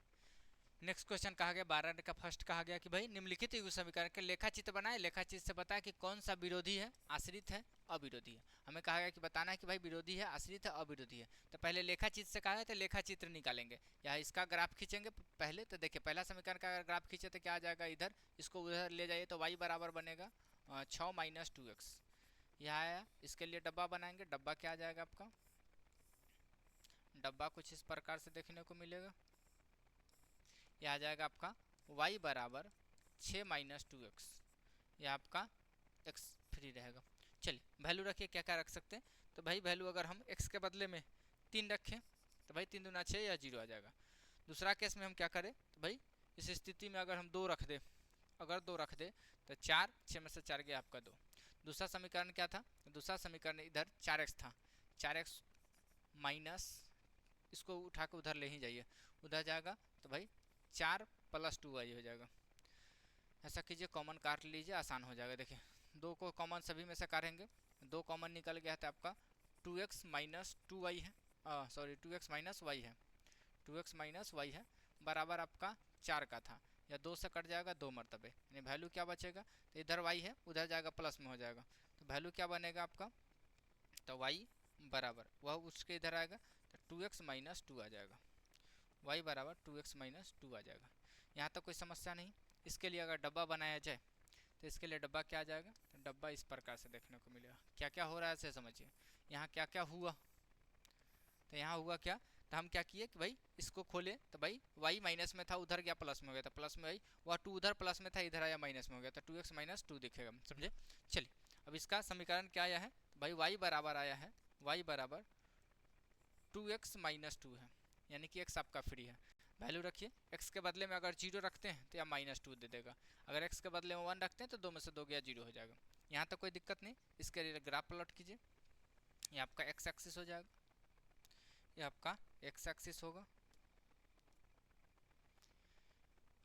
नेक्स्ट क्वेश्चन कहा गया 12 का फर्स्ट कहा गया कि भाई निम्नलिखित युग्म समीकरण के लेखाचित्र बनाए, लेखाचित्र से बताया कि कौन सा विरोधी है, आश्रित है, अविरोधी है। हमें कहा गया कि बताना है कि भाई विरोधी है, आश्रित है, अविरोधी है। तो पहले लेखाचित्र से कहा गया तो लेखाचित्र निकालेंगे, या इसका ग्राफ खींचेंगे पहले। तो देखिए पहला समीकरण का ग्राफ खींचे तो क्या आ जाएगा, इधर इसको उधर ले जाइए तो y बराबर बनेगा 6 - 2x, यह आया। इसके लिए डब्बा बनाएंगे, डब्बा क्या आ जाएगा आपका, डब्बा कुछ इस प्रकार से देखने को मिलेगा, यह आ जाएगा आपका y बराबर 6 - 2x, यह आपका x फ्री रहेगा। चलिए वैल्यू रखिए, क्या क्या रख सकते हैं, तो भाई वैल्यू अगर हम x के बदले में 3 रखें तो भाई 3 दूना 6 या 0 आ जाएगा। दूसरा केस में हम क्या करें, तो भाई इस स्थिति में अगर हम 2 रख दें, अगर 2 रख दे तो 4, 6 में से 4 गया आपका 2। दूसरा समीकरण क्या था, दूसरा समीकरण इधर 4x था, 4x माइनस, इसको उठा के उधर ले ही जाइए, उधर जाएगा तो भाई 4 + 2y हो जाएगा। ऐसा कीजिए, कॉमन काट लीजिए, आसान हो जाएगा। देखिए 2 को कॉमन सभी में से काटेंगे, 2 कॉमन निकल गया था आपका, 2x - 2y है, सॉरी 2x - y है, 2x - y है, बराबर आपका 4 का था, या 2 से कट जाएगा 2 मरतबे, यानी वैल्यू क्या बचेगा, तो इधर y है, उधर जाएगा प्लस में हो जाएगा, तो वैल्यू क्या बनेगा आपका, तो y बराबर वह उसके इधर आएगा तो 2x - 2 आ जाएगा, y बराबर 2x - 2 आ जाएगा। यहाँ तक कोई समस्या नहीं। इसके लिए अगर डब्बा बनाया जाए तो इसके लिए डब्बा क्या आ जाएगा, तो डब्बा इस प्रकार से देखने को मिलेगा। क्या क्या हो रहा है ऐसे समझिए, यहाँ क्या क्या हुआ, तो यहाँ हुआ क्या, तो हम क्या किए कि भाई इसको खोले तो भाई y माइनस में था, उधर गया प्लस में हो गया, तो प्लस में भाई वह 2 उधर प्लस में था, इधर आया माइनस में हो गया, तो 2x - 2 दिखेगा, समझे। चलिए अब इसका समीकरण क्या आया है, भाई y बराबर आया है, y बराबर 2x - 2 है, यानी कि x आपका फ्री है। वैल्यू रखिए, x के बदले में अगर 0 रखते हैं तो या -2 दे देगा, अगर x के बदले में 1 रखते हैं तो 2 में से 2 गया 0 हो जाएगा। यहाँ तक कोई दिक्कत नहीं। इसके लिए ग्राफ प्लॉट कीजिए, ये आपका x एक्सिस हो जाएगा, ये आपका x एक्सिस होगा,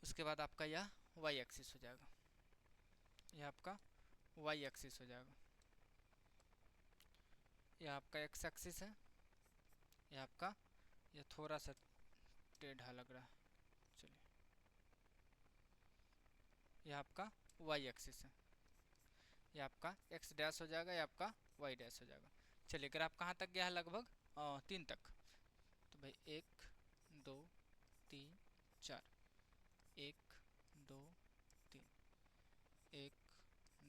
उसके बाद आपका यह y एक्सिस हो जाएगा, यह आपका y एक्सिस हो जाएगा, यह आपका x एक्सिस है, यह आपका ये थोड़ा सा टेढ़ा लग रहा है। चलिए, ये आपका वाई एक्सिस है, ये आपका एक्स डैश हो जाएगा, ये आपका वाई डैश हो जाएगा। चलिए, ग्राफ कहाँ तक गया है? लगभग 3 तक। तो भाई 1 2 3 4, 1 2 3, 1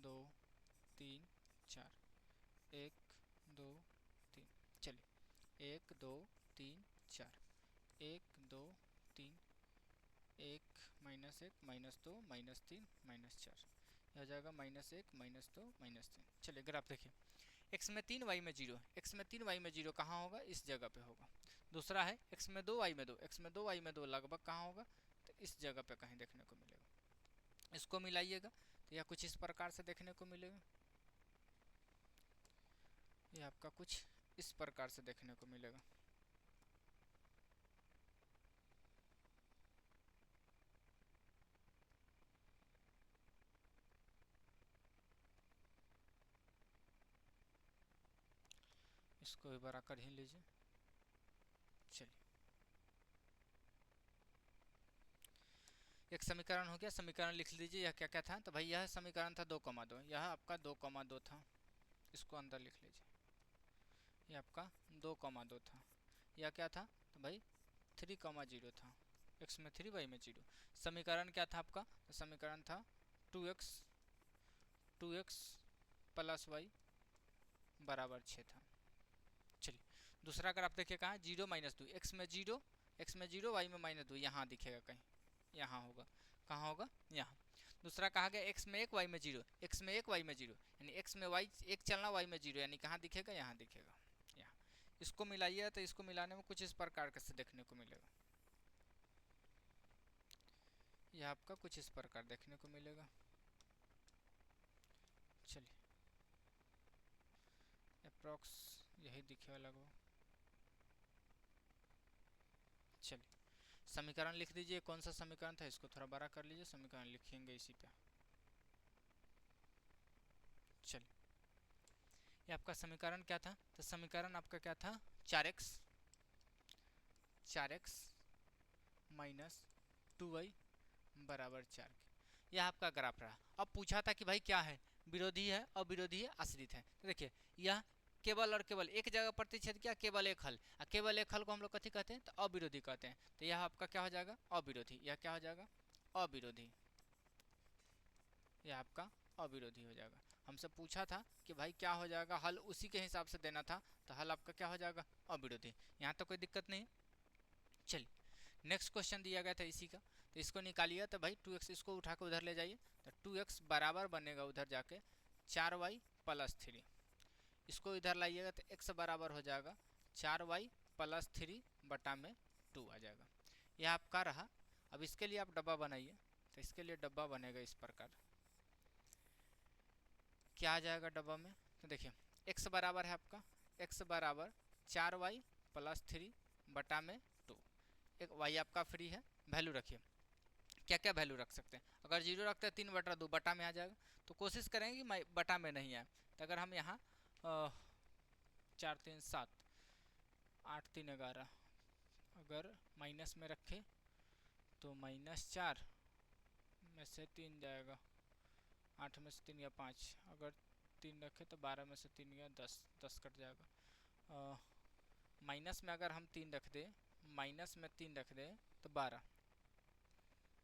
2 3 4, 1 2 3। चलिए, 1 2 3 4, 1 2 3, 1 -1 -2 -3 -4, यह हो जाएगा -1 -2 -3। चलिए, ग्राफ देखिए, x में 3 y में 0, x में 3 y में 0 कहाँ होगा? इस जगह पे होगा। दूसरा है x में 2 y में 2, x में 2 y में 2 लगभग कहाँ होगा? तो इस जगह पे कहीं देखने को मिलेगा। इसको मिलाइएगा तो यह कुछ इस प्रकार से देखने को मिलेगा, यह आपका कुछ इस प्रकार से देखने को मिलेगा। इसको भी बड़ा कर ही लीजिए। चलिए, एक समीकरण हो गया। समीकरण लिख लीजिए, यह क्या क्या था? तो भाई यह समीकरण था 2,2, यह आपका 2,2 था, इसको अंदर लिख लीजिए। यह आपका 2,2 था। यह क्या था? तो भाई 3,0 था, x में 3 y में 0। समीकरण क्या था आपका? तो समीकरण था 2x प्लस वाई बराबर 6 था। चलिए, दूसरा अगर आप देखिए कहाँ 0 -2, x में 0, y में -2, यहाँ दिखेगा कहीं, यहाँ होगा। कहाँ होगा? यहाँ। दूसरा कहा गया x में 1 y में 0, x में 1 y में 0, यानी x में y 1 चलना, y में 0, यानी कहाँ दिखेगा? यहाँ दिखेगा, यहाँ। इसको मिलाइए तो इसको मिलाने में कुछ इस प्रकार से देखने को मिलेगा, यह आपका कुछ इस प्रकार देखने को मिलेगा। चलिए, अप्रॉक्स यही दिखेगा लगभग। चलिए, समीकरण लिख दीजिए। कौन सा समीकरण था? इसको थोड़ा बड़ा कर लीजिए, समीकरण लिखेंगे इसी पे। चलिए, ये आपका समीकरण क्या था? तो समीकरण आपका क्या था? 4x माइनस 2y बराबर 4 के। यह आपका ग्राफ रहा। अब पूछा था कि भाई क्या है? विरोधी है, अविरोधी है, आश्रित है। तो देखिए, यह केवल और केवल एक जगह प्रतिच्छेद किया, केवल एक हल। केवल एक हल को हम लोग कथी कहते हैं? तो अविरोधी कहते हैं। तो यह आपका क्या हो जाएगा? अविरोधी। यह क्या हो जाएगा? अविरोधी। यह आपका अविरोधी हो जाएगा। हमसे पूछा था कि भाई क्या हो जाएगा हल, उसी के हिसाब से देना था। तो हल आपका क्या हो जाएगा? अविरोधी। यहाँ तो कोई दिक्कत नहीं। चलिए, नेक्स्ट क्वेश्चन दिया गया था इसी का, तो इसको निकालिए। तो भाई 2x, इसको उठा के उधर ले जाइए, तो 2x बराबर बनेगा उधर जाके 4y प्लस 3। इसको इधर लाइएगा तो x बराबर हो जाएगा 4y प्लस 3 बटा में 2 आ जाएगा। यह आपका रहा। अब इसके लिए आप डब्बा बनाइए, तो इसके लिए डब्बा बनेगा इस प्रकार। क्या आ जाएगा डब्बा में? तो देखिए, x बराबर है आपका, x बराबर 4y प्लस 3 बटा में 2। एक y आपका फ्री है, वैल्यू रखिए। क्या क्या वैल्यू रख सकते हैं? अगर 0 रखते हैं 3/2 बटा में आ जाएगा। तो कोशिश करेंगे कि बटा में नहीं आए। तो अगर हम यहाँ 4 3 7 8 3 11 अगर माइनस में रखें तो -4 में से 3 जाएगा, 8 में से 3 या 5, अगर 3 रखें तो 12 में से 3 या 10, 10 कट जाएगा। माइनस में अगर हम 3 रख दें, माइनस में 3 रख दें तो 12,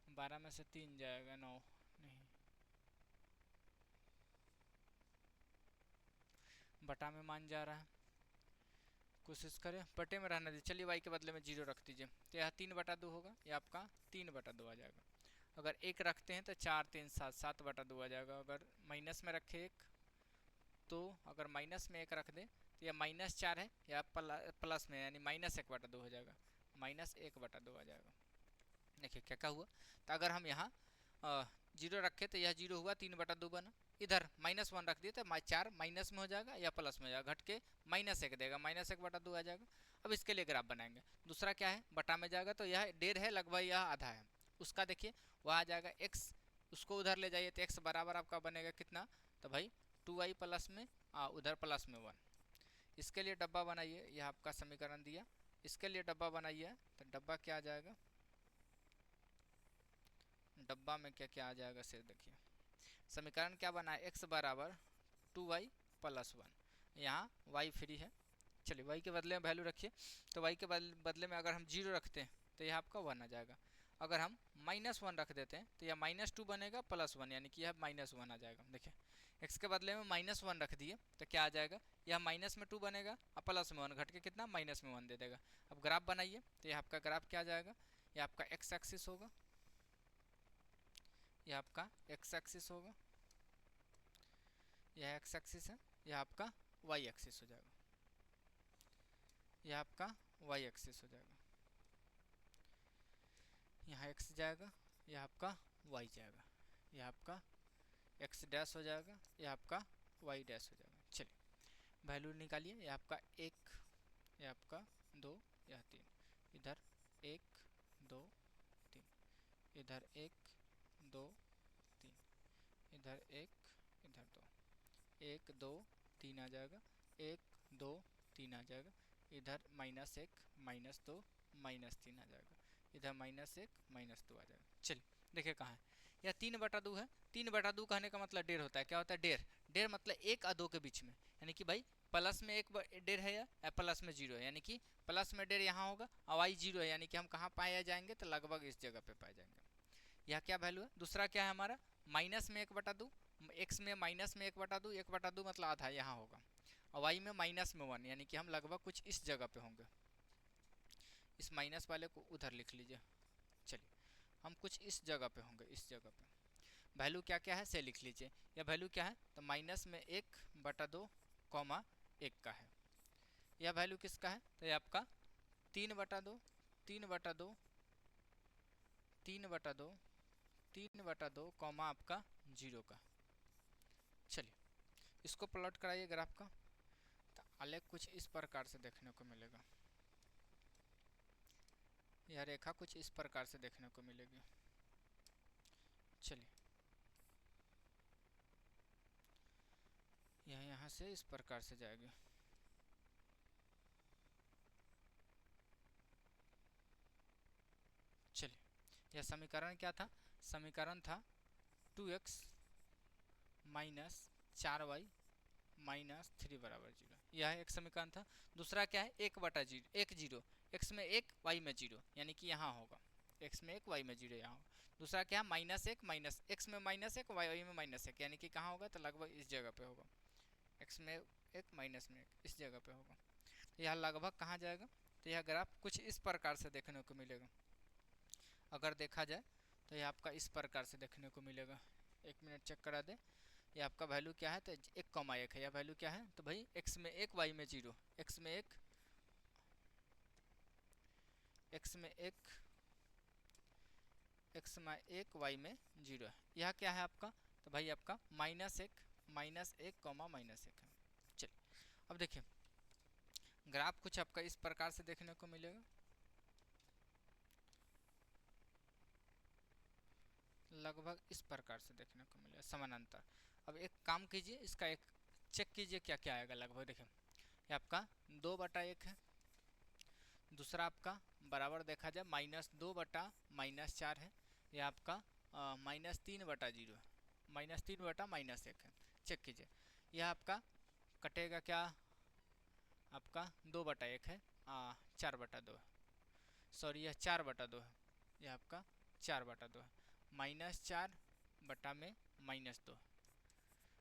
12 में से 3 जाएगा 9, नहीं, बटा में मान जा रहा है। कोशिश करें बटे में रहने दीजिए। चलिए, y के बदले में 0 रख दीजिए, तो यह 3/2 होगा, यह आपका 3/2 आ जाएगा। अगर 1 रखते हैं तो 4 3 7, 7/2 आ जाएगा। अगर माइनस में रखे 1, तो अगर माइनस में 1 रख दें तो यह -4 है, या प्लस में, यानी -1/2 हो जाएगा, -1/2 आ जाएगा। देखिए क्या क्या हुआ। तो अगर हम यहाँ 0 रखे तो यह 0 हुआ, 3/2 बना। इधर -1 रख दिए तो 4 माइनस में हो जाएगा या प्लस में हो जाएगा, घट के -1 देगा, -1/2 आ जाएगा। अब इसके लिए ग्राफ बनाएंगे। दूसरा क्या है? बटा में जाएगा, तो यह 1.5 है, लगभग यह आधा है। उसका देखिए वह आ जाएगा x, उसको उधर ले जाइए तो x बराबर आपका बनेगा कितना? तो भाई 2y प्लस में उधर प्लस में 1। इसके लिए डब्बा बनाइए, यह आपका समीकरण दिया इसके लिए डब्बा बनाइए, तो डब्बा क्या आ जाएगा, डब्बा में क्या क्या आ जाएगा से देखिए। समीकरण क्या बना है, x बराबर 2y + 1, यहाँ y फ्री है। चलिए y के बदले में वैल्यू रखिए, तो y के बदले में अगर हम 0 रखते हैं तो यह आपका 1 आ जाएगा। अगर हम -1 रख देते हैं तो यह -2 बनेगा +1, यानी कि यह -1 आ जाएगा। देखिए x के बदले में -1 रख दिए तो क्या आ जाएगा, यह -2 बनेगा और +1 घट के कितना -1 दे देगा। अब ग्राफ बनाइए, तो यह आपका ग्राफ क्या आ जाएगा, यह आपका x एक्सिस होगा, यह आपका x एक्सिस होगा, यह x एक्सिस है, यह आपका y एक्सिस हो जाएगा, यह आपका y एक्सिस हो जाएगा, यहाँ x जाएगा, यह आपका y जाएगा, यह आपका x डैश हो जाएगा, यह आपका y डैश हो जाएगा। चलिए वैल्यू निकालिए, यह आपका 1, यह आपका 2, यह 3, इधर 1 2 3, इधर 1 2 3, इधर 1 इधर 2, 1 2 3 आ जाएगा, 1 2 3 आ जाएगा, इधर -1 -2 -3 आ जाएगा, इधर -1 -2 आ जाएगा। चलिए देखिए कहाँ है, यह 3/2 है। 3/2 कहने का मतलब डेढ़ होता है। क्या होता है, डेढ़। डेढ़ मतलब 1 और 2 के बीच में, यानी कि भाई प्लस में 1 डेढ़ है या प्लस में 0 है, यानी कि प्लस में डेढ़ यहाँ होगा और y 0 है, यानी कि हम कहाँ पाए जाएंगे, तो लगभग इस जगह पे पाए जाएंगे। यह क्या वैल्यू है। दूसरा क्या है हमारा, माइनस में 1/2, x में -1/2, 1/2 मतलब आधा यहाँ होगा, और y में -1, यानी कि हम लगभग कुछ इस जगह पे होंगे। इस माइनस वाले को उधर लिख लीजिए। चलिए हम कुछ इस जगह पे होंगे, इस जगह पे। वैल्यू क्या क्या है से लिख लीजिए। यह वैल्यू क्या है, तो माइनस में 1/2, 1 का है। यह वैल्यू किसका है, तो यह आपका 3/2, 3/2, 3/2, 3/2, आपका 0 का। चलिए इसको प्लॉट कराइए ग्राफ का, तो आलेख कुछ इस प्रकार से देखने को मिलेगा। यह रेखा कुछ इस प्रकार से देखने को मिलेगी। चलिए यह यहाँ से इस प्रकार से जाएगी। चलिए यह समीकरण क्या था, समीकरण था 2x - 4y - 3 = 0। यह एक समीकरण था। दूसरा क्या है, 1/0, 1 0, x में 1 y में 0, यानी कि यहाँ होगा x में 1 y में 0 यहाँ होगा। दूसरा क्या है, -1 x में -1 y में -1, यानी कि कहाँ होगा, तो लगभग इस जगह पे होगा। x में 1 में 1 इस जगह पे होगा। तो यह लगभग कहाँ जाएगा, तो यह ग्राफ कुछ इस प्रकार से देखने को मिलेगा। अगर देखा जाए तो यह आपका इस प्रकार से देखने को मिलेगा। 1 मिनट चेक करा दे। ये आपका वैल्यू क्या है, तो 1,1 है। यह वैल्यू क्या है, तो भाई x में 1 y में 0, x में 1 x में 1 x में 1 y में 0 है। यह क्या है आपका, तो भाई आपका -1 -1 है। चलिए अब देखिए ग्राफ कुछ आपका इस प्रकार से देखने को मिलेगा, लगभग इस प्रकार से देखने को मिलेगा समानांतर। अब एक काम कीजिए, इसका एक चेक कीजिए क्या क्या आएगा लगभग। देखिए ये आपका 2/1 है। दूसरा आपका बराबर देखा जाए -2/-4 है। ये आपका -3/0 है, -3/-1 है। चेक कीजिए, यह आपका कटेगा क्या, आपका 2/1 है, 4/2 है। सॉरी यह 4/2 है, यह आपका 4/2 है, -4 में -2।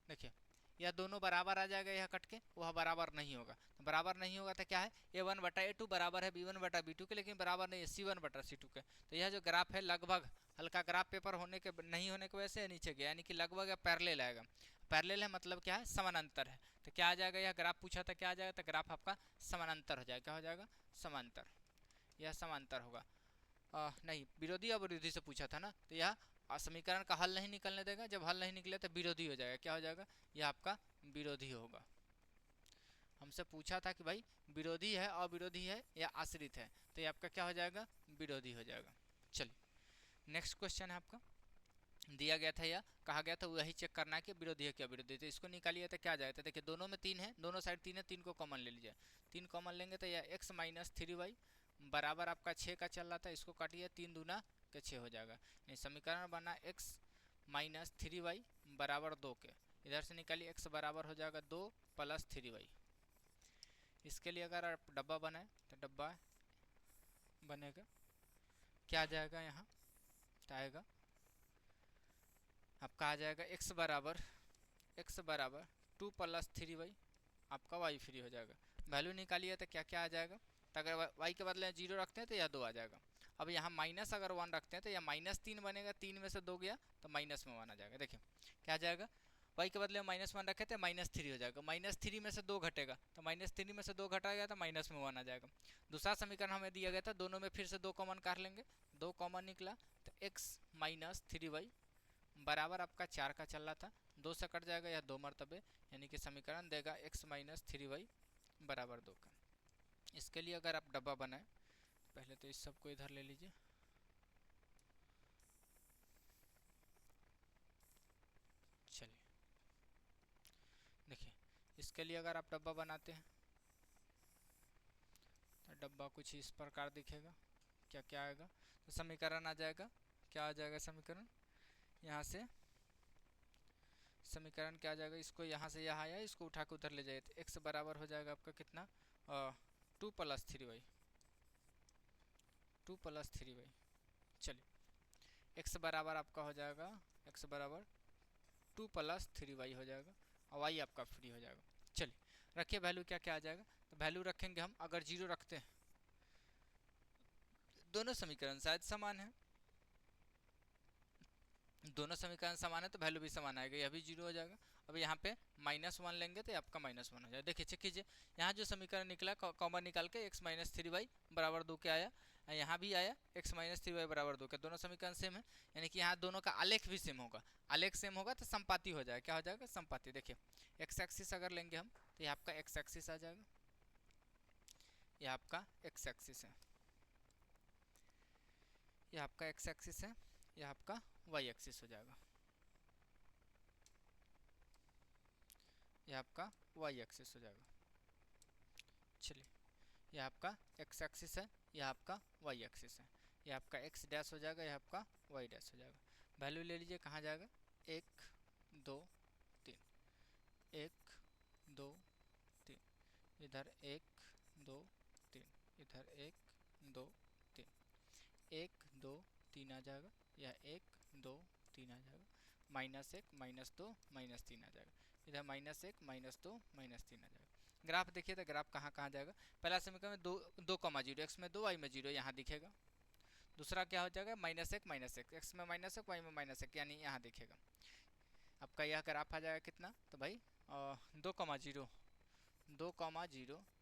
देखिए यह दोनों बराबर आ जाएगा, यह कट के वह बराबर नहीं होगा। तो बराबर नहीं होगा तो क्या है, A1/A2 बराबर है B1/B2 के, लेकिन बराबर नहीं है C1/C2 के। तो यह जो ग्राफ है लगभग हल्का ग्राफ पेपर होने के नहीं होने की वजह से नीचे गया, यानी कि लगभग पैरेलल आएगा। पैरेलल है मतलब क्या है, समानांतर है। तो क्या आ जाएगा, यह ग्राफ पूछा था क्या आ जाएगा, तो ग्राफ आपका समानांतर हो जाएगा। क्या हो जाएगा, समांतर। यह समांतर होगा। नहीं, विरोधी और विरोधी से पूछा था ना, तो यह समीकरण का हल नहीं निकलने देगा। जब हल नहीं निकले तो विरोधी हो जाएगा। क्या हो जाएगा, यह आपका विरोधी होगा। हमसे पूछा था कि भाई विरोधी है, अविरोधी है या आश्रित है, तो ये आपका क्या हो जाएगा, विरोधी हो जाएगा। चलिए नेक्स्ट क्वेश्चन है आपका दिया गया था या कहा गया था वही चेक करना है कि विरोधी है क्या विरोधी, तो इसको निकालिए तो क्या जाएगा। तो देखिए दोनों में 3 है, दोनों साइड 3 है, 3 को कॉमन ले लीजिए, 3 कॉमन लेंगे तो यह x माइनस 3y बराबर आपका 6 का चल रहा था, इसको काटिए 3 दूना के 6 हो जाएगा। ये समीकरण बना x माइनस 3y बराबर 2 के, इधर से निकालिए x बराबर हो जाएगा 2 प्लस 3y। इसके लिए अगर आप डब्बा बनाए तो डब्बा बनेगा, क्या आ जाएगा यहाँ, तो आएगा आपका आ जाएगा x बराबर 2 प्लस 3y, आपका y फ्री हो जाएगा। वैल्यू निकालिए तो क्या क्या आ जाएगा, तो अगर y के बदले 0 रखते हैं तो यह 2 आ जाएगा। अब यहाँ माइनस अगर 1 रखते हैं तो यह -3 बनेगा, 3 में से 2 गया तो माइनस में 1 आ जाएगा। देखिए क्या आ जाएगा, y के बदले -1 रखे थे -3 हो जाएगा, -3 में से 2 घटेगा तो -3 में से 2 घटा गया तो माइनस में 1 आ जाएगा। दूसरा समीकरण हमें दिया गया था, दोनों में फिर से 2 कॉमन काट लेंगे, 2 कॉमन निकला तो x माइनस 3y बराबर आपका 4 का चल रहा था, 2 से कट जाएगा, यह 2 मरतबे, यानी कि समीकरण देगा x माइनस 3y बराबर 2 का। इसके लिए अगर आप डब्बा बनाए, पहले तो इस सब को इधर ले लीजिए, चलिए देखिए इसके लिए अगर आप डब्बा बनाते हैं तो डब्बा कुछ इस प्रकार दिखेगा। क्या क्या आएगा, तो समीकरण आ जाएगा, क्या आ जाएगा समीकरण, यहाँ से समीकरण क्या आ जाएगा, इसको यहाँ से यहाँ आया, इसको उठा के उधर ले जाइए तो x बराबर हो जाएगा आपका कितना 2 प्लस 3y, 2 प्लस 3y। चलिए x बराबर आपका हो जाएगा, x बराबर 2 प्लस 3y हो जाएगा और y आपका फ्री हो जाएगा। चलिए रखिए वैल्यू क्या क्या आ जाएगा, तो वैल्यू रखेंगे हम, अगर 0 रखते हैं, दोनों समीकरण शायद समान है, दोनों समीकरण समान है तो वैल्यू भी समान आएगा, यह भी 0 हो जाएगा। अब यहाँ पे -1 लेंगे तो आपका -1 हो जाएगा। देखिए चेक कीजिए, यहाँ जो समीकरण निकला कॉमन निकाल के x माइनस 3y बराबर 2 के आया, यहाँ भी आया x माइनस 3y बराबर 2 के, दोनों समीकरण सेम है, यानी कि यहाँ दोनों का आलेख भी सेम होगा, आलेख सेम होगा तो संपाति हो जाएगा, क्या हो जाएगा संपाति। देखिए एक्स एक्सिस अगर लेंगे हम तो ये आपका एक्स एक्सिस आ जाएगा, ये आपका एक्स एक्सिस है, ये आपका एक्स एक्सिस है, यह आपका वाई एक्सिस हो जाएगा, यह आपका वाई एक्सिस हो जाएगा। चलिए यह आपका एक्स एक्सिस है, यह आपका वाई एक्सिस है, यह आपका एक्स डैश हो जाएगा, यह आपका वाई डैश हो जाएगा। वैल्यू ले लीजिए, कहाँ जाएगा, 1 2 3, 1 2 3, इधर 1 2 3, इधर 1 2 3, 1 2 3 आ जाएगा, यह 1 2 3 आ जाएगा, -1 -2 -3 आ जाएगा, इधर -1 -2 -3 आ जाएगा। ग्राफ देखिए तो ग्राफ कहाँ कहाँ जाएगा, पहला समीकरण में 2,0 x में 2 y में 0 यहाँ दिखेगा, दूसरा क्या हो जाएगा -1 x में -1 y में -1, यानी यहाँ दिखेगा। आपका यह ग्राफ आ जाएगा कितना, तो भाई 2,0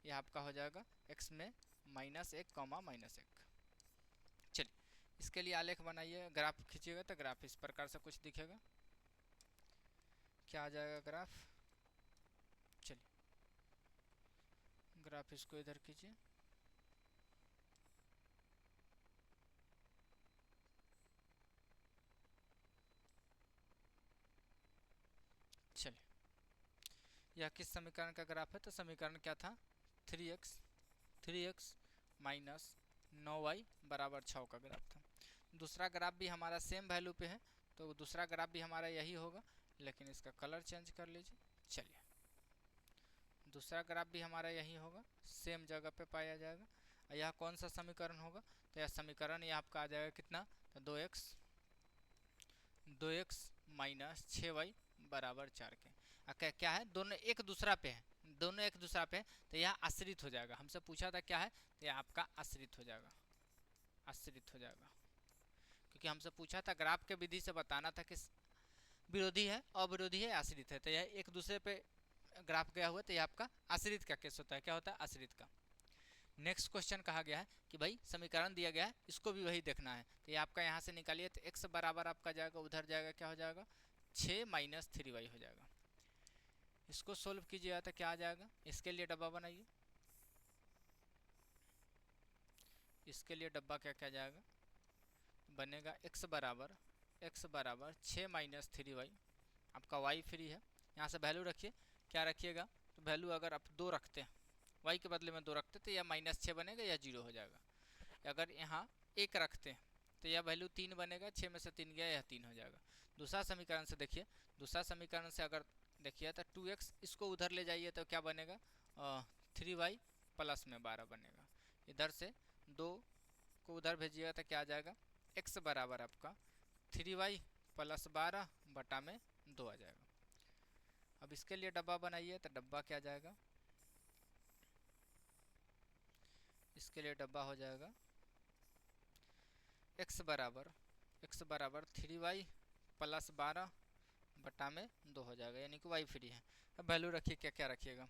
यह आपका हो जाएगा x में -1 -1। चलिए इसके लिए आलेख बनाइए, ग्राफ खींचिएगा तो ग्राफ इस प्रकार से कुछ दिखेगा, क्या आ जाएगा ग्राफ। चलिए ग्राफ इसको इधर खींचिए, चलिए यह किस समीकरण का ग्राफ है, तो समीकरण क्या था 3x माइनस 9y बराबर 6 का ग्राफ था। दूसरा ग्राफ भी हमारा सेम वैल्यू पे है, तो दूसरा ग्राफ भी हमारा यही होगा, लेकिन इसका कलर चेंज कर लीजिए। चलिए दूसरा ग्राफ भी हमारा यही होगा, सेम जगह पे पाया जाएगा। यह कौन सा समीकरण होगा, तो यह समीकरण यह आपका आ जाएगा कितना, तो 2x माइनस 6y बराबर 4 के। क्या है, दोनों एक दूसरा पे है, दोनों एक दूसरा पे है, तो यह आश्रित हो जाएगा। हमसे पूछा था क्या है, तो यह आपका आश्रित हो जाएगा, आश्रित हो जाएगा, क्योंकि हमसे पूछा था ग्राफ के विधि से बताना था कि विरोधी है, अविरोधी है, आश्रित है, तो यह एक दूसरे पे ग्राफ गया हुआ, तो यह आपका आश्रित का केस होता है, क्या होता है आश्रित का। नेक्स्ट क्वेश्चन कहा गया है कि भाई समीकरण दिया गया है, इसको भी वही देखना है, तो ये आपका यहाँ से निकालिए, तो x बराबर आपका जाएगा, उधर जाएगा, क्या हो जाएगा 6 माइनस 3y हो जाएगा। इसको सोल्व कीजिएगा तो क्या आ जाएगा, इसके लिए डब्बा बनाइए, इसके लिए डब्बा क्या क्या जाएगा, बनेगा x बराबर x बराबर 6 माइनस 3y, आपका y फ्री है। यहाँ से वैल्यू रखिए, क्या रखिएगा, तो वैल्यू अगर आप 2 रखते हैं, y के बदले में 2 रखते तो यह -6 बनेगा या 0 हो जाएगा। अगर यहाँ 1 रखते हैं तो यह वैल्यू 3 बनेगा, 6 में से 3 गया, यह 3 हो जाएगा। दूसरा समीकरण से देखिए, दूसरा समीकरण से अगर देखिए तो 2x इसको उधर ले जाइए तो क्या बनेगा, 3y प्लस में 12 बनेगा। इधर से 2 को उधर भेजिएगा तो क्या आ जाएगा, x बराबर आपका 3y प्लस 12 बटा में 2 आ जाएगा। अब इसके लिए डब्बा बनाइए तो डब्बा क्या जाएगा, इसके लिए डब्बा हो जाएगा x बराबर 3y प्लस 12 बटा में 2 हो जाएगा, यानी कि y फ्री है। अब वैल्यू रखिए, क्या क्या रखिएगा,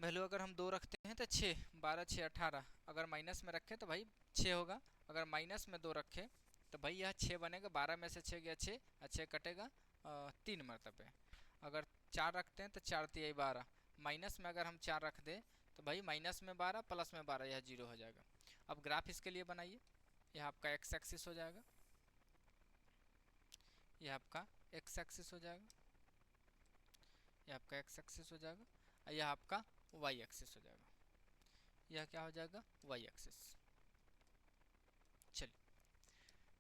वैल्यू अगर हम 2 रखते हैं तो 6, 12 6 18, अगर माइनस में रखें तो भाई 6 होगा, अगर माइनस में 2 रखें तो भाई यह 6 बनेगा, 12 में से 6 गया 6, 6 कटेगा 3 मरतबे। अगर 4 रखते हैं तो 4 3 12, माइनस में अगर हम 4 रख दें तो भाई माइनस में 12 प्लस में 12, यह 0 हो जाएगा। अब ग्राफ इसके लिए बनाइए, यह आपका एक्स एक्सिस हो जाएगा, यह आपका एक्स एक्सिस हो जाएगा, यह आपका एक्स एक्सिस हो जाएगा, और यह आपका वाई एक्सिस हो जाएगा। यह क्या हो जाएगा, वाई एक्सिस। चलिए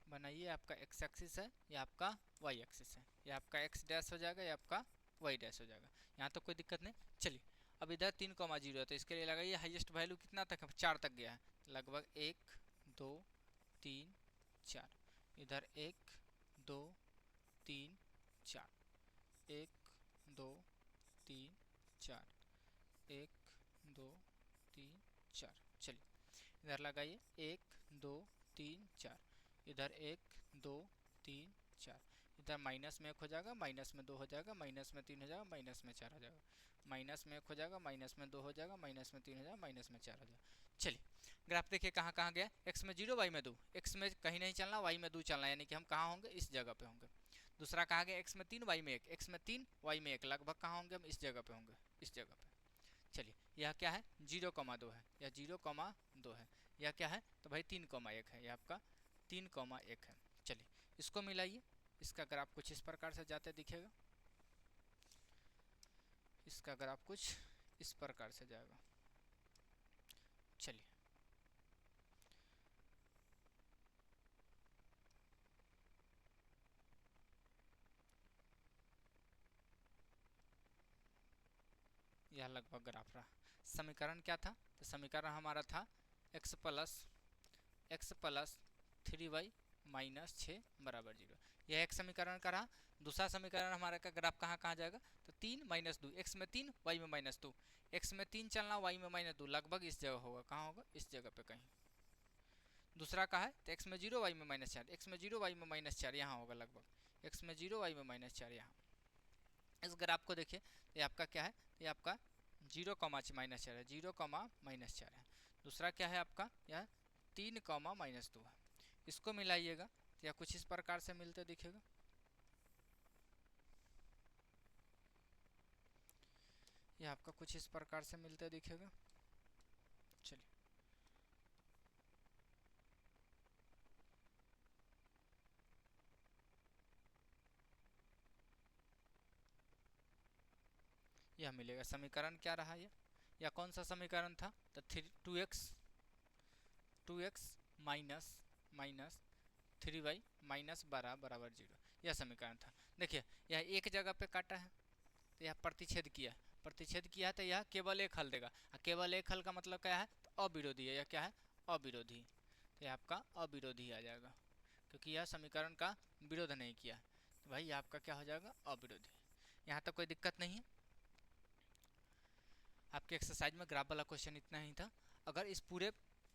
बनाइए, आपका एक्स एक्सिस है, यह आपका वाई एक्सिस है, यह आपका एक्स डैश हो जाएगा, यह आपका वाई डैश हो जाएगा। यहाँ तो कोई दिक्कत नहीं। चलिए अब इधर 3,0 है तो इसके लिए लगाइए हाईएस्ट वैल्यू कितना तक है, 4 तक गया है, लगभग 1 2 3 4, इधर 1 2 3 4, 1 2 3 4, 1 2 3 4। चलिए इधर लगाइए 1 2 3 4, इधर 1 2 3 4, इधर माइनस में 1 हो जाएगा, माइनस में 2 हो जाएगा, माइनस में 3 हो जाएगा, माइनस में 4 हो जाएगा, माइनस में 1 हो जाएगा, माइनस में 2 हो जाएगा, माइनस में 3 हो जाएगा, माइनस में 4 हो जाएगा। चलिए ग्राफ देखिए कहाँ कहाँ गया, x में 0 y में 2, x में कहीं नहीं चलना, y में 2 चलना, यानी कि हम कहाँ होंगे, इस जगह पे होंगे। दूसरा कहाँ गया, x में 3 y में 1, x में 3 y में 1, लगभग कहाँ होंगे हम, इस जगह पे होंगे, इस जगह पे। चलिए यह क्या है, 0,2 है, यह 0,2 है, यह क्या है, तो भाई 3,1 है, यह आपका 3,1 है। चलिए इसको मिलाइए, इसका ग्राफ कुछ इस प्रकार से जाते दिखेगा, इसका ग्राफ कुछ इस प्रकार से जाएगा। चलिए यह लगभग ग्राफ रहा। समीकरण क्या था, तो समीकरण हमारा था x प्लस 3y माइनस 6 बराबर 0, यह एक समीकरण का रहा। दूसरा समीकरण हमारा का ग्राफ कहाँ कहाँ जाएगा, तो 3 माइनस 2, x में 3 y में माइनस 2, x में 3 चलना, y में माइनस 2, लगभग इस जगह होगा, कहाँ होगा, इस जगह पे कहीं। दूसरा का है तो x में 0 y में माइनस 4, x में 0 y में माइनस 4 यहाँ होगा, लगभग x में 0 y में माइनस 4 यहाँ। इस ग्राफ को देखिए, ये आपका क्या है, ये आपका 0 माइनस 4 है, 0 माइनस 4 है। दूसरा क्या है आपका, यह 3 माइनस 2 है। इसको मिलाइएगा तो यह कुछ इस प्रकार से मिलते दिखेगा, यह आपका कुछ इस प्रकार से मिलते दिखेगा। चलिए यह मिलेगा। समीकरण क्या रहा, यह कौन सा समीकरण था, तो 2x माइनस 3y माइनस 12 बराबर 0, यह समीकरण था। देखिए यह एक जगह पे काटा है तो यह प्रतिच्छेद किया है, प्रतिच्छेद किया है तो यह केवल एक हल देगा, केवल एक हल का मतलब क्या है, तो अविरोधी है, यह क्या है, अविरोधी, तो यह आपका अविरोधी आ जाएगा, क्योंकि यह समीकरण का विरोध नहीं किया है, तो भाई यह आपका क्या हो जाएगा, अविरोधी। यहाँ तक कोई दिक्कत नहीं है। आपके एक्सरसाइज में ग्राफ वाला क्वेश्चन इतना ही था। अगर इस पूरे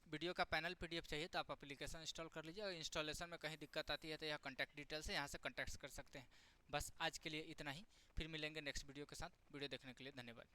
वीडियो का पैनल पीडीएफ चाहिए तो आप एप्लीकेशन इंस्टॉल कर लीजिए, और इंस्टॉलेशन में कहीं दिक्कत आती है तो यह कॉन्टैक्ट डिटेल्स है, यहाँ से कॉन्टैक्ट कर सकते हैं। बस आज के लिए इतना ही, फिर मिलेंगे नेक्स्ट वीडियो के साथ। वीडियो देखने के लिए धन्यवाद।